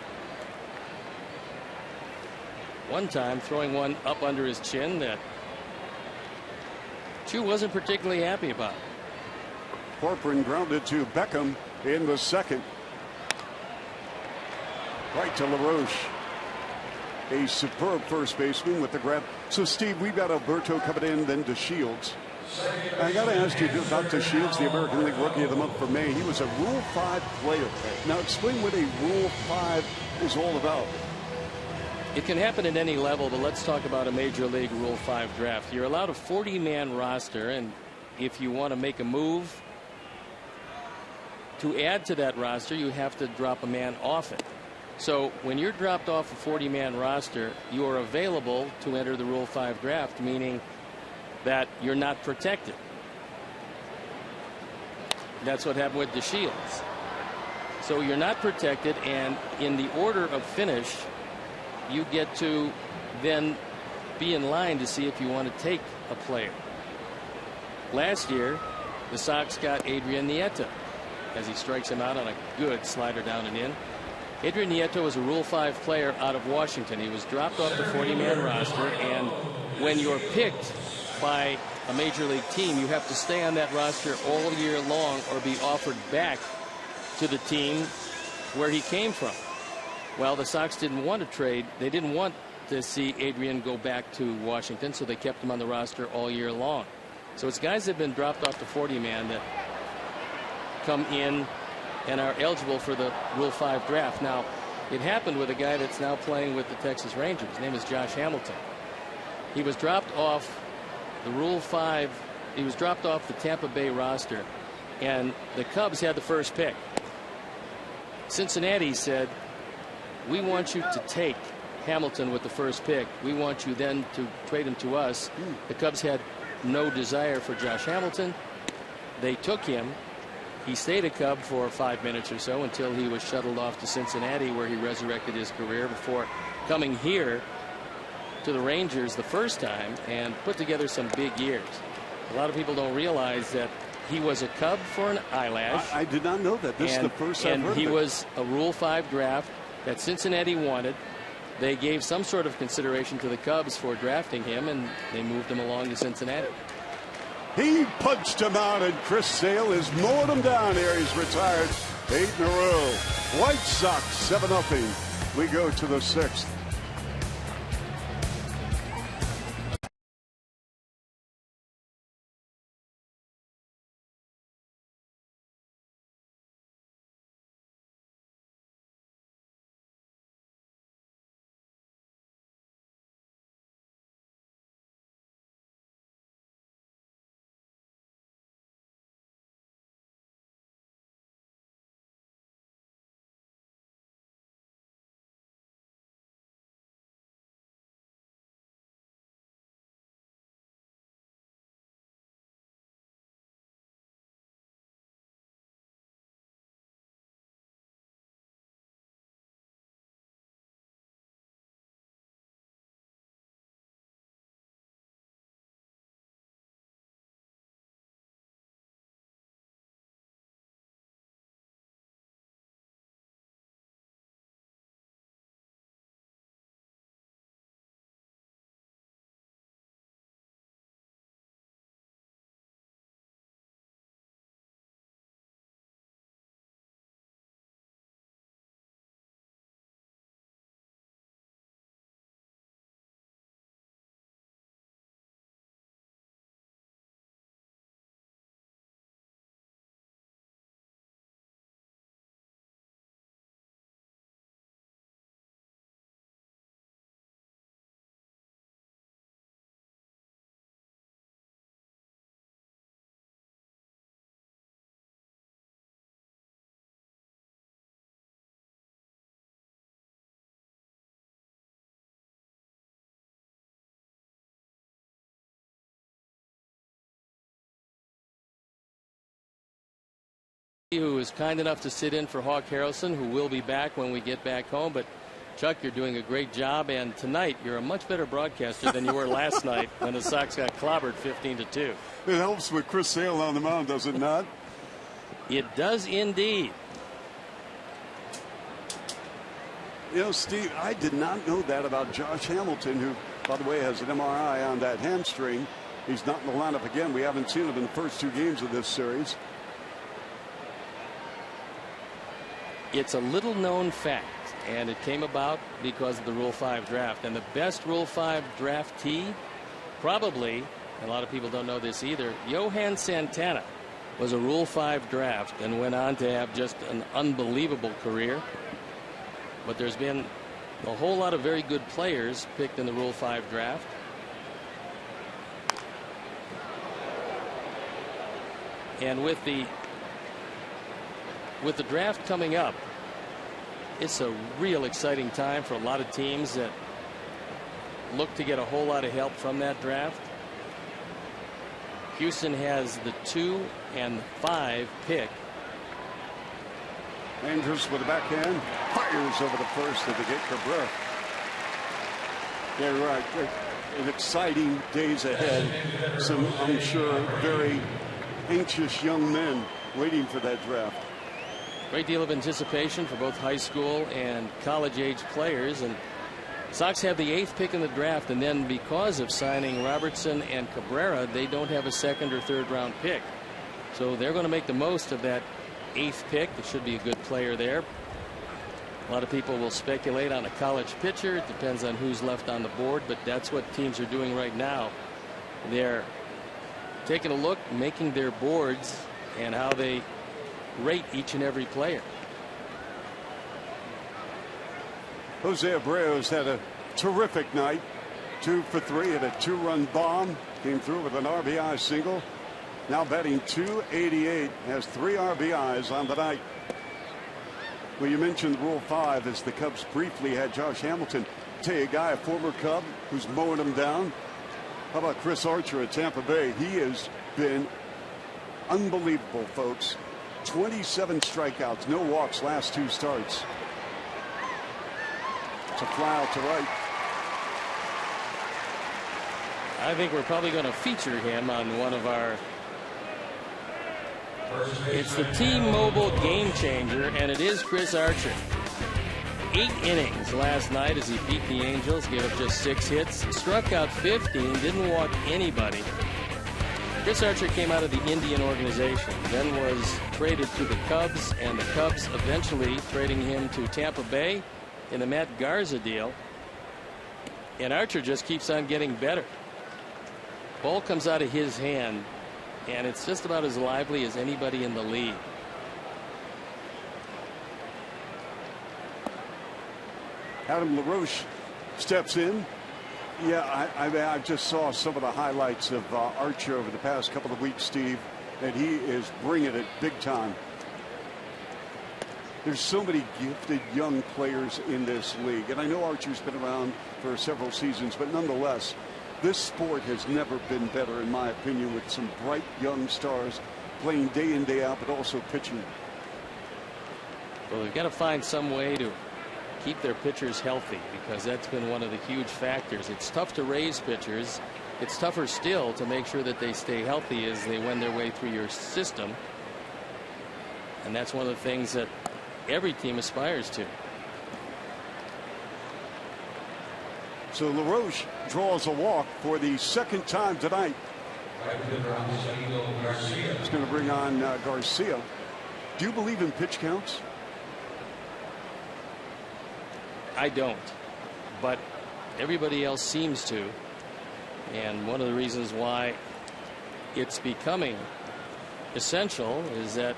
One time throwing one up under his chin that Chu wasn't particularly happy about. Corcoran grounded to Beckham in the second. Right to LaRoche. A superb first baseman with the grab. So, Steve, we've got Alberto coming in, then DeShields. I got to ask you about DeShields, the American League Rookie of the Month for May. He was a Rule 5 player. Now, explain what a Rule 5 is all about. It can happen at any level, but let's talk about a Major League Rule 5 draft. You're allowed a 40-man roster, and if you want to make a move to add to that roster, you have to drop a man off it. So when you're dropped off a 40-man roster, you are available to enter the Rule 5 draft, meaning that you're not protected. That's what happened with DeShields. So you're not protected, and in the order of finish, you get to then be in line to see if you want to take a player. Last year, the Sox got Adrian Nieto as he strikes him out on a good slider down and in. Adrian Nieto was a Rule 5 player out of Washington. He was dropped off the 40-man roster, and when you're picked by a major league team, you have to stay on that roster all year long or be offered back to the team where he came from. Well, the Sox didn't want to trade. They didn't want to see Adrian go back to Washington, so they kept him on the roster all year long. So it's guys that have been dropped off the 40-man that come in and are eligible for the Rule 5 draft. Now, it happened with a guy that's now playing with the Texas Rangers. His name is Josh Hamilton. He was dropped off the Rule 5. He was dropped off the Tampa Bay roster, and the Cubs had the first pick. Cincinnati said, we want you to take Hamilton with the first pick. We want you then to trade him to us. The Cubs had no desire for Josh Hamilton. They took him. He stayed a Cub for 5 minutes or so until he was shuttled off to Cincinnati, where he resurrected his career before coming here to the Rangers the first time and put together some big years. A lot of people don't realize that he was a Cub for an eyelash. I did not know that. This is the first I've heard of it. And he was a Rule 5 draft that Cincinnati wanted. They gave some sort of consideration to the Cubs for drafting him, and they moved him along to Cincinnati. He punched him out, and Chris Sale is mowing him down here. He's retired 8 in a row. White Sox 7-0. We go to the 6th. Who is kind enough to sit in for Hawk Harrelson, who will be back when we get back home. But Chuck, you're doing a great job, and tonight you're a much better broadcaster than you were last night when the Sox got clobbered 15-2. It helps with Chris Sale on the mound, does it not? It does indeed. You know, Steve, I did not know that about Josh Hamilton, who, by the way, has an MRI on that hamstring. He's not in the lineup again. We haven't seen him in the first 2 games of this series. It's a little known fact, and it came about because of the Rule 5 draft. And the best Rule 5 draftee, probably, a lot of people don't know this either, Johan Santana was a Rule 5 draft and went on to have just an unbelievable career. But there's been a whole lot of very good players picked in the Rule 5 draft. And with the draft coming up, it's a real exciting time for a lot of teams that look to get a whole lot of help from that draft. Houston has the 2 and 5 pick. Andrews with the backhand, fires over the first to get Cabrera. Yeah, right. An exciting days ahead. Some, I'm sure, very anxious young men waiting for that draft. Great deal of anticipation for both high school and college age players. And Sox have the 8th pick in the draft, and then because of signing Robertson and Cabrera, they don't have a 2nd or 3rd round pick. So they're going to make the most of that 8th pick. It should be a good player there. A lot of people will speculate on a college pitcher. It depends on who's left on the board, but that's what teams are doing right now. They're taking a look, making their boards, and how they rate each and every player. Jose Abreu's had a terrific night. 2 for 3 at a 2-run bomb. Came through with an RBI single. Now batting .288, has 3 RBIs on the night. Well, you mentioned Rule 5 as the Cubs briefly had Josh Hamilton. Tell you a guy, a former Cub, who's mowing them down. How about Chris Archer at Tampa Bay? He has been unbelievable, folks. 27 strikeouts, no walks last 2 starts. It's a fly out to right. I think we're probably going to feature him on one of our. It's the T-Mobile game changer, and it is Chris Archer. 8 innings last night as he beat the Angels, gave up just 6 hits, struck out 15, didn't walk anybody. Chris Archer came out of the Indian organization, then was traded to the Cubs, and the Cubs eventually trading him to Tampa Bay in the Matt Garza deal. And Archer just keeps on getting better. Ball comes out of his hand, and it's just about as lively as anybody in the league. Adam LaRoche steps in. Yeah, I just saw some of the highlights of Archer over the past couple of weeks, Steve, and he is bringing it big time. There's so many gifted young players in this league, and I know Archer's been around for several seasons, but nonetheless, this sport has never been better, in my opinion, with some bright young stars playing day in, day out, but also pitching. Well, they've got to find some way to keep their pitchers healthy, because that's been one of the huge factors. It's tough to raise pitchers. It's tougher still to make sure that they stay healthy as they wend their way through your system. And that's one of the things that every team aspires to. So LaRoche draws a walk for the 2nd time tonight. He's going to bring on Garcia. Do you believe in pitch counts? I don't, but everybody else seems to. And one of the reasons why it's becoming essential is that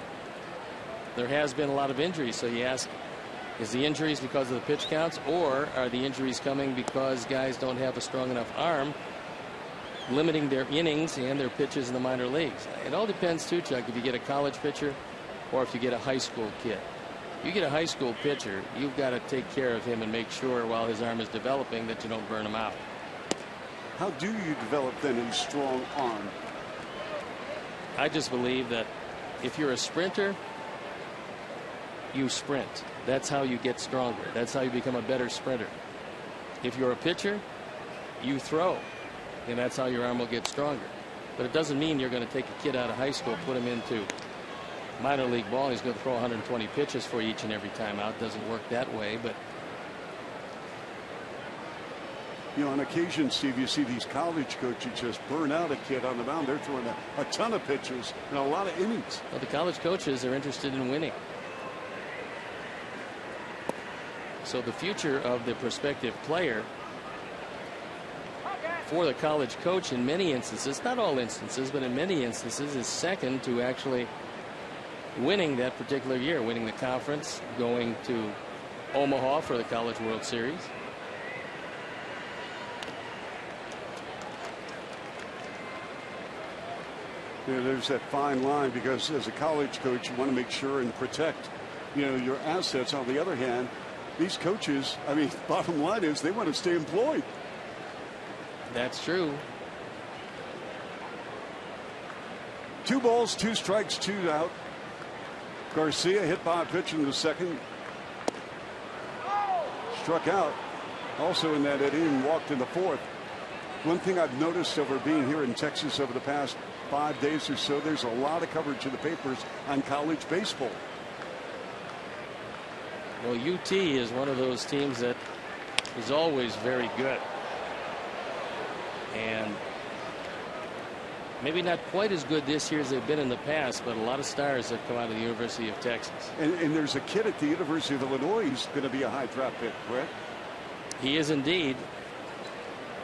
there has been a lot of injuries. So you ask, is the injuries because of the pitch counts, or are the injuries coming because guys don't have a strong enough arm, limiting their innings and their pitches in the minor leagues? It all depends too, Chuck, if you get a college pitcher or if you get a high school kid. You get a high school pitcher, you've got to take care of him and make sure while his arm is developing that you don't burn him out. How do you develop then a strong arm? I just believe that if you're a sprinter, you sprint. That's how you get stronger. That's how you become a better sprinter. If you're a pitcher, you throw, and that's how your arm will get stronger. But it doesn't mean you're going to take a kid out of high school, put him into minor league ball, he's going to throw 120 pitches for you each and every time out. Doesn't work that way. But you know, on occasion, Steve, you see these college coaches just burn out a kid on the mound. They're throwing a ton of pitches and a lot of innings. Well, the college coaches are interested in winning. So the future of the prospective player for the college coach in many instances, not all instances, but in many instances, is second to actually winning that particular year, winning the conference, going to Omaha for the College World Series. Yeah, there's that fine line, because as a college coach, you want to make sure and protect, your assets. On the other hand, these coaches, I mean, bottom line is they want to stay employed. That's true. 2 balls, 2 strikes, 2 out. Garcia hit by a pitch in the second. Struck out. Also in that inning, walked in the fourth. One thing I've noticed over being here in Texas over the past 5 days or so, there's a lot of coverage in the papers on college baseball. Well, UT is one of those teams that is always very good. And maybe not quite as good this year as they've been in the past, but a lot of stars have come out of the University of Texas. And there's a kid at the University of Illinois who's going to be a high draft pick, correct? He is indeed.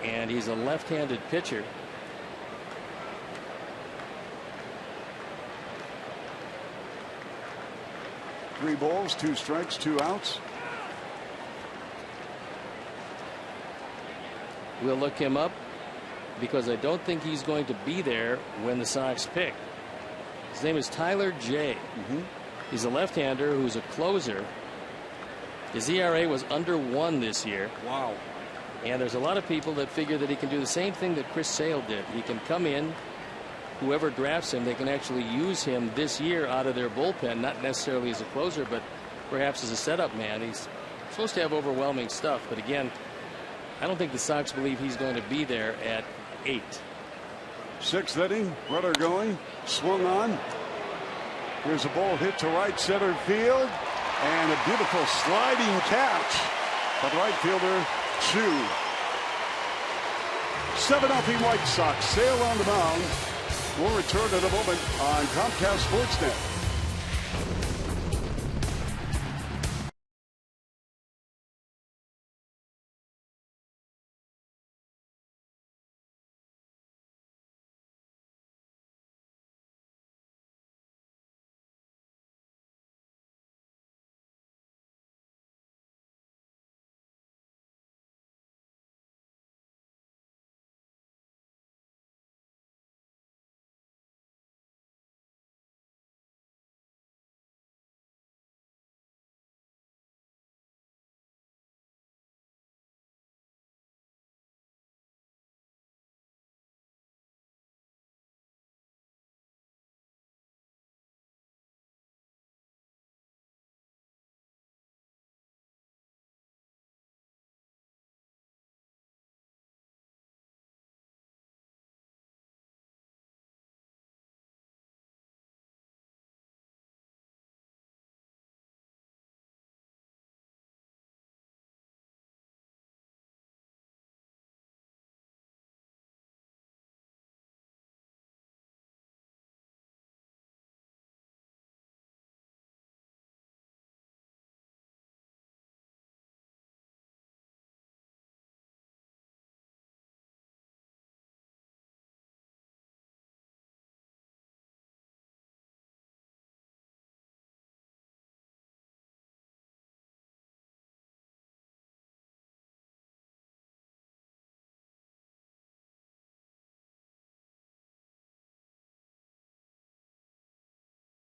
And he's a left-handed pitcher. Three balls, 2 strikes, 2 outs. We'll look him up, because I don't think he's going to be there when the Sox pick. His name is Tyler J. He's a left-hander who's a closer. His ERA was under 1 this year. Wow. And there's a lot of people that figure that he can do the same thing that Chris Sale did. He can come in, whoever drafts him, they can actually use him this year out of their bullpen, not necessarily as a closer, but perhaps as a setup man. He's supposed to have overwhelming stuff, but again, I don't think the Sox believe he's going to be there at 8. 6th inning, runner going, swung on. Here's a ball hit to right center field, and a beautiful sliding catch by the right fielder, Chu. 7-0 White Sox. Sale on the mound. We'll return in a moment on Comcast Sportsnet.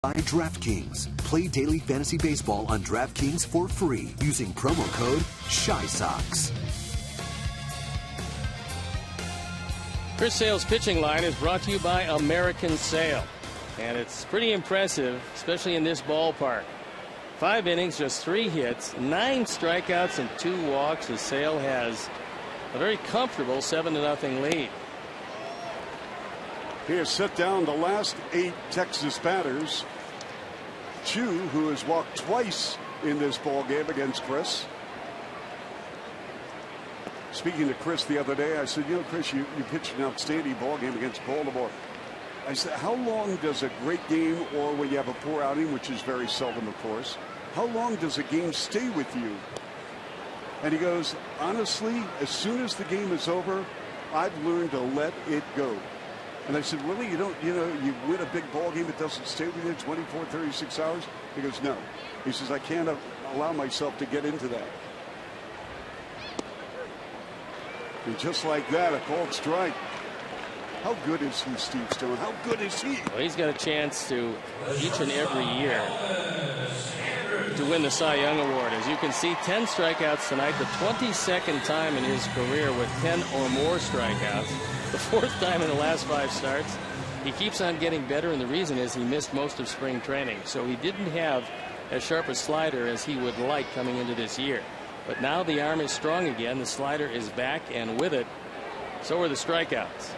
By DraftKings. Play daily fantasy baseball on DraftKings for free using promo code ShySox. Chris Sale's pitching line is brought to you by American Sale. And it's pretty impressive, especially in this ballpark. 5 innings, just 3 hits, 9 strikeouts, and 2 walks, as Sale has a very comfortable 7-0 lead. He has set down the last 8 Texas batters. Chu, who has walked twice in this ball game against Chris. Speaking to Chris the other day, I said, Chris, you pitched an outstanding ball game against Baltimore. I said, how long does a great game, or when you have a poor outing, which is very seldom, of course, how long does a game stay with you? And he goes, honestly, as soon as the game is over, I've learned to let it go. And I said, really? You don't, you win a big ball game, it doesn't stay with you 24, 36 hours? He goes, no. He says, I can't allow myself to get into that. And just like that, a called strike. How good is he, Steve Stone? How good is he? Well, he's got a chance to, each and every year, to win the Cy Young Award. As you can see, 10 strikeouts tonight, the 22nd time in his career with 10 or more strikeouts, the 4th time in the last 5 starts. He keeps on getting better, and the reason is he missed most of spring training, so he didn't have as sharp a slider as he would like coming into this year. But now the arm is strong again, the slider is back, and with it, so are the strikeouts.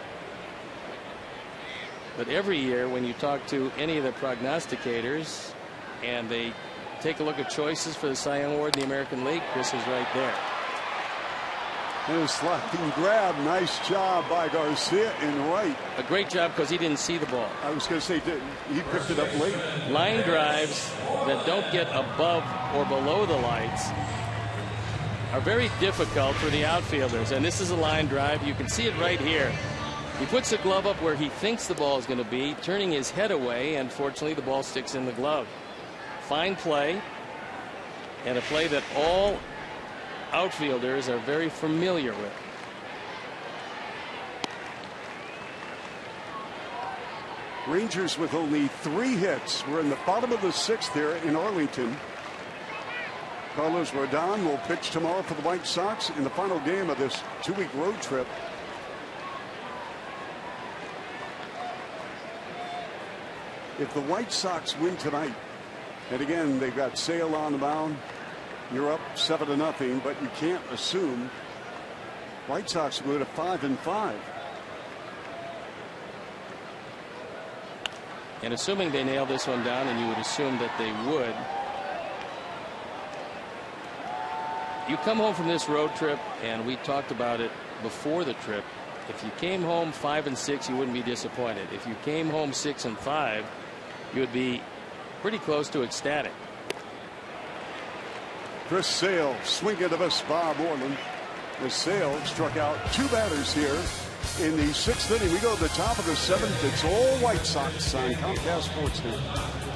But every year when you talk to any of the prognosticators and they take a look at choices for the Cy Young Award in the American League, Chris is right there. And a sliding grab. Nice job by Garcia in right. A great job because he didn't see the ball. I was going to say, he picked it up late. Line drives that don't get above or below the lights are very difficult for the outfielders. And this is a line drive. You can see it right here. He puts the glove up where he thinks the ball is going to be, turning his head away, and fortunately the ball sticks in the glove. Fine play, and a play that all outfielders are very familiar with. Rangers with only 3 hits. We're in the bottom of the 6th here in Arlington. Carlos Rodon will pitch tomorrow for the White Sox in the final game of this 2-week road trip. If the White Sox win tonight, and again, they've got Sale on the mound, you're up 7-0, but you can't assume White Sox go to 5-5. And assuming they nail this one down, and you would assume that they would, you come home from this road trip, and we talked about it before the trip. If you came home 5-6, you wouldn't be disappointed. If you came home 6-5, you would be pretty close to ecstatic. Chris Sale swinging to us, Bob Moreland. As Sale struck out 2 batters here in the 6th inning. We go to the top of the 7th. It's all White Sox on Comcast Sportsnet.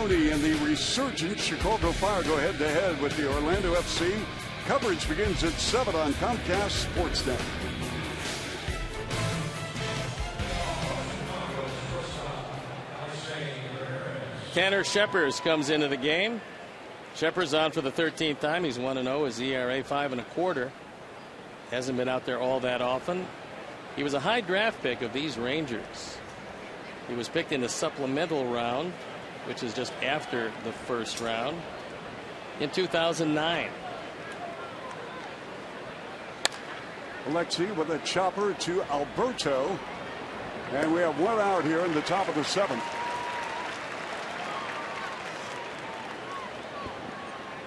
And the resurgent Chicago Fire go head-to-head with the Orlando FC. Coverage begins at 7 on Comcast Sportsnet. Tanner Scheppers comes into the game. Scheppers on for the 13th time. He's 1-0. His ERA 5.25. Hasn't been out there all that often. He was a high draft pick of these Rangers. He was picked in the supplemental round, which is just after the first round, in 2009. Alexi with a chopper to Alberto. And we have one out here in the top of the 7th.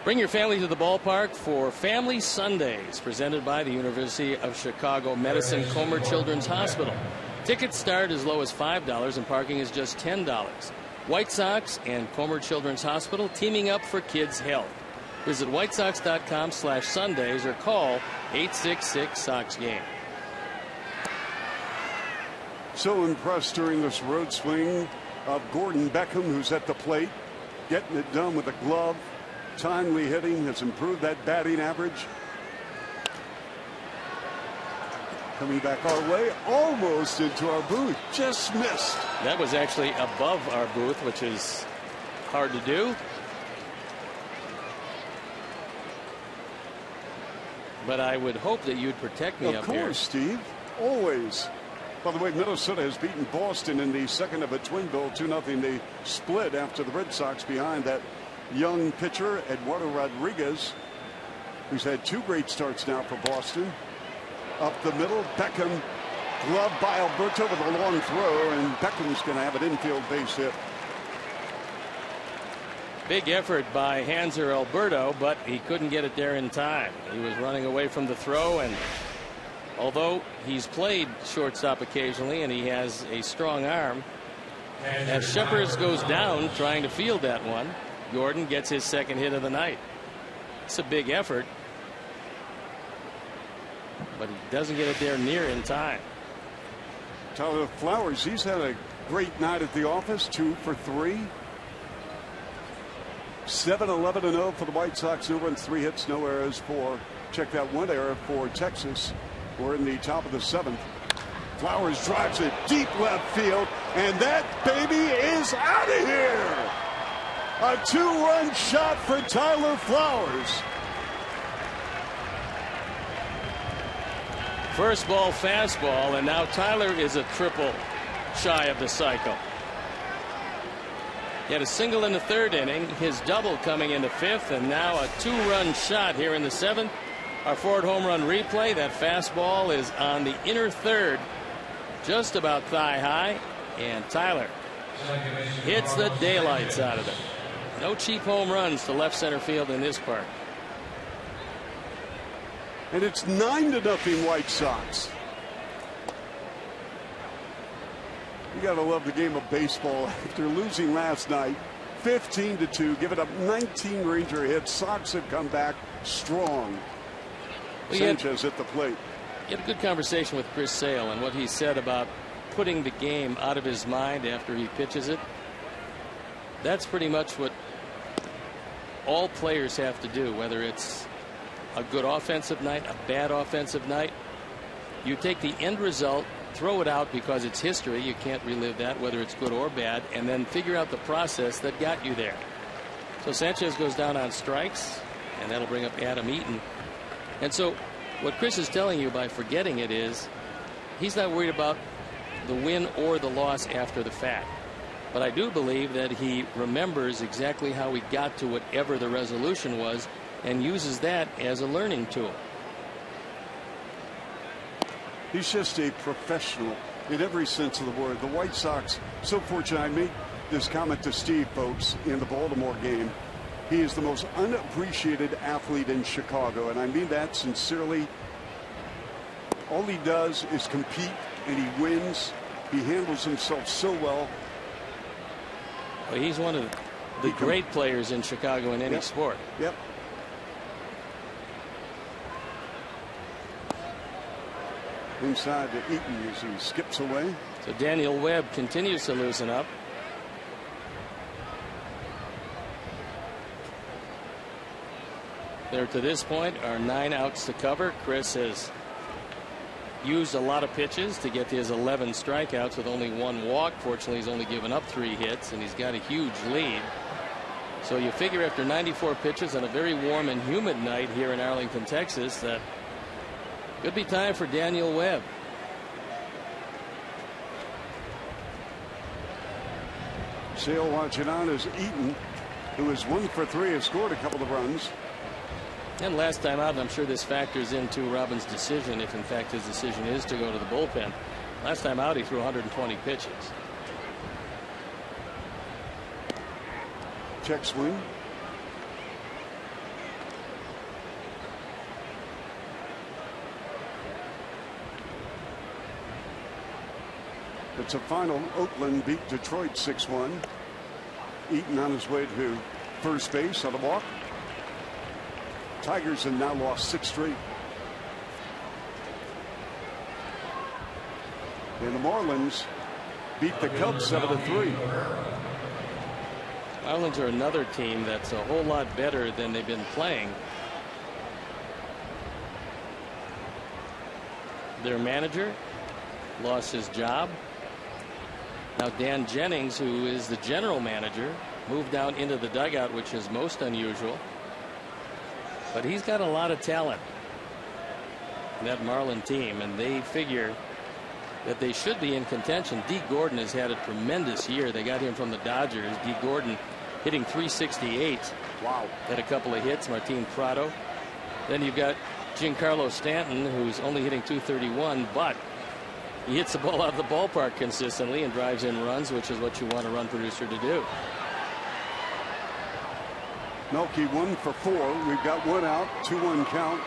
Bring your family to the ballpark for Family Sundays, presented by the University of Chicago Medicine Comer Children's Hospital. Tickets start as low as $5 and parking is just $10. White Sox and Comer Children's Hospital teaming up for kids' health. Visit whitesox.com/Sundays or call 866-SOX-GAME. So impressed during this road swing of Gordon Beckham, who's at the plate, getting it done with a glove. Timely hitting has improved that batting average. Coming back our way, almost into our booth, just missed. That was actually above our booth, which is hard to do. But I would hope that you'd protect me up here. Of course, Steve. Always. By the way, Minnesota has beaten Boston in the second of a twin bill, 2-0. They split after the Red Sox behind that young pitcher, Eduardo Rodriguez, who's had 2 great starts now for Boston. Up the middle, Beckham, gloved by Alberto with a long throw, and Beckham's going to have an infield base hit. Big effort by Hanser Alberto, but he couldn't get it there in time. He was running away from the throw, and although he's played shortstop occasionally and he has a strong arm, as Shepard goes down trying to field that one, Gordon gets his second hit of the night. It's a big effort, but he doesn't get it there near in time. Tyler Flowers, he's had a great night at the office, 2 for 3. 7-11-0 for the White Sox. 2 runs, 3 hits, no errors for, check that, 1 error for Texas. We're in the top of the 7th. Flowers drives it deep left field, and that baby is out of here. A 2-run shot for Tyler Flowers. First ball fastball, and now Tyler is a triple shy of the cycle. He had a single in the 3rd inning, his double coming in the 5th, and now a 2-run shot here in the 7th. Our Ford home run replay, that fastball is on the inner 3rd, just about thigh high, and Tyler hits the daylights out of it. No cheap home runs to left center field in this park. And it's 9-0 White Sox. You got to love the game of baseball. After losing last night, 15-2, giving up 19 Ranger hits, Sox have come back strong. Sanchez at the plate. You had a good conversation with Chris Sale and what he said about putting the game out of his mind after he pitches it. That's pretty much what all players have to do, whether it's a good offensive night, a bad offensive night. You take the end result, throw it out because it's history. You can't relive that, whether it's good or bad, and then figure out the process that got you there. So Sanchez goes down on strikes, and that'll bring up Adam Eaton. And so what Chris is telling you by forgetting it is he's not worried about the win or the loss after the fact. But I do believe that he remembers exactly how he got to whatever the resolution was and uses that as a learning tool. He's just a professional in every sense of the word. The White Sox, so fortunate. I made this comment to Steve, folks, in the Baltimore game. He is the most unappreciated athlete in Chicago, and I mean that sincerely. All he does is compete, and he wins. He handles himself so well. Well, he's one of the great players in Chicago in any sport. Yep. Inside to Eaton as he skips away. So Daniel Webb continues to loosen up. There to this point are 9 outs to cover. Chris has used a lot of pitches to get to his 11 strikeouts with only 1 walk. Fortunately, he's only given up 3 hits, and he's got a huge lead. So you figure after 94 pitches on a very warm and humid night here in Arlington, Texas, that could be time for Daniel Webb. Sale watching on as Eaton, who is 1 for 3, has scored a couple of runs. And last time out, and I'm sure this factors into Robin's decision, if in fact his decision is to go to the bullpen. Last time out, he threw 120 pitches. Check swing. It's a final. Oakland beat Detroit 6-1. Eaton on his way to first base on a walk. Tigers have now lost 6 straight. And the Marlins beat the Cubs 7-3. Marlins are another team that's a whole lot better than they've been playing. Their manager lost his job. Now Dan Jennings, who is the general manager, moved down into the dugout, which is most unusual. But he's got a lot of talent, that Marlin team, and they figure that they should be in contention. Dee Gordon has had a tremendous year. They got him from the Dodgers. Dee Gordon hitting .368. Wow. Had a couple of hits. Martin Prado. Then you've got Giancarlo Stanton, who's only hitting .231, but he hits the ball out of the ballpark consistently and drives in runs, which is what you want a run producer to do. Melky 1 for 4. We've got 1 out, 2-1 count.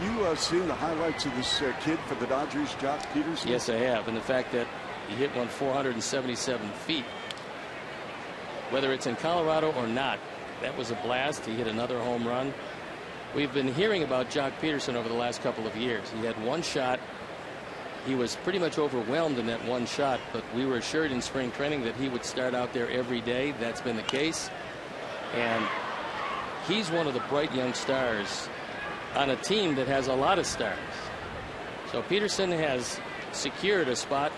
You seen the highlights of this kid for the Dodgers, Jock Peterson? Yes, I have. And the fact that he hit one 477 feet. Whether it's in Colorado or not, that was a blast. He hit another home run. We've been hearing about Jock Peterson over the last couple of years. He had one shot. He was pretty much overwhelmed in that one shot, but we were assured in spring training that he would start out there every day. That's been the case. And he's one of the bright young stars on a team that has a lot of stars. So Peterson has secured a spot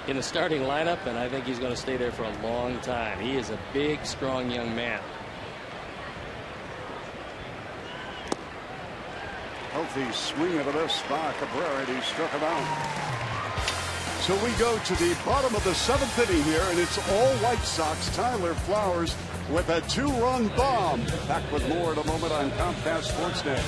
in the starting lineup, and I think he's going to stay there for a long time. He is a big, strong young man. Healthy swing of the miss by Cabrera, and he struck him out. So we go to the bottom of the 7th inning here, and it's all White Sox. Tyler Flowers with a 2-run bomb. Back with more in a moment on Comcast Sportsnet.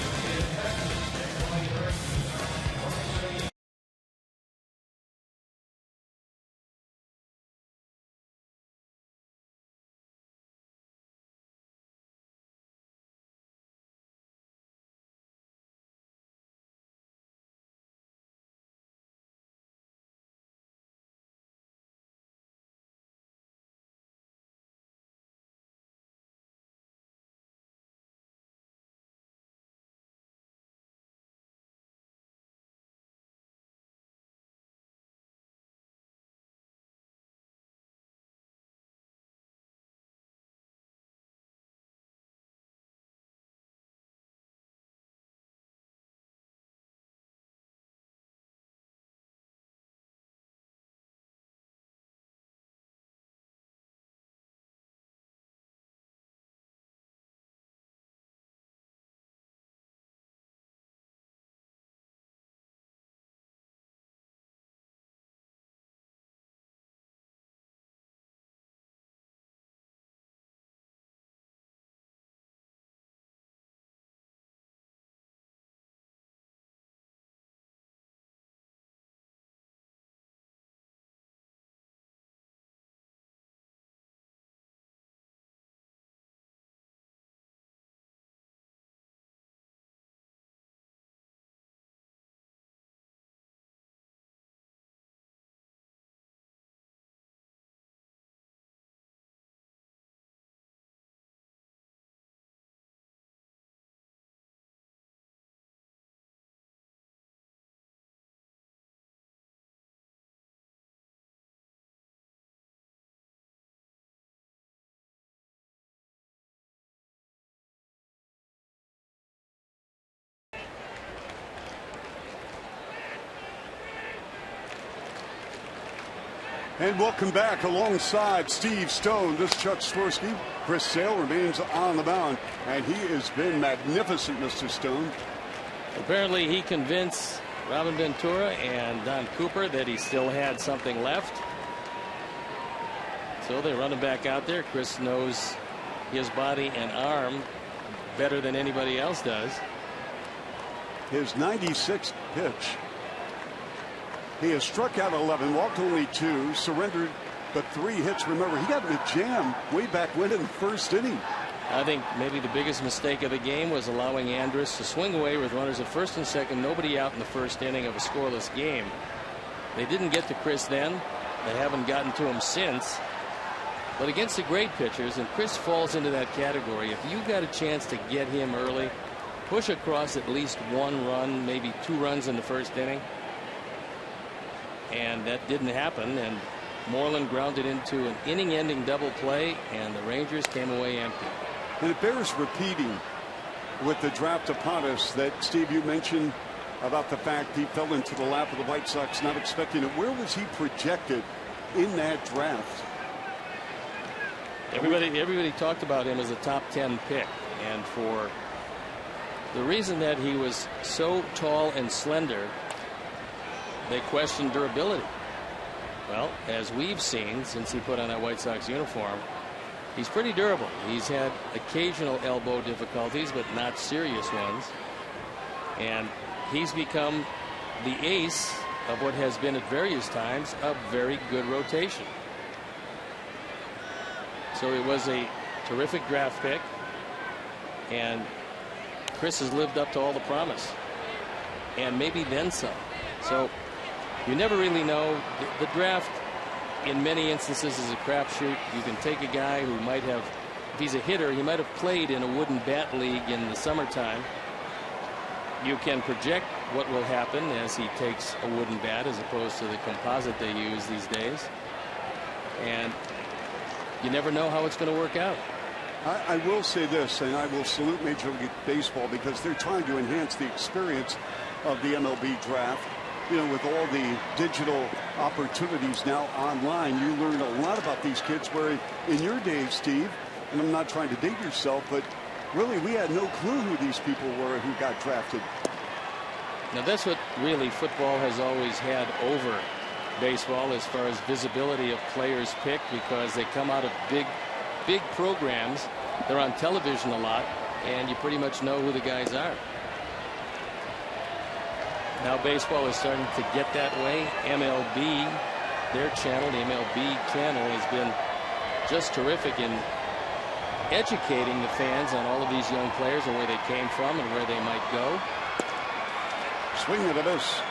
And welcome back alongside Steve Stone. This is Chuck Swirsky. Chris Sale remains on the mound, and he has been magnificent, Mr. Stone. Apparently he convinced Robin Ventura and Don Cooper that he still had something left. So they run him back out there. Chris knows his body and arm better than anybody else does. His 96th pitch. He has struck out 11, walked only 2, surrendered but 3 hits. Remember, he got in a jam way back when in the first inning. I think maybe the biggest mistake of the game was allowing Andrus to swing away with runners at first and second, nobody out in the first inning of a scoreless game. They didn't get to Chris then. They haven't gotten to him since. But against the great pitchers, and Chris falls into that category, if you got a chance to get him early, push across at least 1 run, maybe 2 runs in the first inning. And that didn't happen, and Moreland grounded into an inning-ending double play, and the Rangers came away empty. And it bears repeating with the draft upon us that, Steve, you mentioned about the fact he fell into the lap of the White Sox, not expecting it. Where was he projected in that draft? Everybody talked about him as a top 10 pick, and for the reason that he was so tall and slender, they questioned durability. Well, as we've seen since he put on that White Sox uniform, he's pretty durable. He's had occasional elbow difficulties, but not serious ones. And he's become the ace of what has been at various times a very good rotation. So it was a terrific draft pick, and Chris has lived up to all the promise, and maybe then some. So you never really know. The draft in many instances is a crapshoot. You can take a guy who might have, if he's a hitter, he might have played in a wooden bat league in the summertime. You can project what will happen as he takes a wooden bat as opposed to the composite they use these days, and you never know how it's going to work out. I will say this, and I will salute Major League Baseball, because they're trying to enhance the experience of the MLB draft. You know, with all the digital opportunities now online, you learn a lot about these kids, where in your days, Steve, and I'm not trying to date yourself, but really we had no clue who these people were who got drafted. Now that's what really football has always had over baseball as far as visibility of players picked, because they come out of big programs. They're on television a lot, and you pretty much know who the guys are. Now baseball is starting to get that way. MLB, their channel, the MLB channel, has been just terrific in educating the fans on all of these young players and where they came from and where they might go. Swing and a miss.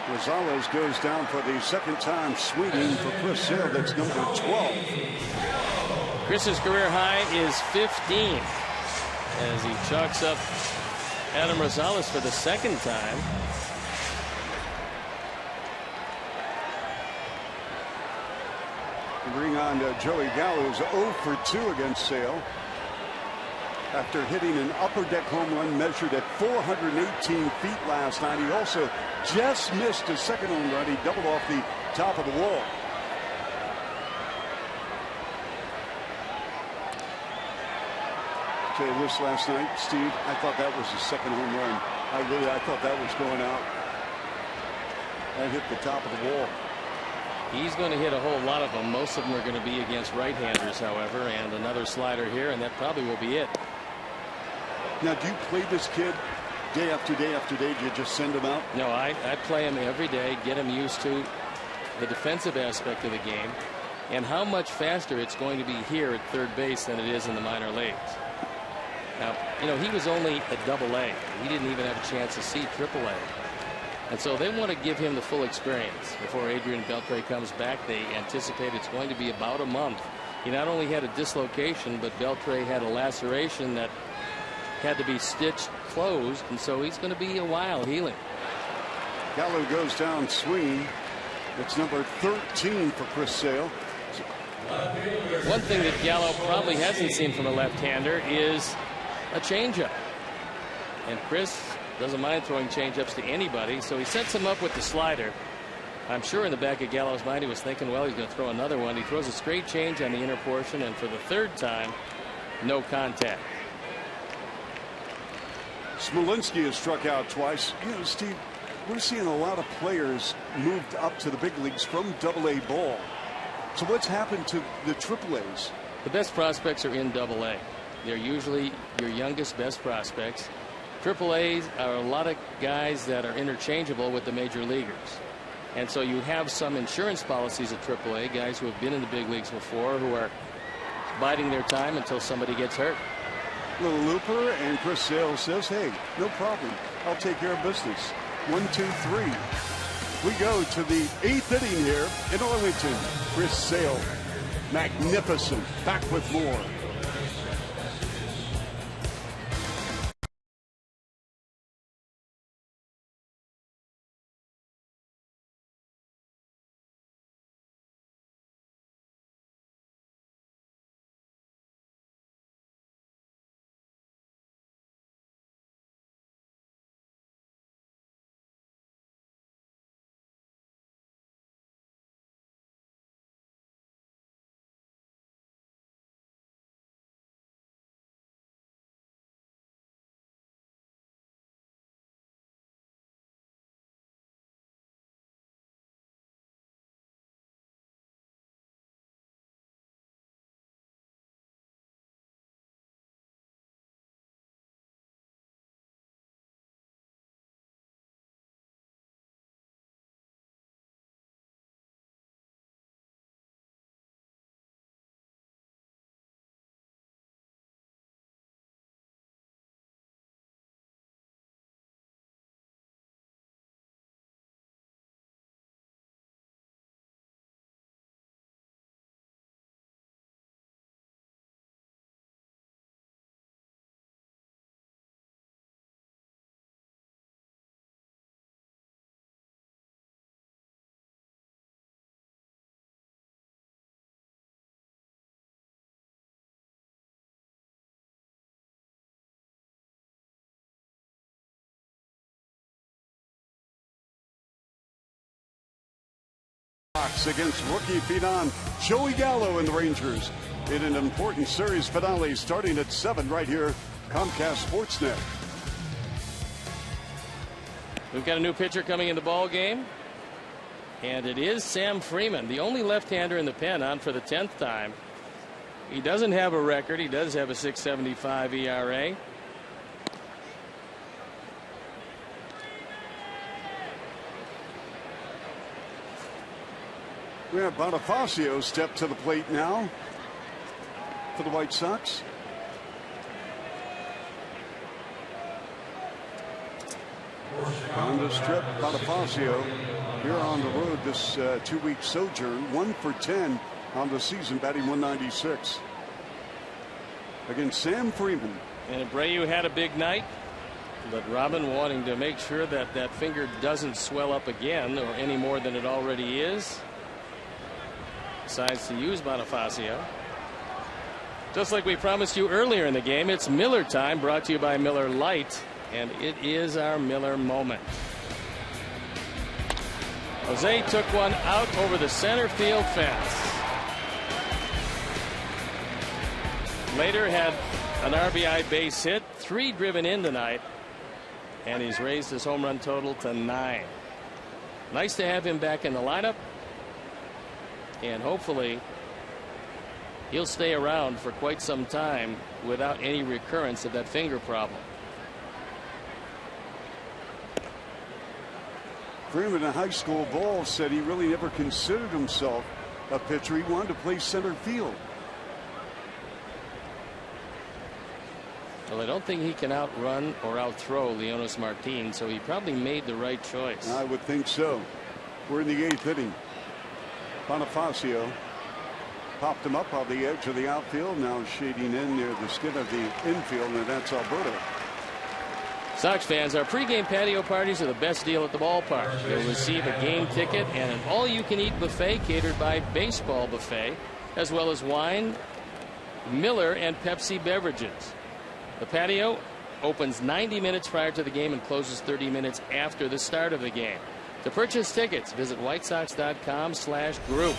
Rosales goes down for the second time swinging for Chris Sale. That's number 12. Chris's career high is 15 as he chalks up Adam Rosales for the second time. Bring on Joey Gallo, who's 0 for 2 against Sale after hitting an upper deck home run measured at 418 feet last night. He also just missed his second home run. He doubled off the top of the wall. Okay, this last night, Steve, I thought that was his second home run. I thought that was going out. That hit the top of the wall. He's going to hit a whole lot of them. Most of them are going to be against right-handers, however, and another slider here, and that probably will be it. Now, do you play this kid day after day after day? Do you just send him out? No, I play him every day, get him used to the defensive aspect of the game and how much faster it's going to be here at third base than it is in the minor leagues. Now, you know, he was only at Double-A. He didn't even have a chance to see Triple-A. And so they want to give him the full experience before Adrian Beltre comes back. They anticipate it's going to be about a month. He not only had a dislocation, but Beltre had a laceration that had to be stitched closed, and so he's going to be a while healing. Gallo goes down swinging. It's number 13 for Chris Sale. One thing that Gallo probably hasn't seen from a left-hander is a changeup. And Chris doesn't mind throwing changeups to anybody, so he sets him up with the slider. I'm sure in the back of Gallo's mind he was thinking, well, he's going to throw another one. He throws a straight change on the inner portion, and for the third time, no contact. Smolinski has struck out twice. You know, Steve, we're seeing a lot of players moved up to the big leagues from Double-A ball. So what's happened to the Triple-A's? The best prospects are in Double-A. They're usually your youngest, best prospects. AAAs are a lot of guys that are interchangeable with the major leaguers. And so you have some insurance policies at AAA, guys who have been in the big leagues before, who are biding their time until somebody gets hurt. Little looper, and Chris Sale says, hey, no problem. I'll take care of business. 1, 2, 3. We go to the 8th inning here in Arlington. Chris Sale, magnificent. Back with more. Against rookie phenom Joey Gallo and the Rangers in an important series finale starting at 7 right here, Comcast Sportsnet. We've got a new pitcher coming in the ball game, and it is Sam Freeman, the only left-hander in the pen, on for the 10th time. He doesn't have a record. He does have a 6.75 ERA. We have Bonifacio step to the plate now for the White Sox. On the strip, Bonifacio here on the road this 2-week sojourn, 1 for 10 on the season, batting .196 against Sam Freeman. And Abreu had a big night, but Robin wanting to make sure that that finger doesn't swell up again or any more than it already is, decides to use Bonifacio. Just like we promised you earlier in the game, it's Miller time, brought to you by Miller Lite, and it is our Miller moment. Jose took one out over the center field fence. Later had an RBI base hit, 3 driven in tonight, and he's raised his home run total to 9. Nice to have him back in the lineup, and hopefully he'll stay around for quite some time without any recurrence of that finger problem. Freeman in high school ball said he really never considered himself a pitcher. He wanted to play center field. Well, I don't think he can outrun or outthrow Leonis Martin, so he probably made the right choice. I would think so. We're in the 8th inning. Bonifacio popped him up on the edge of the outfield, now shading in near the skin of the infield, and that's Alberto. Sox fans, our pregame patio parties are the best deal at the ballpark. You'll receive a game ticket and an all-you-can-eat buffet catered by Baseball Buffet, as well as wine, Miller, and Pepsi beverages. The patio opens 90 minutes prior to the game and closes 30 minutes after the start of the game. To purchase tickets, visit whitesox.com/group.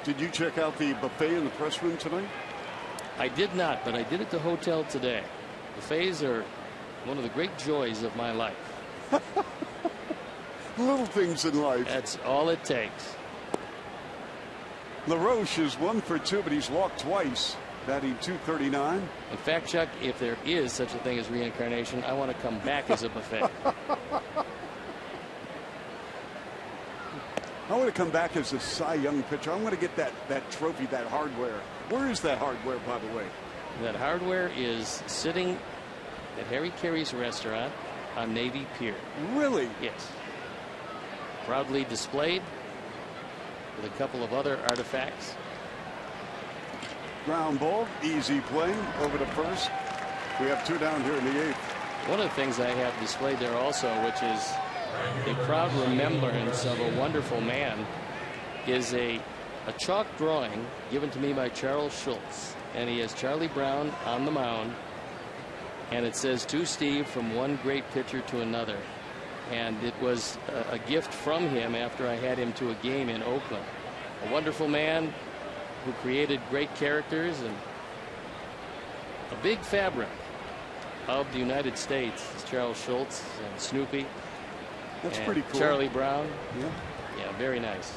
Did you check out the buffet in the press room tonight? I did not, but I did at the hotel today. Buffets are one of the great joys of my life. Little things in life. That's all it takes. LaRoche is 1 for 2, but he's walked twice, batting .239. In fact, Chuck, if there is such a thing as reincarnation, I want to come back as a buffet. I want to come back as a Cy Young pitcher. I want to get that trophy, that hardware. Where is that hardware, by the way? That hardware is sitting at Harry Carey's restaurant on Navy Pier. Really? Yes. Proudly displayed with a couple of other artifacts. Ground ball, easy play over to first. We have 2 down here in the 8th. One of the things I have displayed there also, which is a proud remembrance of a wonderful man, is a chalk drawing given to me by Charles Schultz, and he has Charlie Brown on the mound, and it says, "To Steve, from one great pitcher to another." And it was a gift from him after I had him to a game in Oakland. A wonderful man who created great characters and a big fabric of the United States is Charles Schultz and Snoopy. That's and pretty cool. Charlie Brown. Yeah. Yeah, very nice.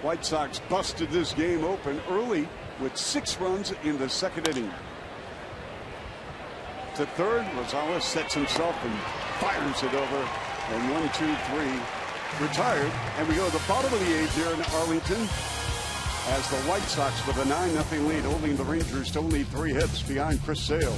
White Sox busted this game open early with 6 runs in the 2nd inning. To third, Rosales sets himself and fires it over. And 1, 2, 3 retired. And we go to the bottom of the 8th here in Arlington as the White Sox with a 9-0 lead, holding the Rangers to only 3 hits behind Chris Sale.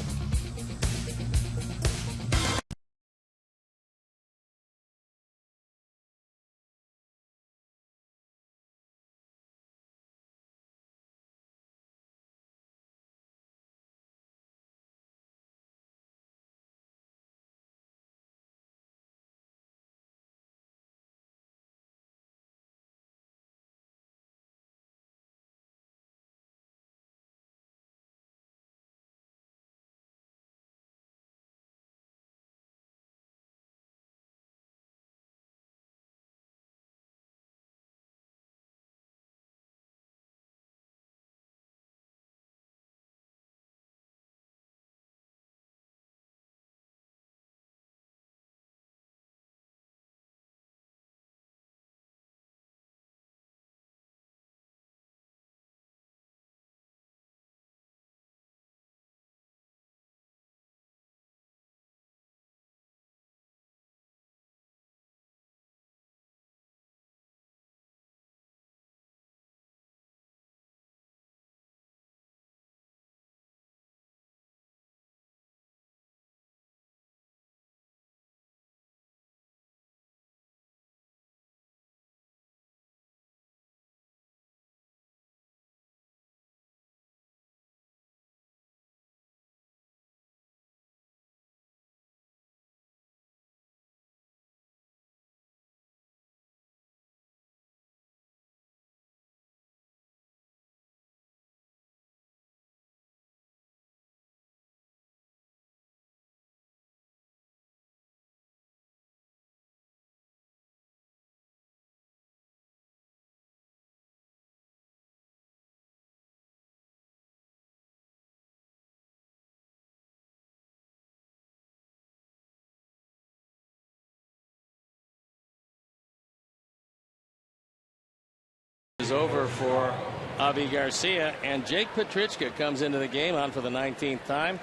Is over for Avi Garcia, and Jake Petrichka comes into the game on for the 19th time.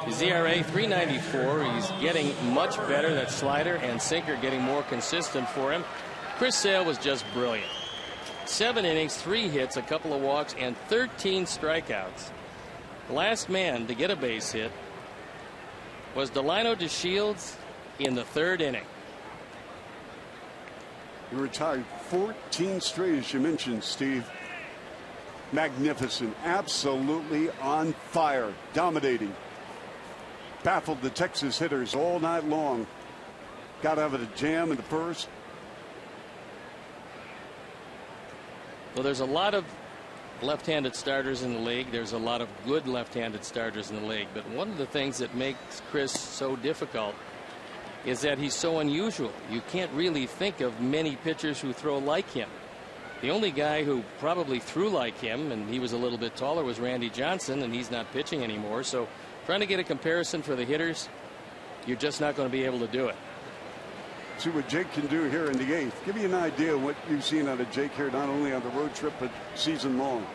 His ERA 3.94. He's getting much better. That slider and sinker getting more consistent for him. Chris Sale was just brilliant. 7 innings, 3 hits, a couple of walks, and 13 strikeouts. The last man to get a base hit was Delino DeShields in the 3rd inning. He retired 14 straight, as you mentioned, Steve. Magnificent, absolutely on fire, dominating. Baffled the Texas hitters all night long. Got out of a jam in the first. Well, there's a lot of left-handed starters in the league. There's a lot of good left-handed starters in the league. But one of the things that makes Chris so difficult is that he's so unusual. You can't really think of many pitchers who throw like him. The only guy who probably threw like him, and he was a little bit taller, was Randy Johnson, and he's not pitching anymore. So trying to get a comparison for the hitters, you're just not going to be able to do it. see what Jake can do here in the 8th. Give me an idea of what you've seen out of Jake here, not only on the road trip, but season long.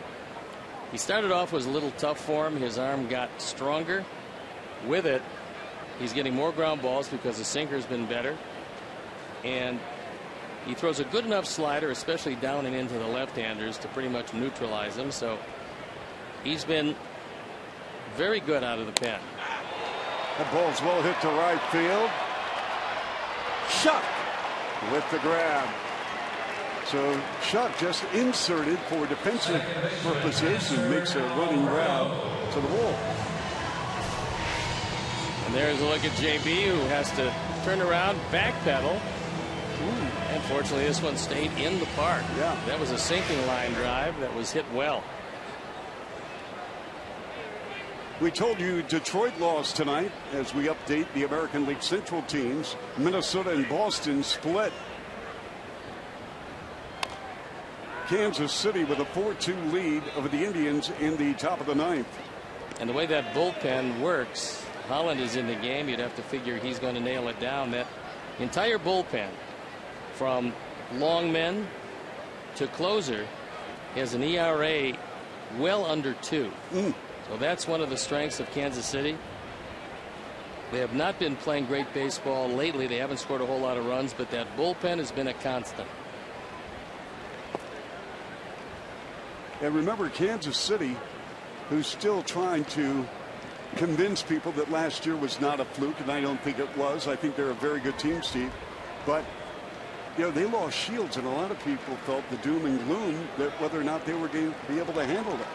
He started off was a little tough for him. His arm got stronger. With it, he's getting more ground balls because the sinker's been better. And he throws a good enough slider, especially down and into the left-handers, to pretty much neutralize them. So he's been very good out of the pen. That ball's well hit to right field. Shuck with the grab. So Shuck just inserted for defensive purposes and makes a running grab to the wall. And there's a look at JB, who has to turn around, backpedal. Unfortunately, this one stayed in the park. Yeah. That was a sinking line drive that was hit well. We told you Detroit lost tonight as we update the American League Central teams. Minnesota and Boston split. Kansas City with a 4-2 lead over the Indians in the top of the 9th. And the way that bullpen works, Holland is in the game. You'd have to figure he's going to nail it down. That entire bullpen, from long men to closer, has an ERA well under 2. So that's one of the strengths of Kansas City. They have not been playing great baseball lately. They haven't scored a whole lot of runs, but that bullpen has been a constant. And remember, Kansas City, who's still trying to convince people that last year was not a fluke, and I don't think it was. I think they're a very good team, Steve. But, you know, they lost Shields, and a lot of people felt the doom and gloom that whether or not they were going to be able to handle it.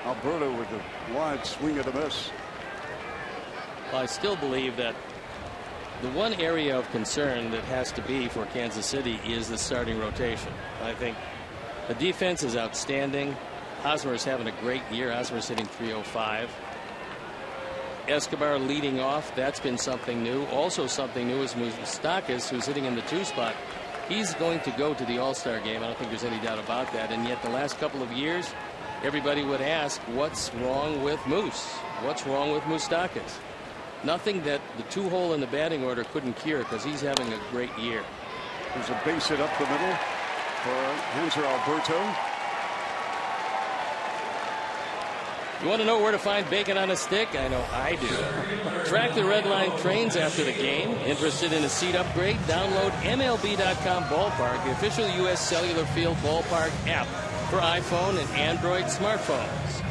Alberto with a wide swing at a miss. Well, I still believe that the one area of concern that has to be for Kansas City is the starting rotation. I think the defense is outstanding. Hosmer's having a great year. Hosmer's hitting .305. Escobar leading off. That's been something new. Also something new is Moustakas, who's hitting in the 2 spot. He's going to go to the All-Star game. I don't think there's any doubt about that. And yet the last couple of years, everybody would ask, what's wrong with Moose? What's wrong with Moustakas? Nothing that the 2-hole in the batting order couldn't cure, because he's having a great year. There's a base hit up the middle for Hanser Alberto. You want to know where to find bacon on a stick? I know I do. Track the Red Line trains after the game. Interested in a seat upgrade? Download MLB.com Ballpark, the official U.S. Cellular Field Ballpark app for iPhone and Android smartphones.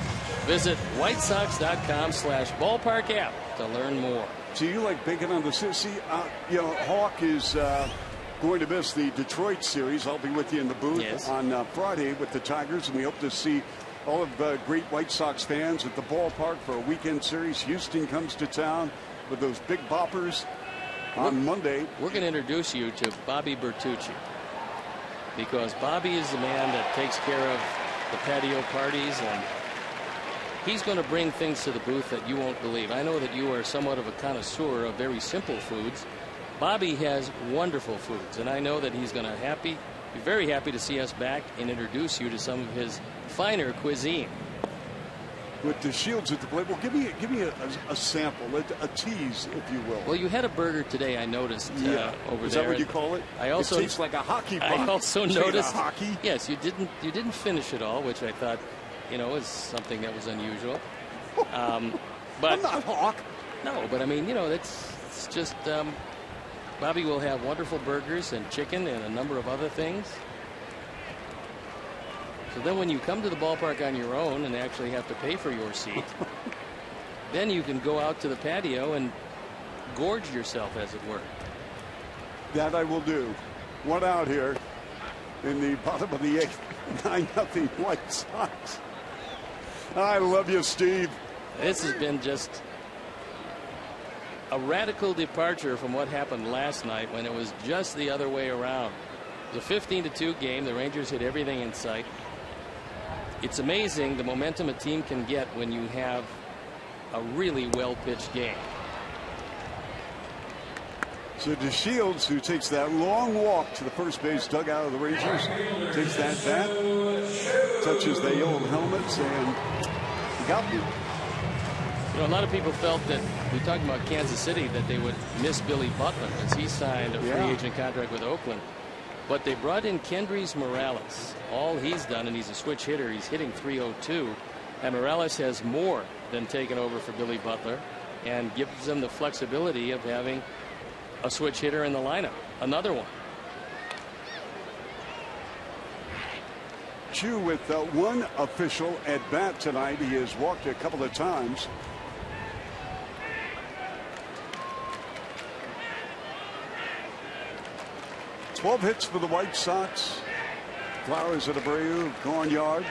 Visit whitesox.com/ballpark app to learn more. So you like bacon on the stick? See, you know, Hawk is going to miss the Detroit series. I'll be with you in the booth on Friday with the Tigers, and we hope to see all of the great White Sox fans at the ballpark for a weekend series. Houston comes to town with those big boppers on Monday. We're going to introduce you to Bobby Bertucci, because Bobby is the man that takes care of the patio parties, and he's going to bring things to the booth that you won't believe. I know that you are somewhat of a connoisseur of very simple foods. Bobby has wonderful foods, and I know that he's going to be very happy to see us back and introduce you to some of his finer cuisine. With the Shields at the plate, well, give me a sample, a tease, if you will. Well, you had a burger today, I noticed, over there. Is that what you call it? I also, it tastes like a hockey puck. I also noticed. Hockey? Yes, you didn't finish it all, which I thought, you know, is something that was unusual. But I'm not Hawk. No, but I mean, you know, it's just Bobby will have wonderful burgers and chicken and a number of other things. So then when you come to the ballpark on your own and actually have to pay for your seat, then you can go out to the patio and gorge yourself, as it were. That I will do. One out here in the bottom of the 8th. 9-0 White Sox. I love you, Steve. This has been just a radical departure from what happened last night, when it was just the other way around. It was a 15-2 game. The Rangers hit everything in sight. It's amazing the momentum a team can get when you have a really well-pitched game. So DeShields, who takes that long walk to the first base dugout of the Rangers, takes that bat, touches the old helmets, and got me. You know, a lot of people felt that, we talked about Kansas City, that they would miss Billy Butler as he signed a free agent contract with Oakland. But they brought in Kendrys Morales. All he's done, and he's a switch hitter, he's hitting .302. And Morales has more than taken over for Billy Butler and gives them the flexibility of having a switch hitter in the lineup. Another one. Chu with one official at bat tonight. He has walked a couple of times. Twelve hits for the White Sox. Flowers at Abreu, gone yard.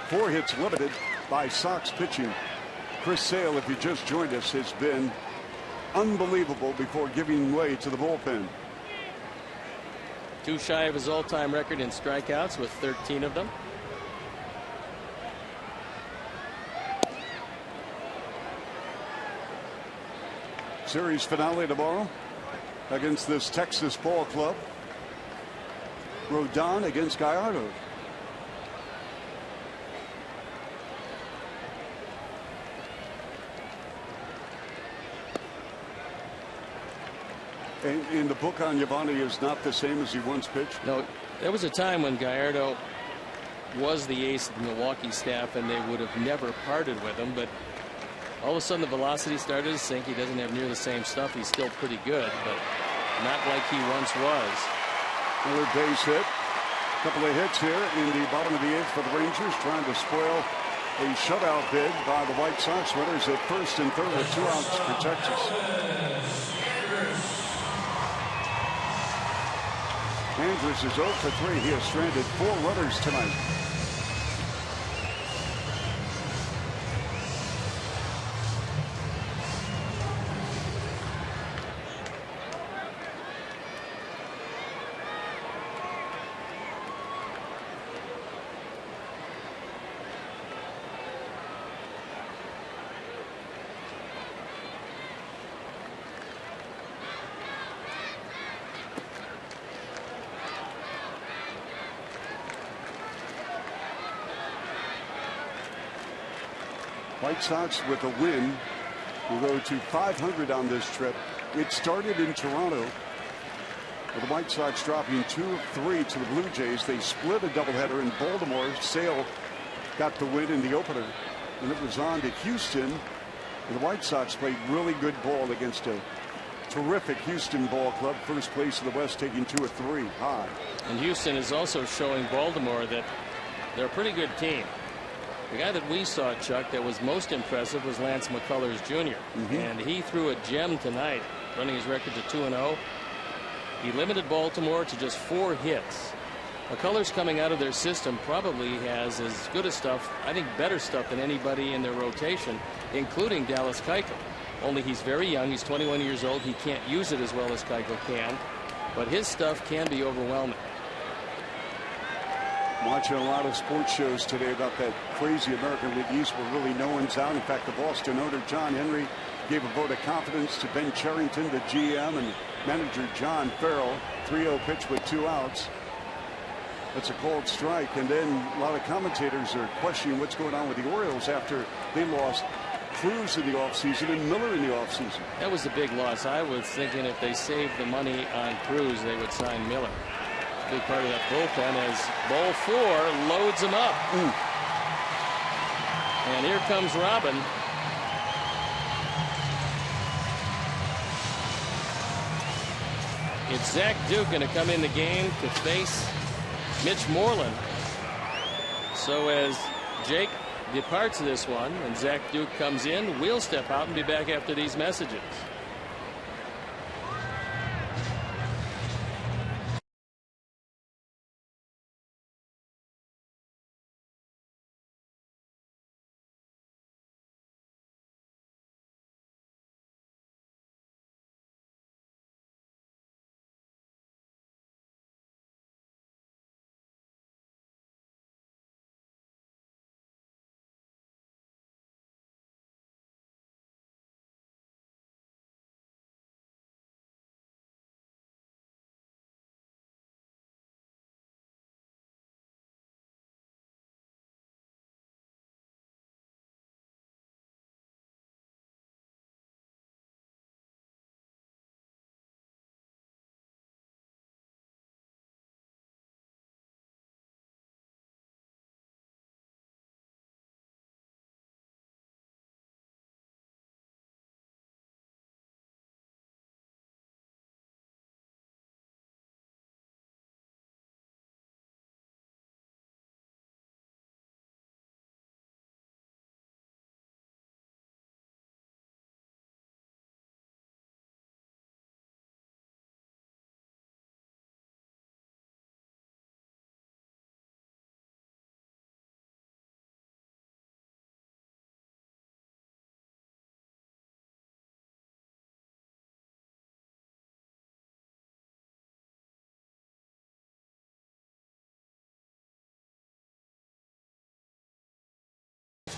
4 hits limited by Sox pitching. Chris Sale, if you just joined us, has been unbelievable before giving way to the bullpen. 2 shy of his all-time record in strikeouts with 13 of them. Series finale tomorrow against this Texas ball club. Rodon against Gallardo. And the book on Giovanni is not the same as he once pitched. No, there was a time when Gallardo was the ace of the Milwaukee staff, and they would have never parted with him. But all of a sudden, the velocity started to sink. He doesn't have near the same stuff. He's still pretty good, but not like he once was. Another base hit. A couple of hits here in the bottom of the 8th for the Rangers, trying to spoil a shutout bid by the White Sox. Runners at first and third with 2 outs for Texas. Andrus is 0 for 3. He has stranded 4 runners tonight. White Sox with a win will go to 500 on this trip. It started in Toronto with the White Sox dropping 2 of 3 to the Blue Jays. They split a doubleheader in Baltimore. Sale got the win in the opener, and it was on to Houston. And the White Sox played really good ball against a terrific Houston ball club. First place in the West, taking 2 of 3 high. And Houston is also showing Baltimore that they're a pretty good team. The guy that we saw, Chuck, that was most impressive was Lance McCullers Jr. And he threw a gem tonight, running his record to 2-0. He limited Baltimore to just 4 hits. McCullers, coming out of their system, probably has as good a stuff, I think better stuff than anybody in their rotation, including Dallas Keuchel. Only he's very young. He's 21 years old. He can't use it as well as Keuchel can, but his stuff can be overwhelming. Watching a lot of sports shows today about that crazy American League East where really no one's out. In fact, the Boston owner John Henry gave a vote of confidence to Ben Cherington, the GM, and manager John Farrell. 3-0 pitch with 2 outs. That's a cold strike. And then a lot of commentators are questioning what's going on with the Orioles after they lost Cruz in the offseason and Miller in the offseason. That was a big loss. I was thinking if they saved the money on Cruz, they would sign Miller. Big part of that bullpen as ball 4 loads him up. And here comes Robin. It's Zach Duke going to come in the game to face Mitch Moreland. So as Jake departs this one and Zach Duke comes in, we'll step out and be back after these messages.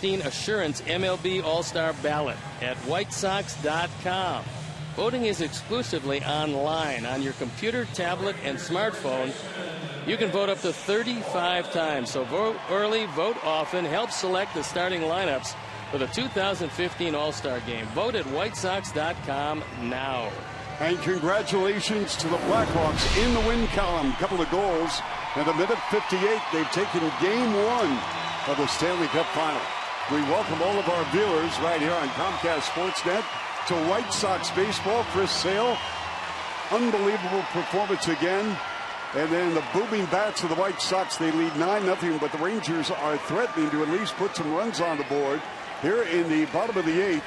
2015 Assurance MLB All-Star Ballot at whitesox.com. Voting is exclusively online on your computer, tablet, and smartphone. You can vote up to 35 times, so vote early, vote often, help select the starting lineups for the 2015 All-Star Game. Vote at whitesox.com now. And congratulations to the Blackhawks in the win column. Couple of goals. And a minute 58, they've taken game one of the Stanley Cup Final. We welcome all of our viewers right here on Comcast Sportsnet to White Sox baseball. Chris Sale, unbelievable performance again. And then the booming bats of the White Sox, they lead 9-0, but the Rangers are threatening to at least put some runs on the board here in the bottom of the 8th.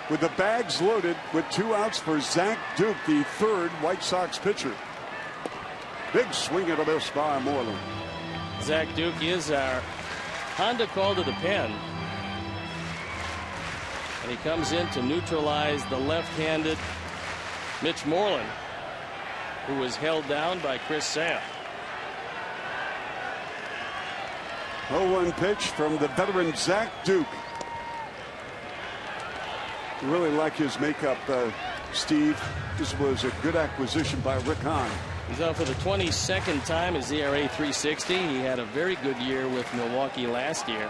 With the bags loaded with 2 outs for Zach Duke, the third White Sox pitcher. Big swing and a miss by Moreland. Zach Duke is our Honda call to the pen. And he comes in to neutralize the left-handed Mitch Moreland, who was held down by Chris Sale. 0-1 pitch from the veteran Zach Duke. Really like his makeup, Steve. This was a good acquisition by Rick Hahn. He's out for the 22nd time. His ERA 3.60. He had a very good year with Milwaukee last year.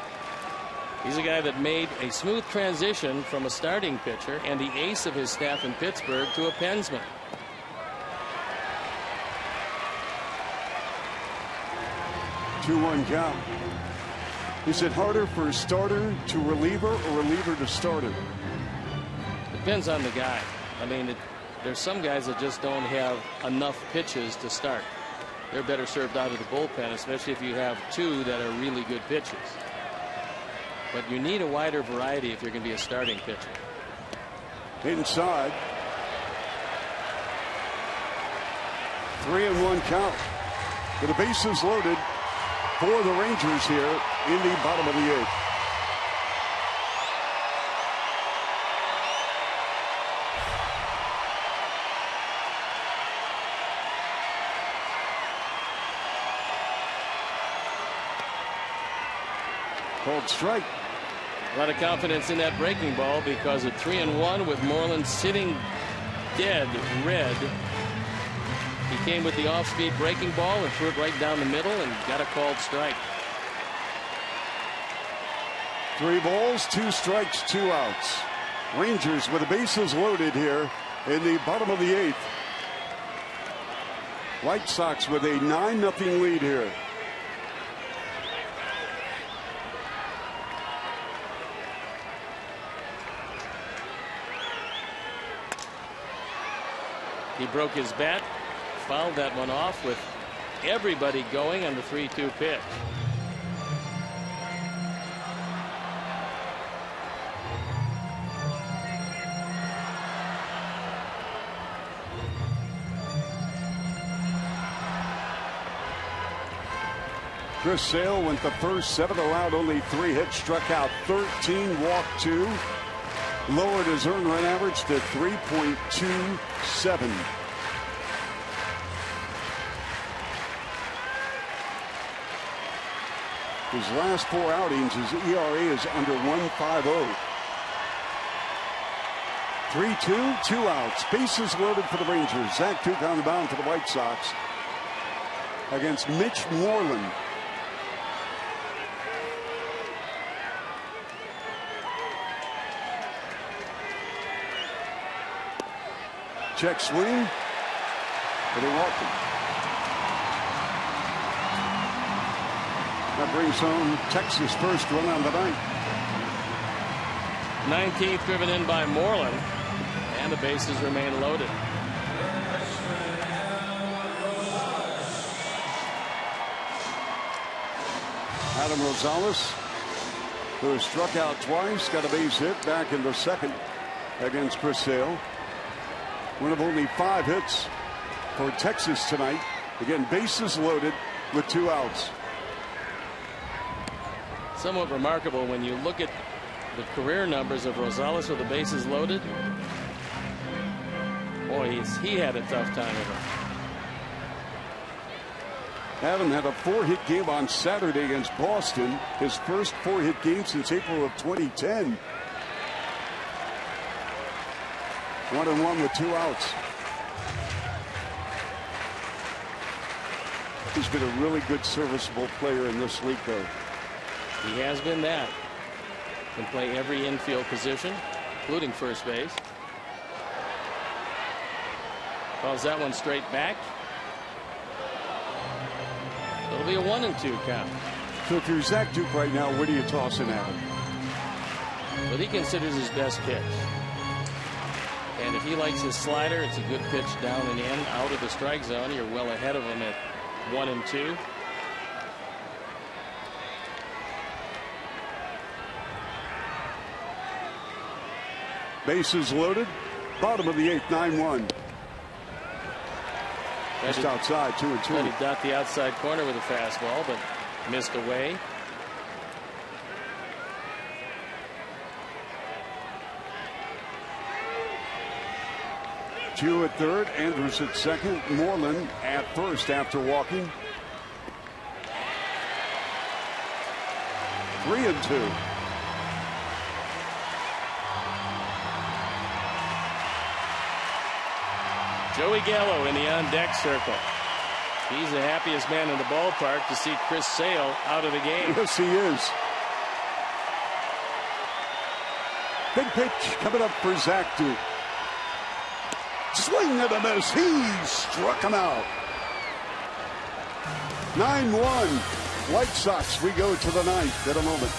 He's a guy that made a smooth transition from a starting pitcher and the ace of his staff in Pittsburgh to a pensman. Two-one count. Is it harder for a starter to reliever or reliever to starter? Depends on the guy. I mean, there's some guys that just don't have enough pitches to start. They're better served out of the bullpen, especially if you have 2 that are really good pitchers. But you need a wider variety if you're going to be a starting pitcher. Inside. 3-1 count. With the bases loaded for the Rangers here in the bottom of the 8th. Called strike. A lot of confidence in that breaking ball because at 3-1 with Moreland sitting dead red. He came with the off-speed breaking ball and threw it right down the middle and got a called strike. 3 balls, 2 strikes, 2 outs. Rangers with the bases loaded here in the bottom of the 8th. White Sox with a 9-0 lead here. He broke his bat, fouled that one off with everybody going on the 3-2 pitch. Chris Sale went the first 7, allowed only 3 hits, struck out 13, walked 2. Lowered his earned run average to 3.27. His last 4 outings, his ERA is under 1.50. 3-2, 2 outs. Bases loaded for the Rangers. Zach Duke on the mound for the White Sox against Mitch Moreland. Check swing, but he walked him. That brings home Texas' first run on the night. 19th driven in by Moreland, and the bases remain loaded. Adam Rosales, who has struck out twice, got a base hit back in the 2nd against Chris Sale. One of only 5 hits for Texas tonight. Again, bases loaded with 2 outs. Somewhat remarkable when you look at the career numbers of Rosales with the bases loaded. Boy, he had a tough time of it. Adam had a 4-hit game on Saturday against Boston. His first 4-hit game since April of 2010. 1-1 with 2 outs. He's been a really good serviceable player in this league, though. He has been that. Can play every infield position, including first base. Calls that one straight back. It'll be a 1-2 count. So if you're Zach Duke right now, what are you tossing at him? What he considers his best pitch. And if he likes his slider, it's a good pitch down and in, out of the strike zone. You're well ahead of him at 1-2. Bases loaded. Bottom of the 8th, 9-1. Just outside, 2-2. Tried to dot the outside corner with a fastball, but missed away. Chu at third, Andrews at second, Moreland at first after walking. 3-2. Joey Gallo in the on-deck circle. He's the happiest man in the ballpark to see Chris Sale out of the game. Yes, he is. Big pitch coming up for Zach Duke. Swing and a miss. He struck him out. 9-1. White Sox. We go to the 9th in a moment.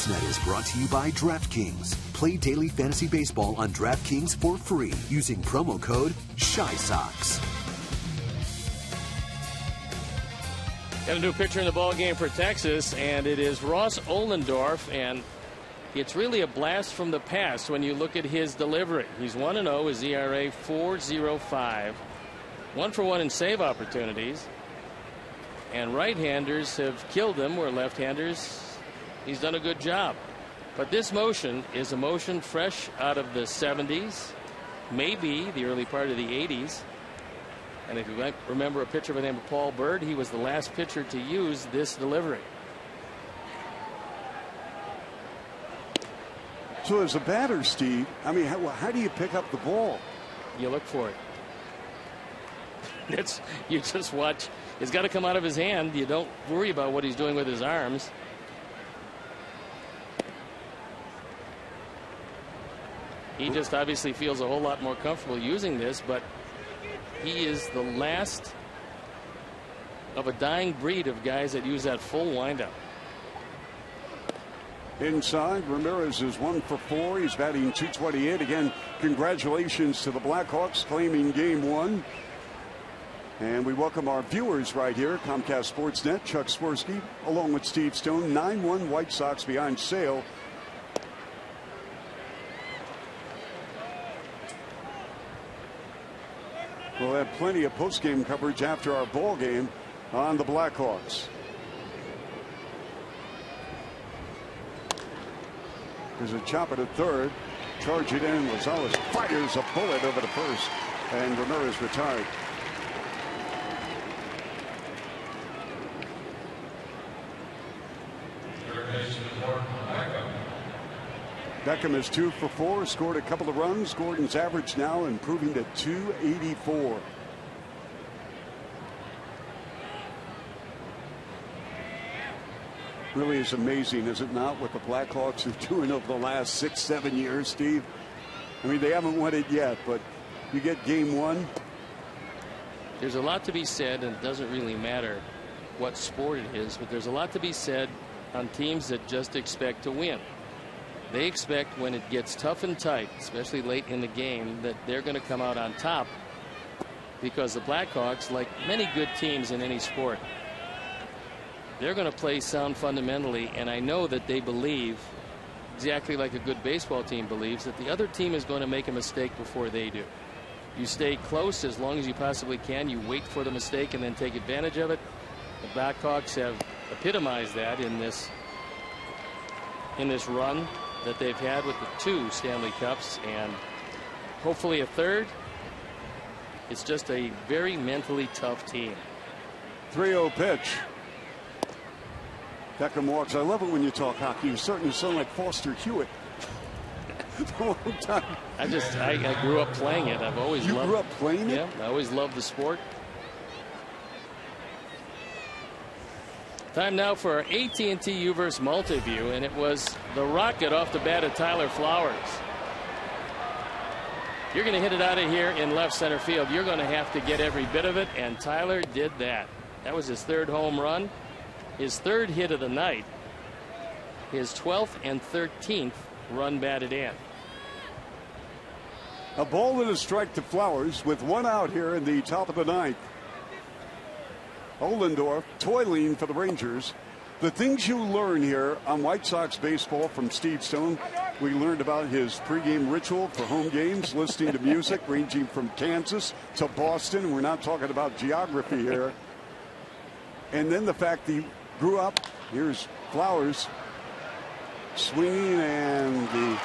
Sportsnet is brought to you by DraftKings. Play daily fantasy baseball on DraftKings for free using promo code ShySox. Got a new pitcher in the ball game for Texas, and it is Ross Ohlendorf, and it's really a blast from the past when you look at his delivery. He's 1-0, his ERA 4.05, 1-for-1 in save opportunities, and right-handers have killed him, where left-handers, he's done a good job. But this motion is a motion fresh out of the 70s, maybe the early part of the 80s. And if you might remember a pitcher by the name of Paul Bird, he was the last pitcher to use this delivery. So as a batter, Steve, I mean, how do you pick up the ball? You look for it. You just watch. It's got to come out of his hand. You don't worry about what he's doing with his arms. He just obviously feels a whole lot more comfortable using this, but he is the last of a dying breed of guys that use that full windup. Inside, Ramirez is 1 for 4. He's batting .228. Again, congratulations to the Blackhawks claiming Game 1. And we welcome our viewers right here, Comcast Sportsnet. Chuck Swirsky, along with Steve Stone. 9-1 White Sox behind Sale. We'll have plenty of post-game coverage after our ball game on the Blackhawks. There's a chop at a third. Charge it in. Rosales fires a bullet over the first. And Ramirez retired. Beckham is 2 for 4. Scored a couple of runs. Gordon's average now improving to .284. Really is amazing, is it not, what the Blackhawks are doing over the last 6-7 years, Steve? I mean, they haven't won it yet, but you get Game 1. There's a lot to be said, and it doesn't really matter what sport it is, but there's a lot to be said on teams that just expect to win. They expect when it gets tough and tight, especially late in the game, that they're going to come out on top, because the Blackhawks, like many good teams in any sport, they're going to play sound fundamentally, and I know that they believe, exactly like a good baseball team believes, that the other team is going to make a mistake before they do. You stay close as long as you possibly can. You wait for the mistake and then take advantage of it. The Blackhawks have epitomized that in this run that they've had with the 2 Stanley Cups, and hopefully a third. It's just a very mentally tough team. 3-0 pitch. Beckham walks. I love it when you talk hockey. You're starting to sound like Foster Hewitt. I grew up playing it. I've always loved. You grew up playing it? Yeah, I always loved the sport. Time now for our AT Uverse multi-view, and it was the rocket off the bat of Tyler Flowers. You're going to hit it out of here in left center field. You're going to have to get every bit of it, and Tyler did that. That was his 3rd home run. His 3rd hit of the night, his 12th and 13th run batted in. A ball and a strike to Flowers with 1 out here in the top of the 9th. Ohlendorf toiling for the Rangers. The things you learn here on White Sox baseball from Steve Stone. We learned about his pregame ritual for home games, listening to music ranging from Kansas to Boston. We're not talking about geography here. And then the fact that he grew up. Here's Flowers swinging, and the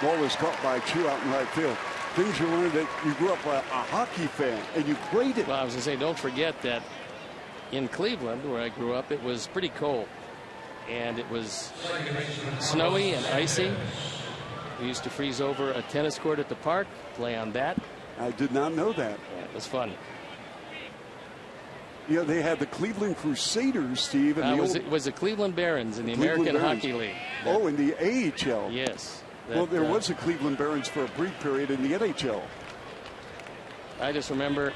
ball is caught by Chu out in right field. Things you learned that you grew up a hockey fan and you played it. Well, I was going to say, don't forget that in Cleveland, where I grew up, it was pretty cold, and it was snowy and icy. We used to freeze over a tennis court at the park, play on that. I did not know that. Yeah, it was fun. You know, they had the Cleveland Crusaders, Steve. And it was the Cleveland Barons in the American Hockey League. Oh, in the AHL. Yes. Well, there was a Cleveland Barons for a brief period in the NHL. I just remember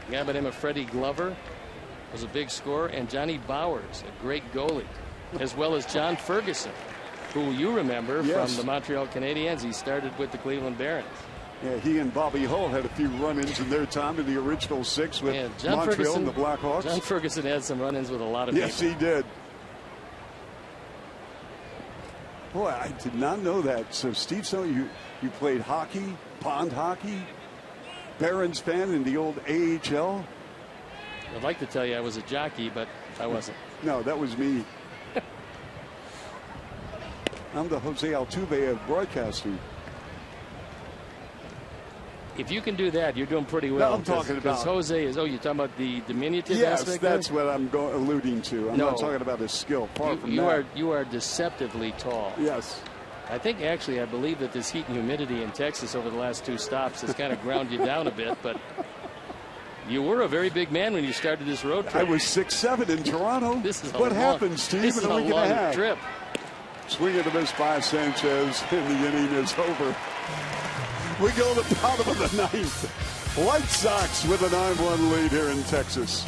a guy by the name of Freddie Glover was a big scorer, and Johnny Bowers, a great goalie, as well as John Ferguson, who you remember from the Montreal Canadiens. He started with the Cleveland Barons. Yeah, he and Bobby Hull had a few run-ins in their time in the original 6 with Montreal and the Blackhawks. John Ferguson had some run-ins with a lot of people. Yes, he did. Boy, I did not know that. So, Steve, you played hockey, pond hockey, Barons fan in the old AHL? I'd like to tell you I was a jockey, but I wasn't. No, that was me. I'm the Jose Altuve of broadcasting. If you can do that, you're doing pretty well. No, I'm talking about Jose is. Oh, you're talking about the diminutive aspect? Yes, that's what I'm alluding to. I'm not talking about his skill. Far from that. You are deceptively tall. Yes. I think actually I believe that this heat and humidity in Texas over the last 2 stops has kind of ground you down a bit, but you were a very big man when you started this road trip. I was 6'7" in Toronto. This is what happened, Steve? This is a long trip. Swing and a miss by Sanchez, and the inning is over. We go to the bottom of the 9th. White Sox with a 9-1 lead here in Texas.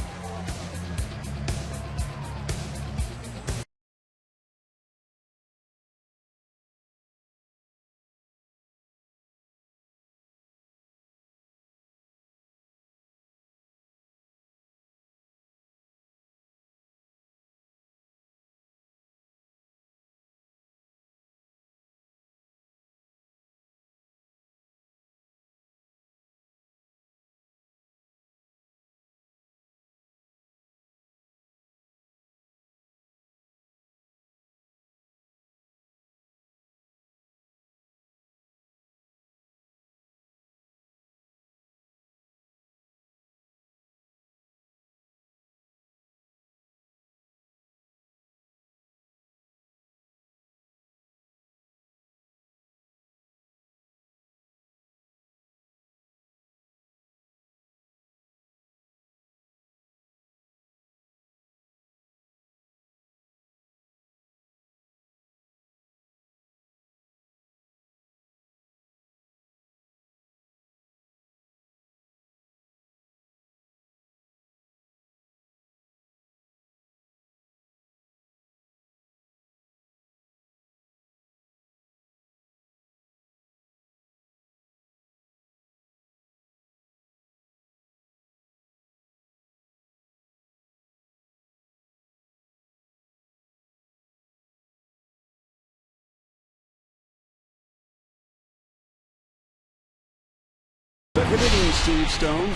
Second inning, Steve Stone,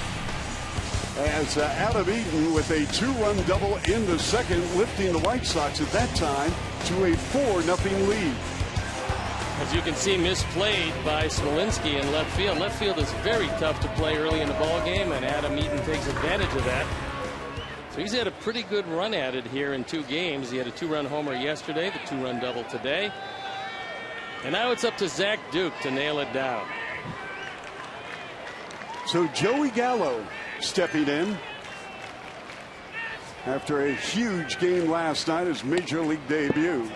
as Adam Eaton with a 2-run double in the second, lifting the White Sox at that time to a 4-0 lead. As you can see, misplayed by Smolinski in left field. Left field is very tough to play early in the ball game, and Adam Eaton takes advantage of that. So he's had a pretty good run at it here in 2 games. He had a 2-run homer yesterday, the 2-run double today. And now it's up to Zach Duke to nail it down. So Joey Gallo stepping in after a huge game last night, his major league debut.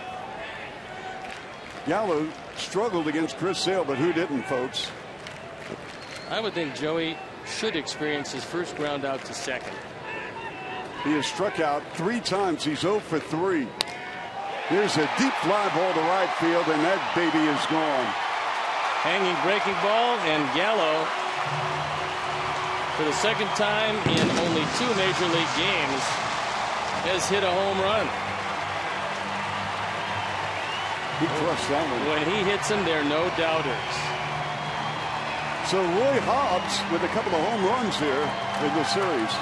Gallo struggled against Chris Sale, but who didn't, folks? I would think Joey should experience his first ground out to second. He has struck out 3 times. He's 0 for 3. Here's a deep fly ball to right field, and that baby is gone. Hanging breaking ball, and Gallo, for the second time in only 2 major league games, has hit a home run. He crushed that one. When he hits them, there are no doubters. So Roy Hobbs with a couple of home runs here in the series.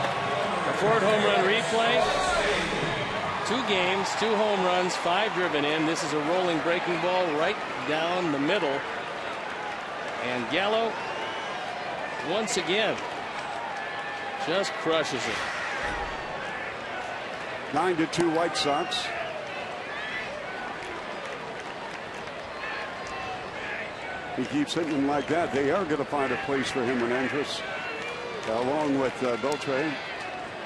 A Ford home run replay. 2 games, 2 home runs, 5 driven in. This is a rolling breaking ball right down the middle. And Gallo, once again, just crushes it. 9-2 White Sox. He keeps hitting them like that. They are going to find a place for him in Andrus, along with Beltre.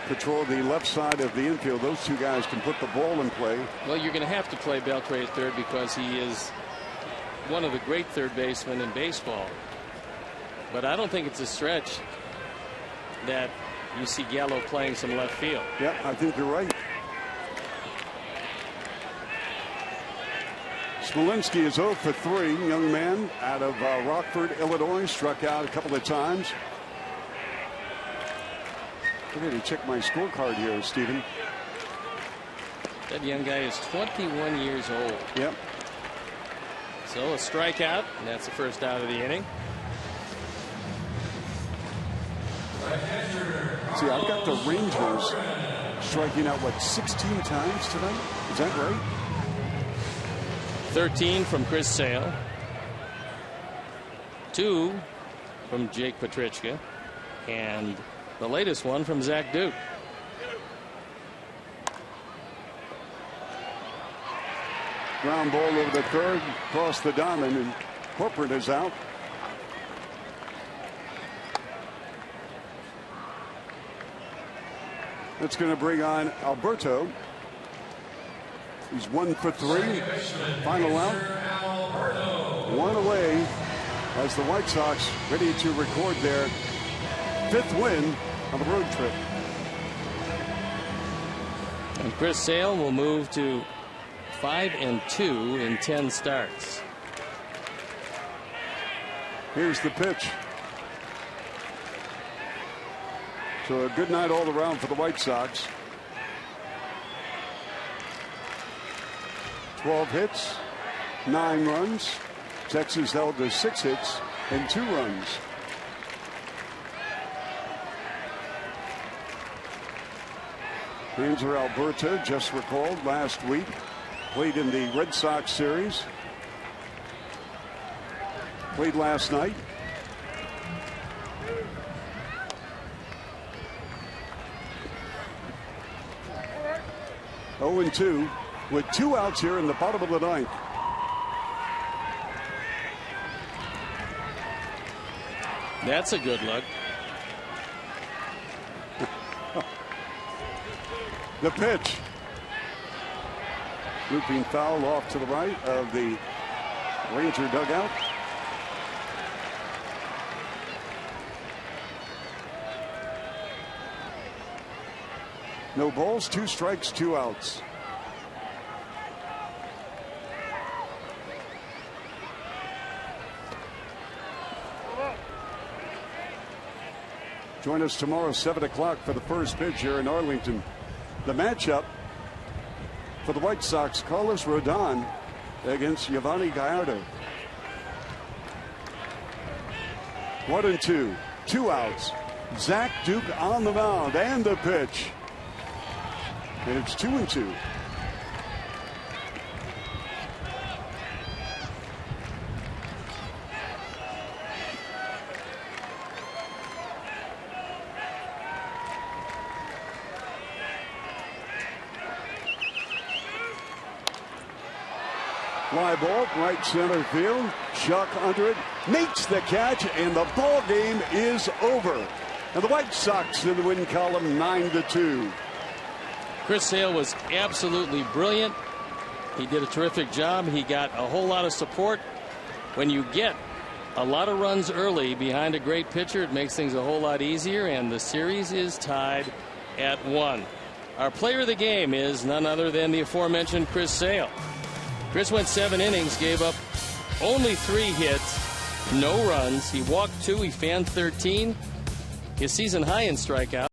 Patrol the left side of the infield. Those 2 guys can put the ball in play. Well, you're going to have to play Beltre at third because he is one of the great third basemen in baseball. But I don't think it's a stretch that you see Gallo playing some left field. Yeah, I think you're right. Smolinski is 0 for 3. Young man out of Rockford, Illinois, struck out a couple of times. I'm going to check my scorecard here, Stephen. That young guy is 21 years old. Yep. So a strikeout, and that's the first out of the inning. See, I've got the Rangers striking out, what, 16 times tonight? Is that right? 13 from Chris Sale. 2 from Jake Petrichka. And the latest one from Zach Duke. Ground ball over the third, across the diamond, and Corporate is out. That's going to bring on Alberto. He's 1 for 3. Final out. 1 away as the White Sox ready to record their 5th win on the road trip. And Chris Sale will move to 5-2 in 10 starts. Here's the pitch. So a good night all around for the White Sox. 12 hits, 9 runs. Texas held to 6 hits and 2 runs. Hanser Alberta, just recalled last week, played in the Red Sox series. Played last night. Oh, 0-2 with 2 outs here in the bottom of the 9th. That's a good look. The pitch. Looping foul off to the right of the Ranger dugout. No balls, 2 strikes, 2 outs. Join us tomorrow, 7 o'clock, for the first pitch here in Arlington. The matchup for the White Sox, Carlos Rodon against Yovani Gallardo. 1-2, 2 outs. Zach Duke on the mound, and the pitch. And it's 2-2. Fly ball, right center field. Chuck under it, makes the catch, and the ball game is over. And the White Sox in the win column, 9-2. Chris Sale was absolutely brilliant. He did a terrific job. He got a whole lot of support. When you get a lot of runs early behind a great pitcher, it makes things a whole lot easier, and the series is tied at 1. Our player of the game is none other than the aforementioned Chris Sale. Chris went 7 innings, gave up only 3 hits, no runs. He walked 2, he fanned 13. His season high in strikeouts.